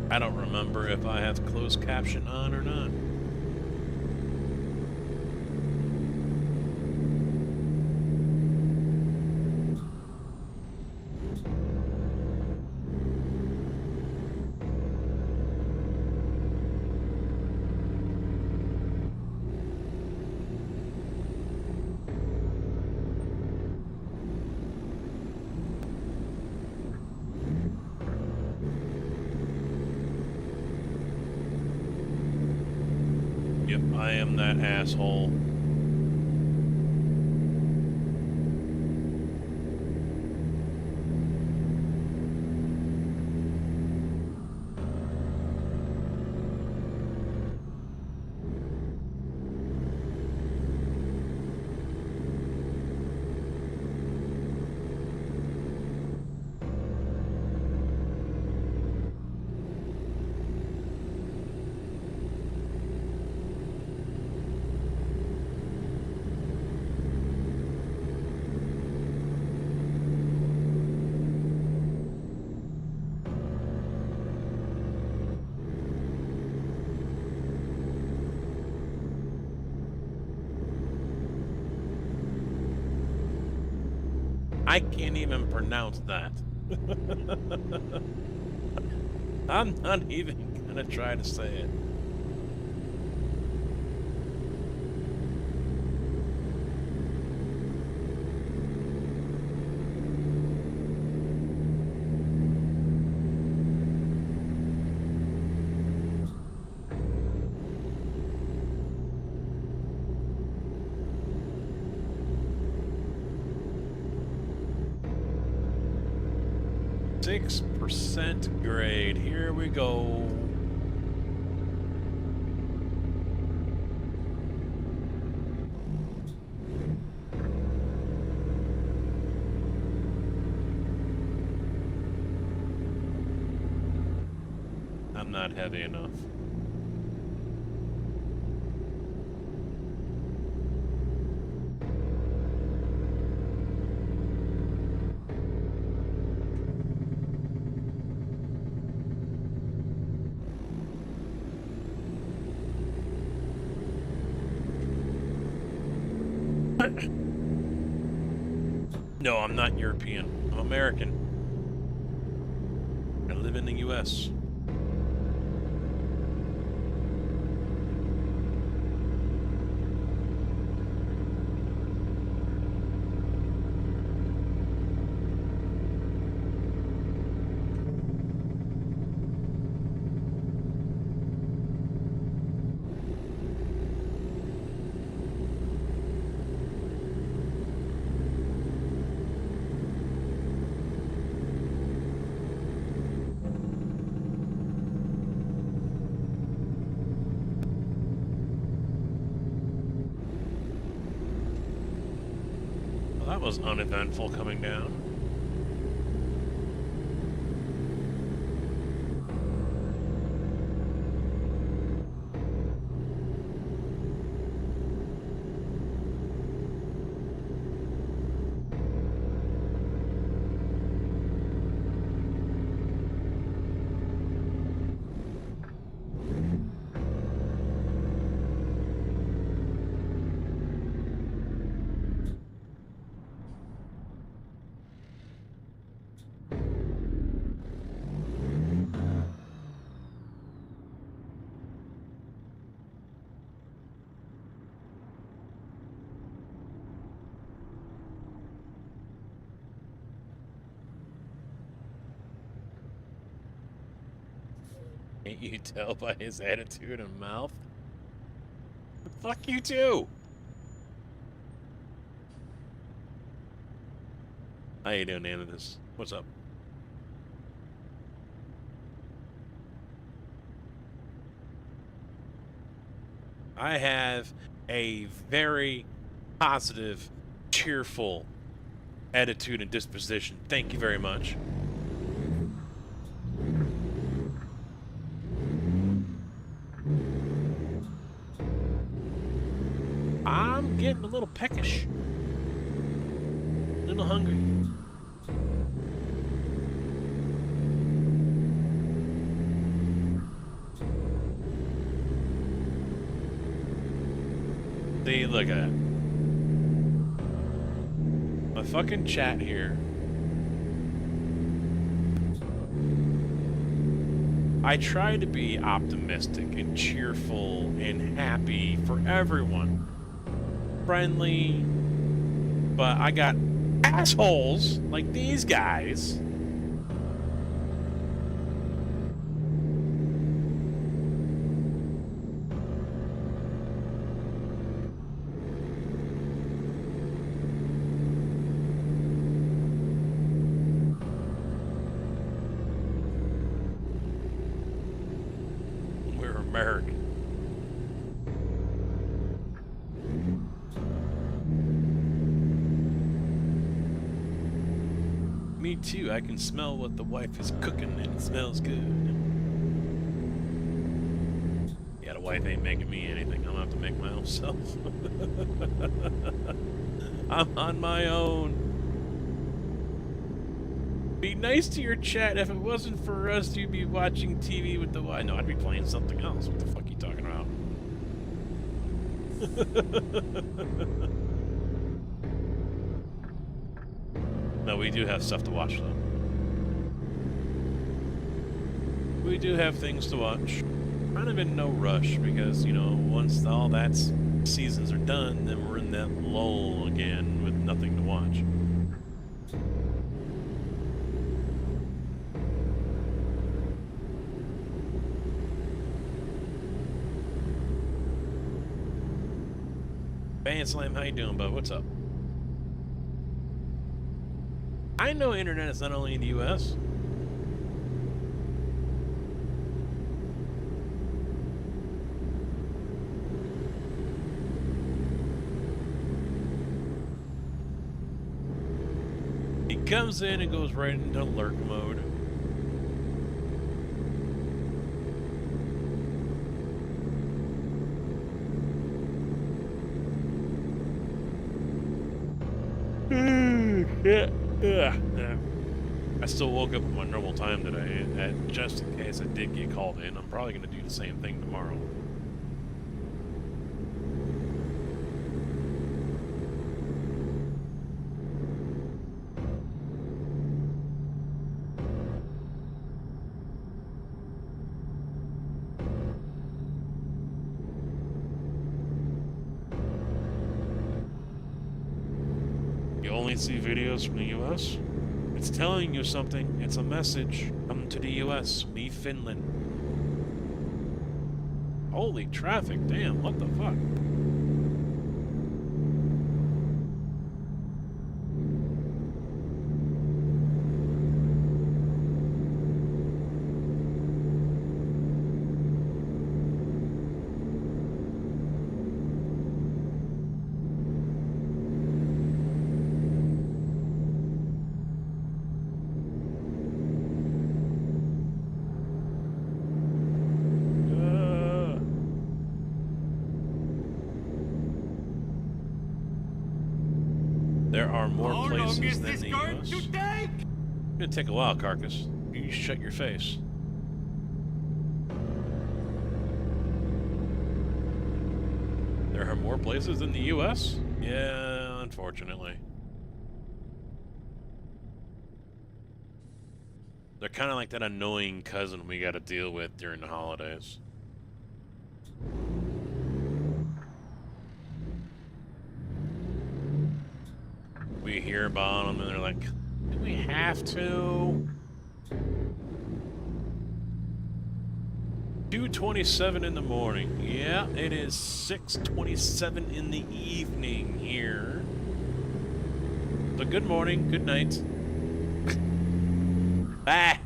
I don't remember if I have closed caption on or not. Yep, I am that asshole. I can't even pronounce that. I'm not even gonna try to say it. %, grade. Here we go. I'm not heavy enough. No, I'm not European. I'm American. I live in the U.S. That was uneventful coming down. Can't you tell by his attitude and mouth? Fuck you too! How you doing, Ananus? What's up? I have a very positive, cheerful attitude and disposition. Thank you very much. I'm getting a little peckish. A little hungry. See, look at it. My fucking chat here. I try to be optimistic and cheerful and happy for everyone. Friendly, but I got assholes like these guys. We're American. Me too. I can smell what the wife is cooking and it smells good. Yeah, the wife ain't making me anything. I'm gonna have to make my own self. I'm on my own. Be nice to your chat. If it wasn't for us, you'd be watching TV with the wife. No, I'd be playing something else. What the fuck are you talking about? we do have stuff to watch, though. We do have things to watch. Kind of in no rush, because, you know, once all that seasons are done, then we're in that lull again with nothing to watch. Bang Slam, how you doing, bud? What's up? I know internet is not only in the U.S. He comes in and goes right into lurk mode. Yeah. I still woke up at my normal time today, and just in case I did get called in, I'm probably going to do the same thing tomorrow. You only see videos from the US? It's telling you something. It's a message. Come to the US. Leave Finland. Holy traffic. Damn, what the fuck? There are more places than the US. It's gonna take a while, Carcass. You shut your face. There are more places than the US? Yeah, unfortunately. They're kind of like that annoying cousin we gotta deal with during the holidays. We hear about them and they're like, do we have to? 2:27 in the morning. Yeah, it is 6:27 in the evening here. So good morning, good night. Bye.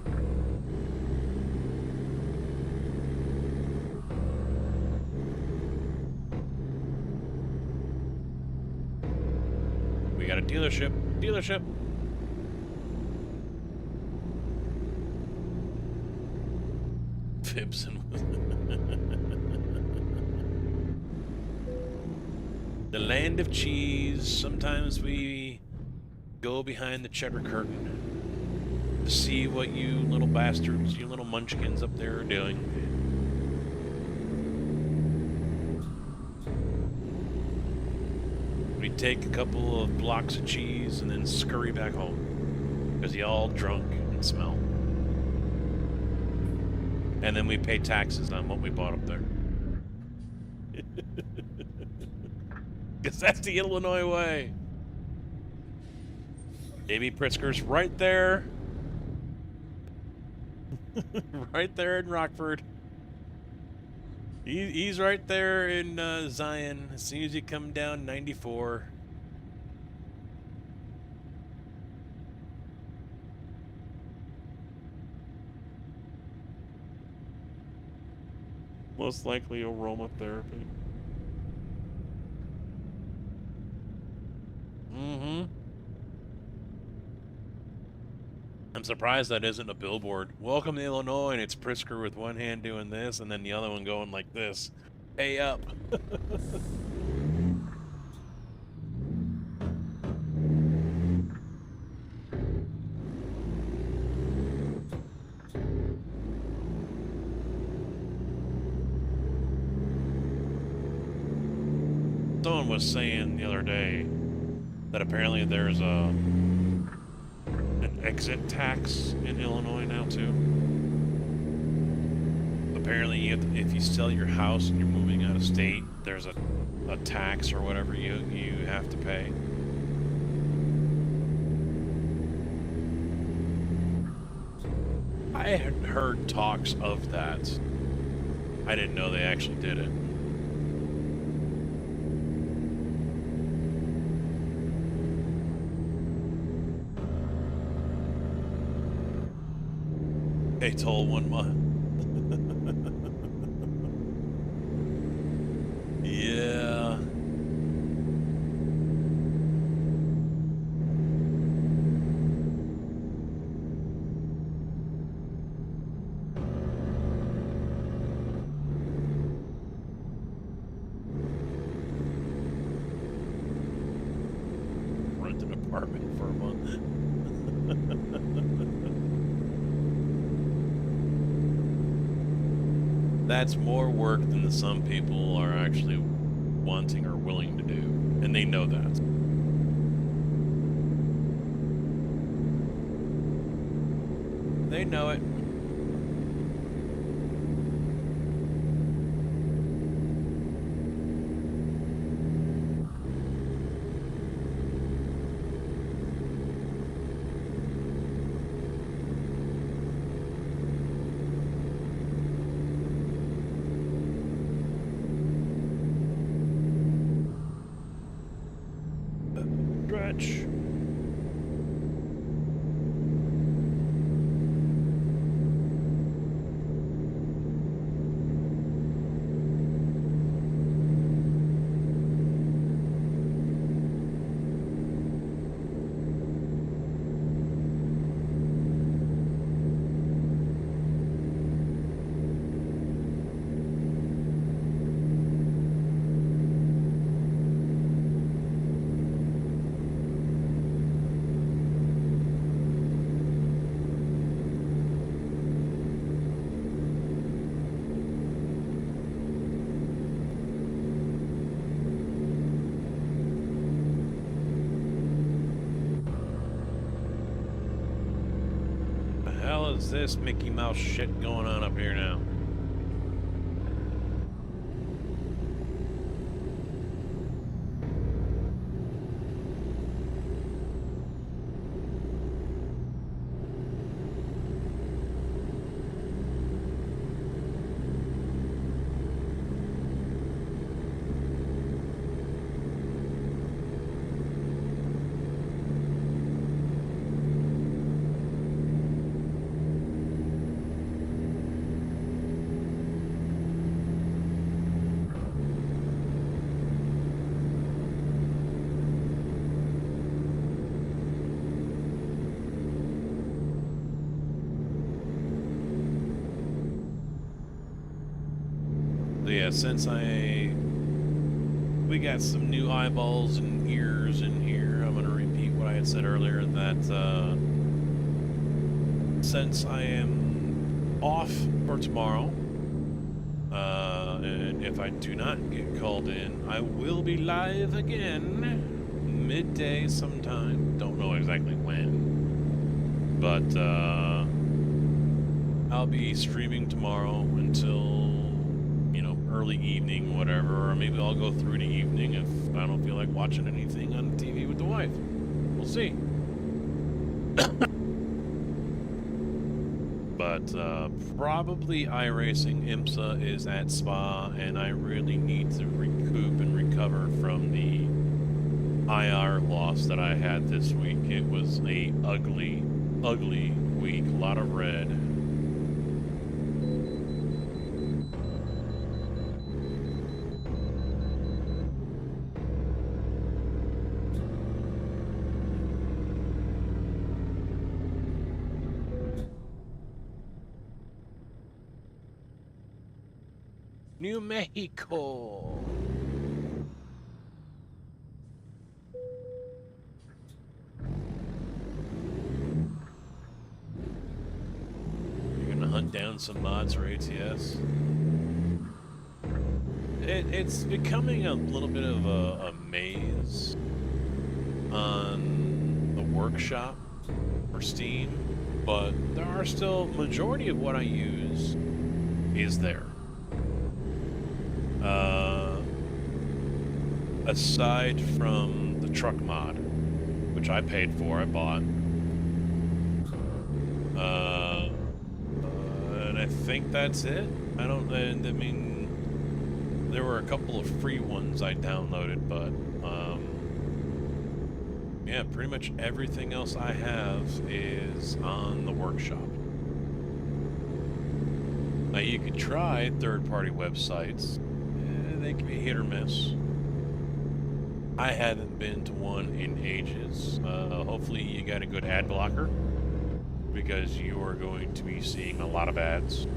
We got a dealership. Dealership. Fibson. The land of cheese. Sometimes we go behind the cheddar curtain to see what you little bastards, you little munchkins up there are doing. We take a couple of blocks of cheese and then scurry back home because you're all drunk and smell. And then we pay taxes on what we bought up there. Because that's the Illinois way. Davey Pritzker's right there. Right there in Rockford. He's right there in Zion. As soon as you come down 94. Most likely aromatherapy. Mm-hmm. I'm surprised that isn't a billboard. Welcome to Illinois, and it's Pritzker with one hand doing this, and then the other one going like this. Pay up. Someone was saying the other day that apparently there's a exit tax in Illinois now too. Apparently, if you sell your house and you're moving out of state, there's a tax or whatever you have to pay. I had heard talks of that. I didn't know they actually did it. Hey, toll 1 month. Yeah. Rent an apartment for a month. That's more work than some people are actually wanting or willing to do, and they know that. They know it. Stretch. Is this Mickey Mouse shit going on up here now? Yeah, since we got some new eyeballs and ears in here, I'm gonna repeat what I had said earlier, that since I am off for tomorrow, and if I do not get called in, I will be live again midday sometime. Don't know exactly when, but I'll be streaming tomorrow until early evening, whatever, or maybe I'll go through the evening if I don't feel like watching anything on TV with the wife. We'll see. But probably iRacing IMSA is at Spa, and I really need to recoup and recover from the IR loss that I had this week. It was a ugly, ugly week. A lot of red. New Mexico. You're gonna hunt down some mods for ATS. It's becoming a little bit of a maze on the workshop for Steam, but there are still, majority of what I use is there. Aside from the truck mod, which I paid for, I bought. And I think that's it. I mean, there were a couple of free ones I downloaded, but, yeah, pretty much everything else I have is on the workshop. Now, you could try third-party websites. They can be hit or miss. I haven't been to one in ages. Hopefully you got a good ad blocker, because you are going to be seeing a lot of ads.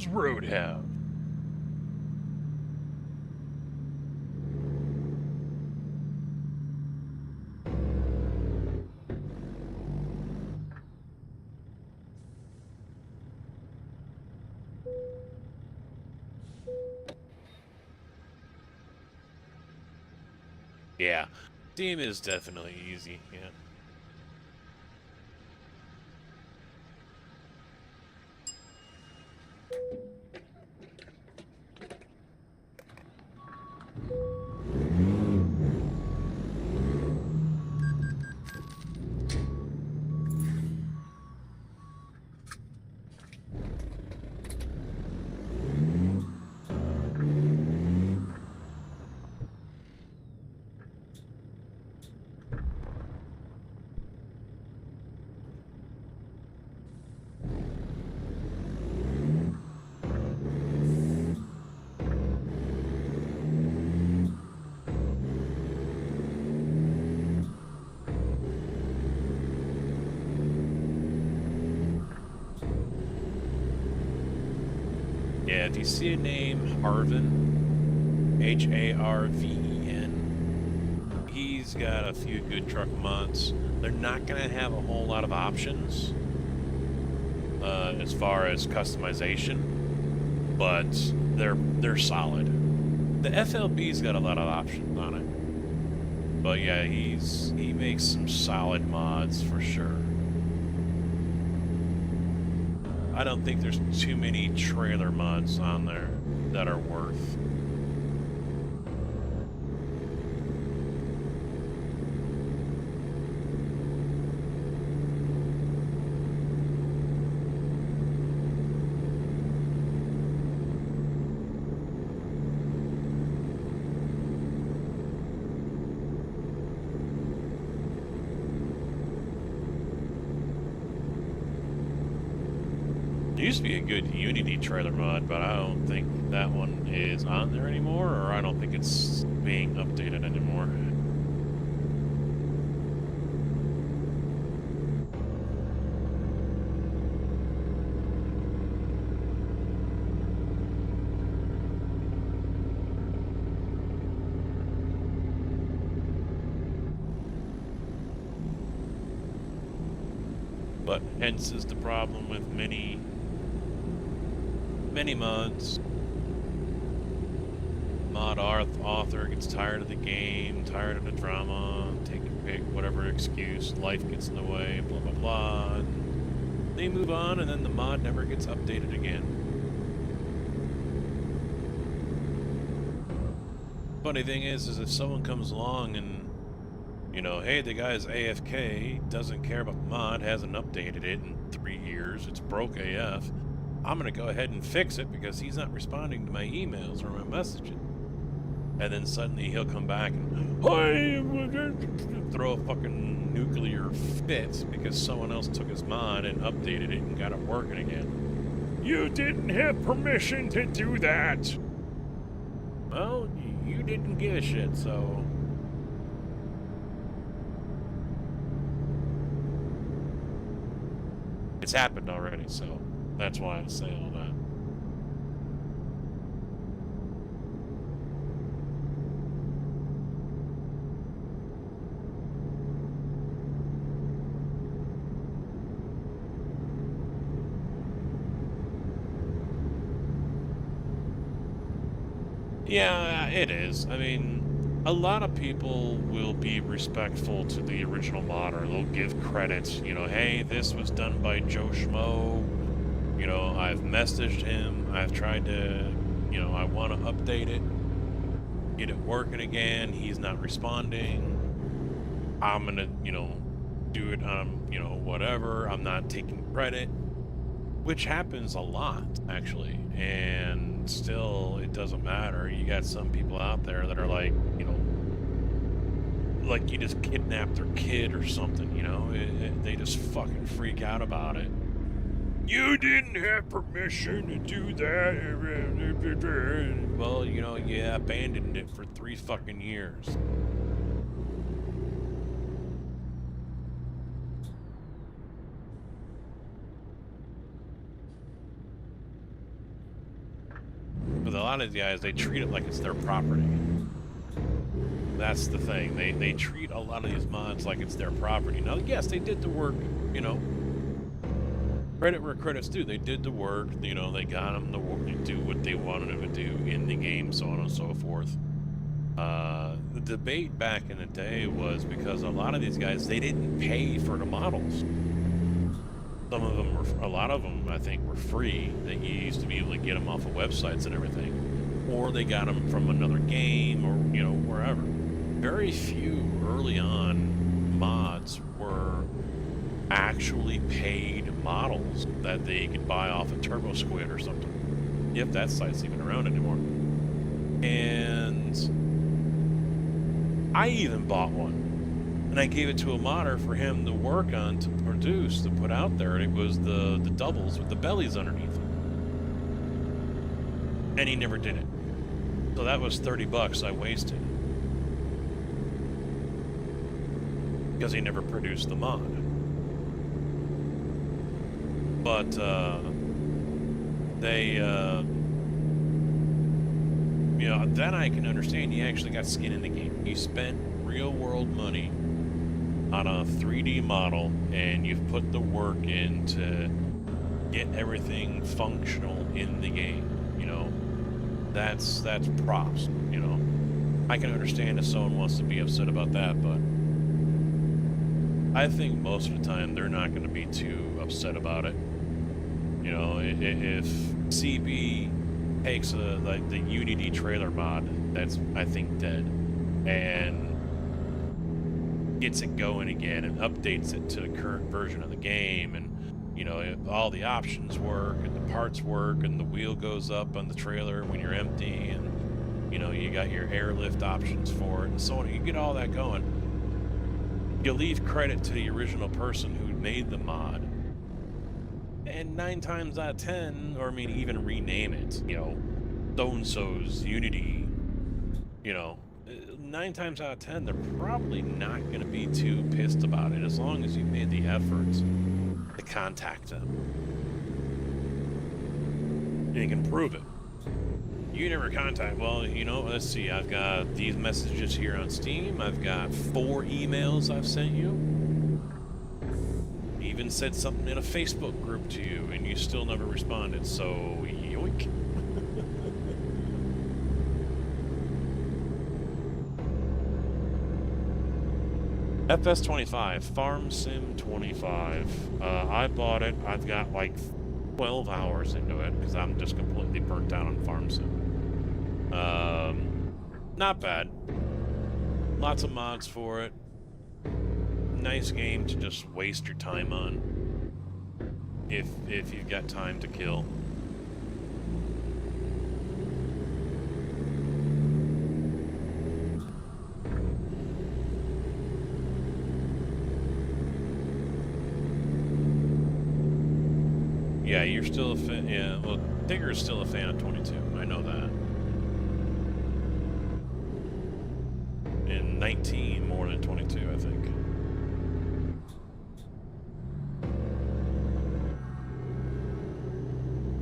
Roadhouse. Yeah, Steam is definitely easy, yeah. Yeah, if you see a name, Harven, H-A-R-V-E-N, he's got a few good truck mods. They're not going to have a whole lot of options as far as customization, but they're solid. The FLB's got a lot of options on it. But yeah, he makes some solid mods for sure. I don't think there's too many trailer mods on there that are worth. It used to be a good Unity trailer mod, but I don't think that one is on there anymore, or I don't think it's being updated anymore. But hence is the problem with many mods. Mod author gets tired of the game, tired of the drama, pick whatever excuse, life gets in the way, blah blah blah. And they move on, and then the mod never gets updated again. Funny thing is if someone comes along and, you know, hey, the guy's AFK, doesn't care about the mod, hasn't updated it in 3 years, it's broke AF, I'm gonna go ahead and fix it because he's not responding to my emails or my messages. And then suddenly he'll come back and, throw a fucking nuclear fit because someone else took his mod and updated it and got it working again. You didn't have permission to do that! Well, you didn't give a shit, so... It's happened already, so that's why I say all that. Yeah, it is. I mean, a lot of people will be respectful to the original modder. They'll give credit, you know, hey, this was done by Joe Schmo. You know, I've messaged him. I've tried to, you know, I want to update it, get it working again. He's not responding. I'm going to, you know, do it, you know, whatever. I'm not taking credit, which happens a lot, actually. And still, it doesn't matter. You got some people out there that are like, you know, like you just kidnapped their kid or something, you know? They just fucking freak out about it. You didn't have permission to do that. Well, you know, you abandoned it for 3 fucking years. But a lot of the guys, they treat it like it's their property. That's the thing. They treat a lot of these mods like it's their property. Now, yes, they did the work, you know. Credit where credit's due. They did the work, you know, they got them to do what they wanted them to do in the game, so on and so forth. The debate back in the day was because a lot of these guys, they didn't pay for the models. Some of them were, a lot of them, I think, were free. That you used to be able to get them off of websites and everything. Or they got them from another game or, you know, wherever. Very few early on mods were actually paid models that they could buy off of Turbo Squid or something. If that site's even around anymore. And I even bought one. And I gave it to a modder for him to work on, to produce, to put out there. And it was the doubles with the bellies underneath them. And he never did it. So that was $30 I wasted. Because he never produced the mod. But, they, you know, then I can understand you actually got skin in the game. You spent real world money on a 3D model, and you've put the work in to get everything functional in the game, you know. That's props, you know. I can understand if someone wants to be upset about that, but I think most of the time they're not going to be too upset about it. You know, if CB takes like the Unity trailer mod that's, I think, dead, and gets it going again and updates it to the current version of the game, and you know, all the options work and the parts work and the wheel goes up on the trailer when you're empty, and you know, you got your airlift options for it and so on. You get all that going. You leave credit to the original person who made the mod, and 9 times out of 10, or I mean, even rename it, you know, so-and-so's Unity, you know, 9 times out of 10, they're probably not going to be too pissed about it as long as you made the effort to contact them. And you can prove it. You never contact, well, you know, let's see, I've got these messages here on Steam, I've got 4 emails I've sent you, even said something in a Facebook group to you, and you still never responded, so yoink. FS25, Farm Sim 25. I bought it. I've got like 12 hours into it because I'm just completely burnt out on Farm Sim. not bad. Lots of mods for it. Nice game to just waste your time on. If you've got time to kill. Yeah, you're still a fan. Yeah, well, Digger's still a fan of 22. I know that. And 19 more than 22, I think.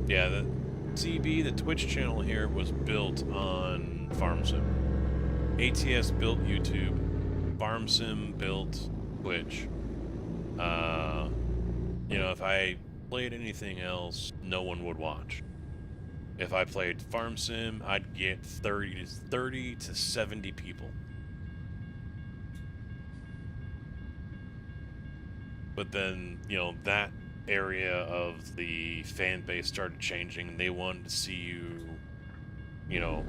Yeah, the TB, the Twitch channel here, was built on FarmSim. ATS built YouTube. FarmSim built Twitch. You know, if I played anything else, no one would watch. If I played FarmSim, I'd get 30 to 70 people. But then, you know, that area of the fan base started changing, and they wanted to see you, you know,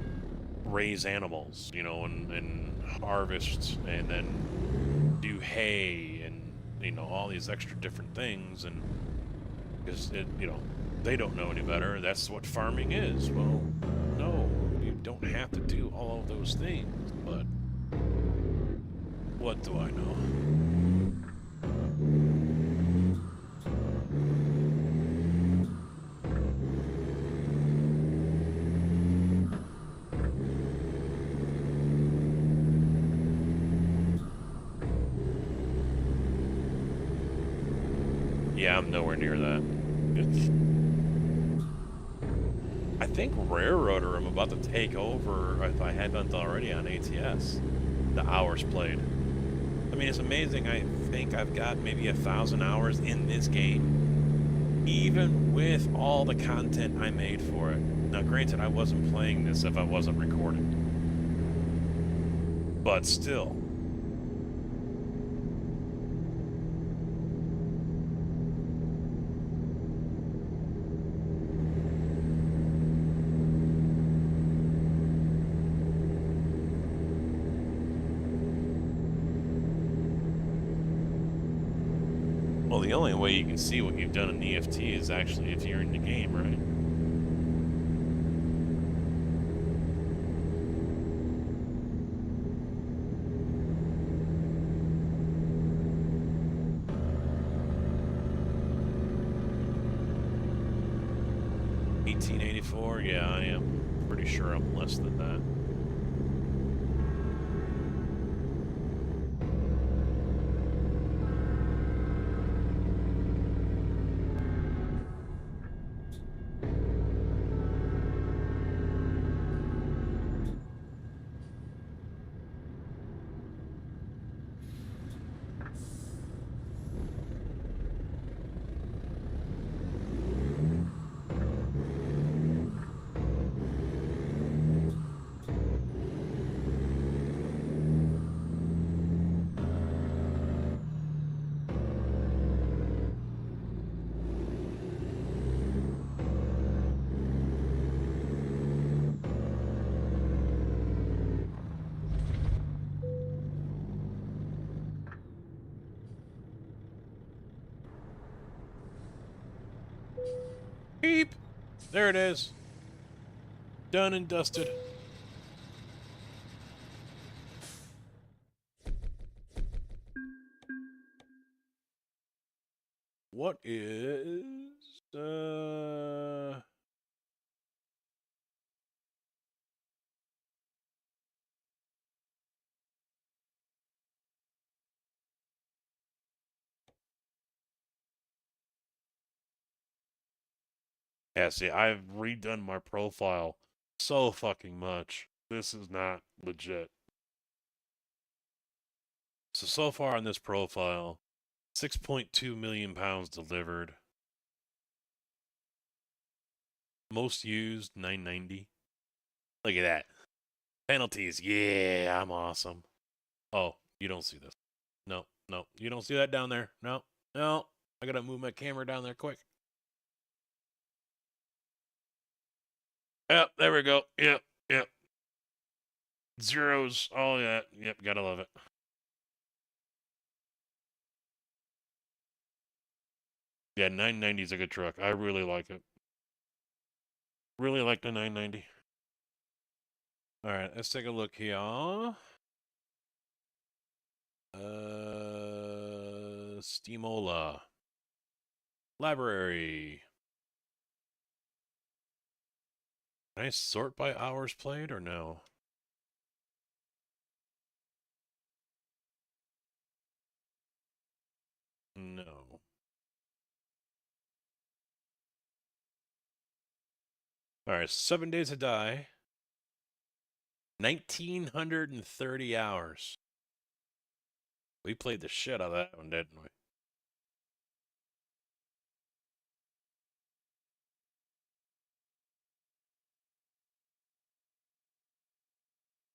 raise animals, you know, and harvest, and then do hay, and, you know, all these extra different things, and because it, you know, they don't know any better. That's what farming is. Well, no, you don't have to do all of those things, but what do I know? Yeah, I'm nowhere near that. I think Railroader I'm about to take over, if I haven't already, on ATS. The hours played. I mean, it's amazing. I think I've got maybe 1,000 hours in this game, even with all the content I made for it. Now, granted, I wasn't playing this if I wasn't recording. But still. Well, the only way you can see what you've done in EFT is actually if you're in the game, right? $18.84? Yeah, I am pretty sure I'm less than that. Beep! There it is. Done and dusted. What is... Yeah, see, I've redone my profile so fucking much. This is not legit. So far on this profile, 6.2 million pounds delivered. Most used, 990. Look at that. Penalties, yeah, I'm awesome. Oh, you don't see this. No, no, you don't see that down there. No, no, I gotta move my camera down there quick. Yep, there we go. Yep, yep. Zeros. Oh, yeah. Yep, gotta love it. Yeah, 990 is a good truck. I really like it. Really like the 990. All right, let's take a look here. Steamola. Library. Can I sort by hours played or no? No. All right, 7 Days to Die. 1,930 hours. We played the shit out of that one, didn't we?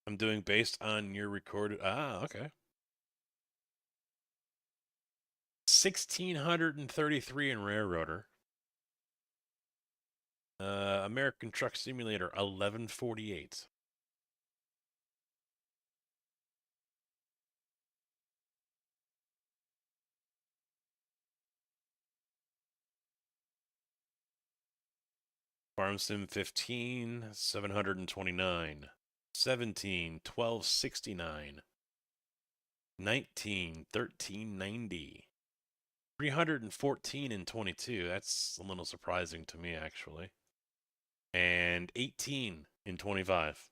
I'm doing based on your recorded. Ah, okay. 1,633 in Railroader. American Truck Simulator 1148. Farm Sim 15 729. 17 1269. 19 1390. 314 in 22. That's a little surprising to me, actually. And 18 in 25.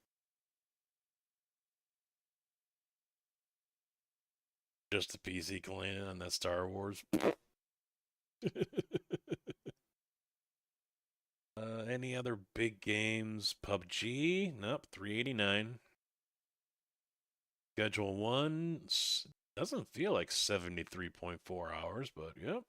Just the PC clan on that Star Wars. Any other big games? PUBG? Nope, 389. Schedule 1 doesn't feel like 73.4 hours, but yep.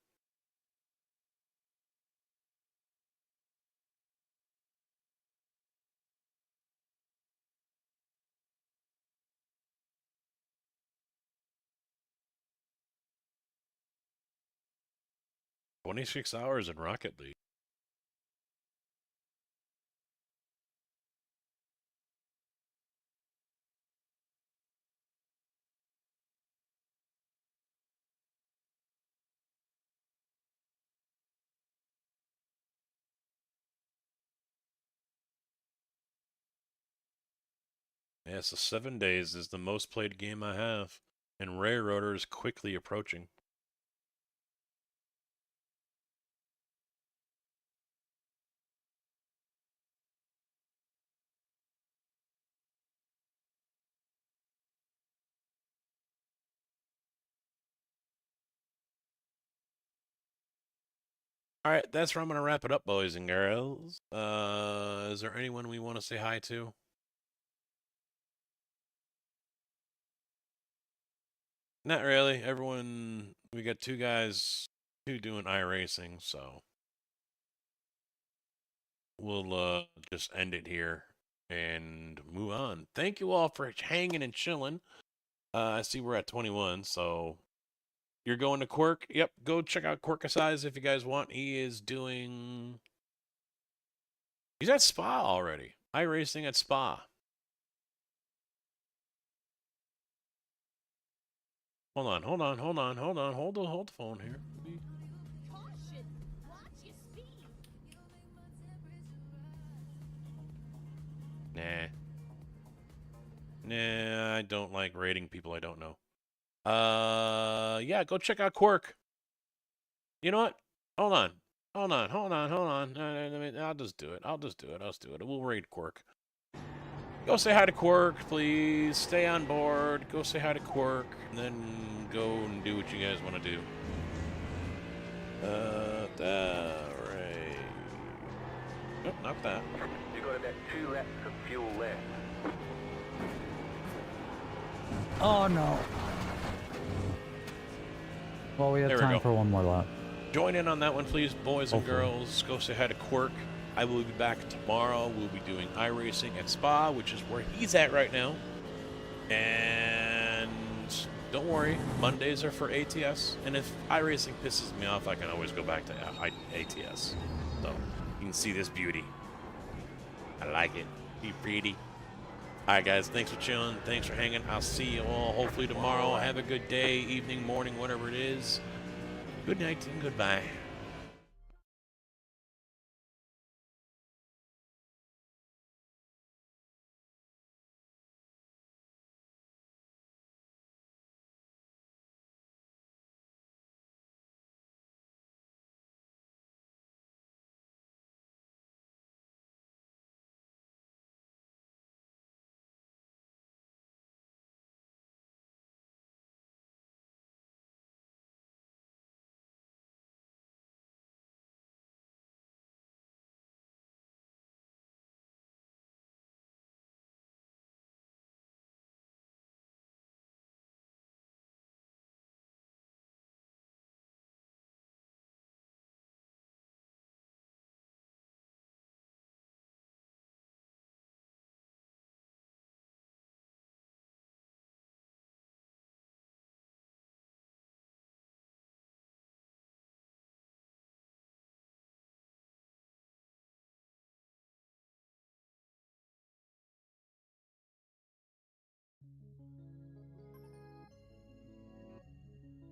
"26 hours in Rocket League." Yeah, so 7 days is the most played game I have, and Railroader is quickly approaching. All right, that's where I'm going to wrap it up, boys and girls. Is there anyone we want to say hi to? Not really. Everyone, we got two guys, two doing iRacing, so we'll just end it here and move on. Thank you all for hanging and chilling. I see we're at 21, so you're going to Quirk? Yep, go check out Quirkicize if you guys want. He is doing... He's at Spa already. iRacing at Spa. Hold on. Hold the phone here. Nah, I don't like rating people I don't know. Yeah, go check out Quirk. You know what? Hold on. I'll just do it. We'll raid Quirk. Go say hi to Quirk, please. Stay on board. Go say hi to Quirk, and then go and do what you guys want to do. Right. Nope, not that. You got about 2 laps of fuel left. Oh no. Well, we have time for one more lap. Join in on that one, please, boys and girls. Go say hi to Quirk. I will be back tomorrow. We'll be doing iRacing at Spa, which is where he's at right now. And don't worry, Mondays are for ATS. And if iRacing pisses me off, I can always go back to ATS. So you can see this beauty. I like it. Be pretty. All right, guys. Thanks for chilling. Thanks for hanging. I'll see you all hopefully tomorrow. Have a good day, evening, morning, whatever it is. Good night and goodbye.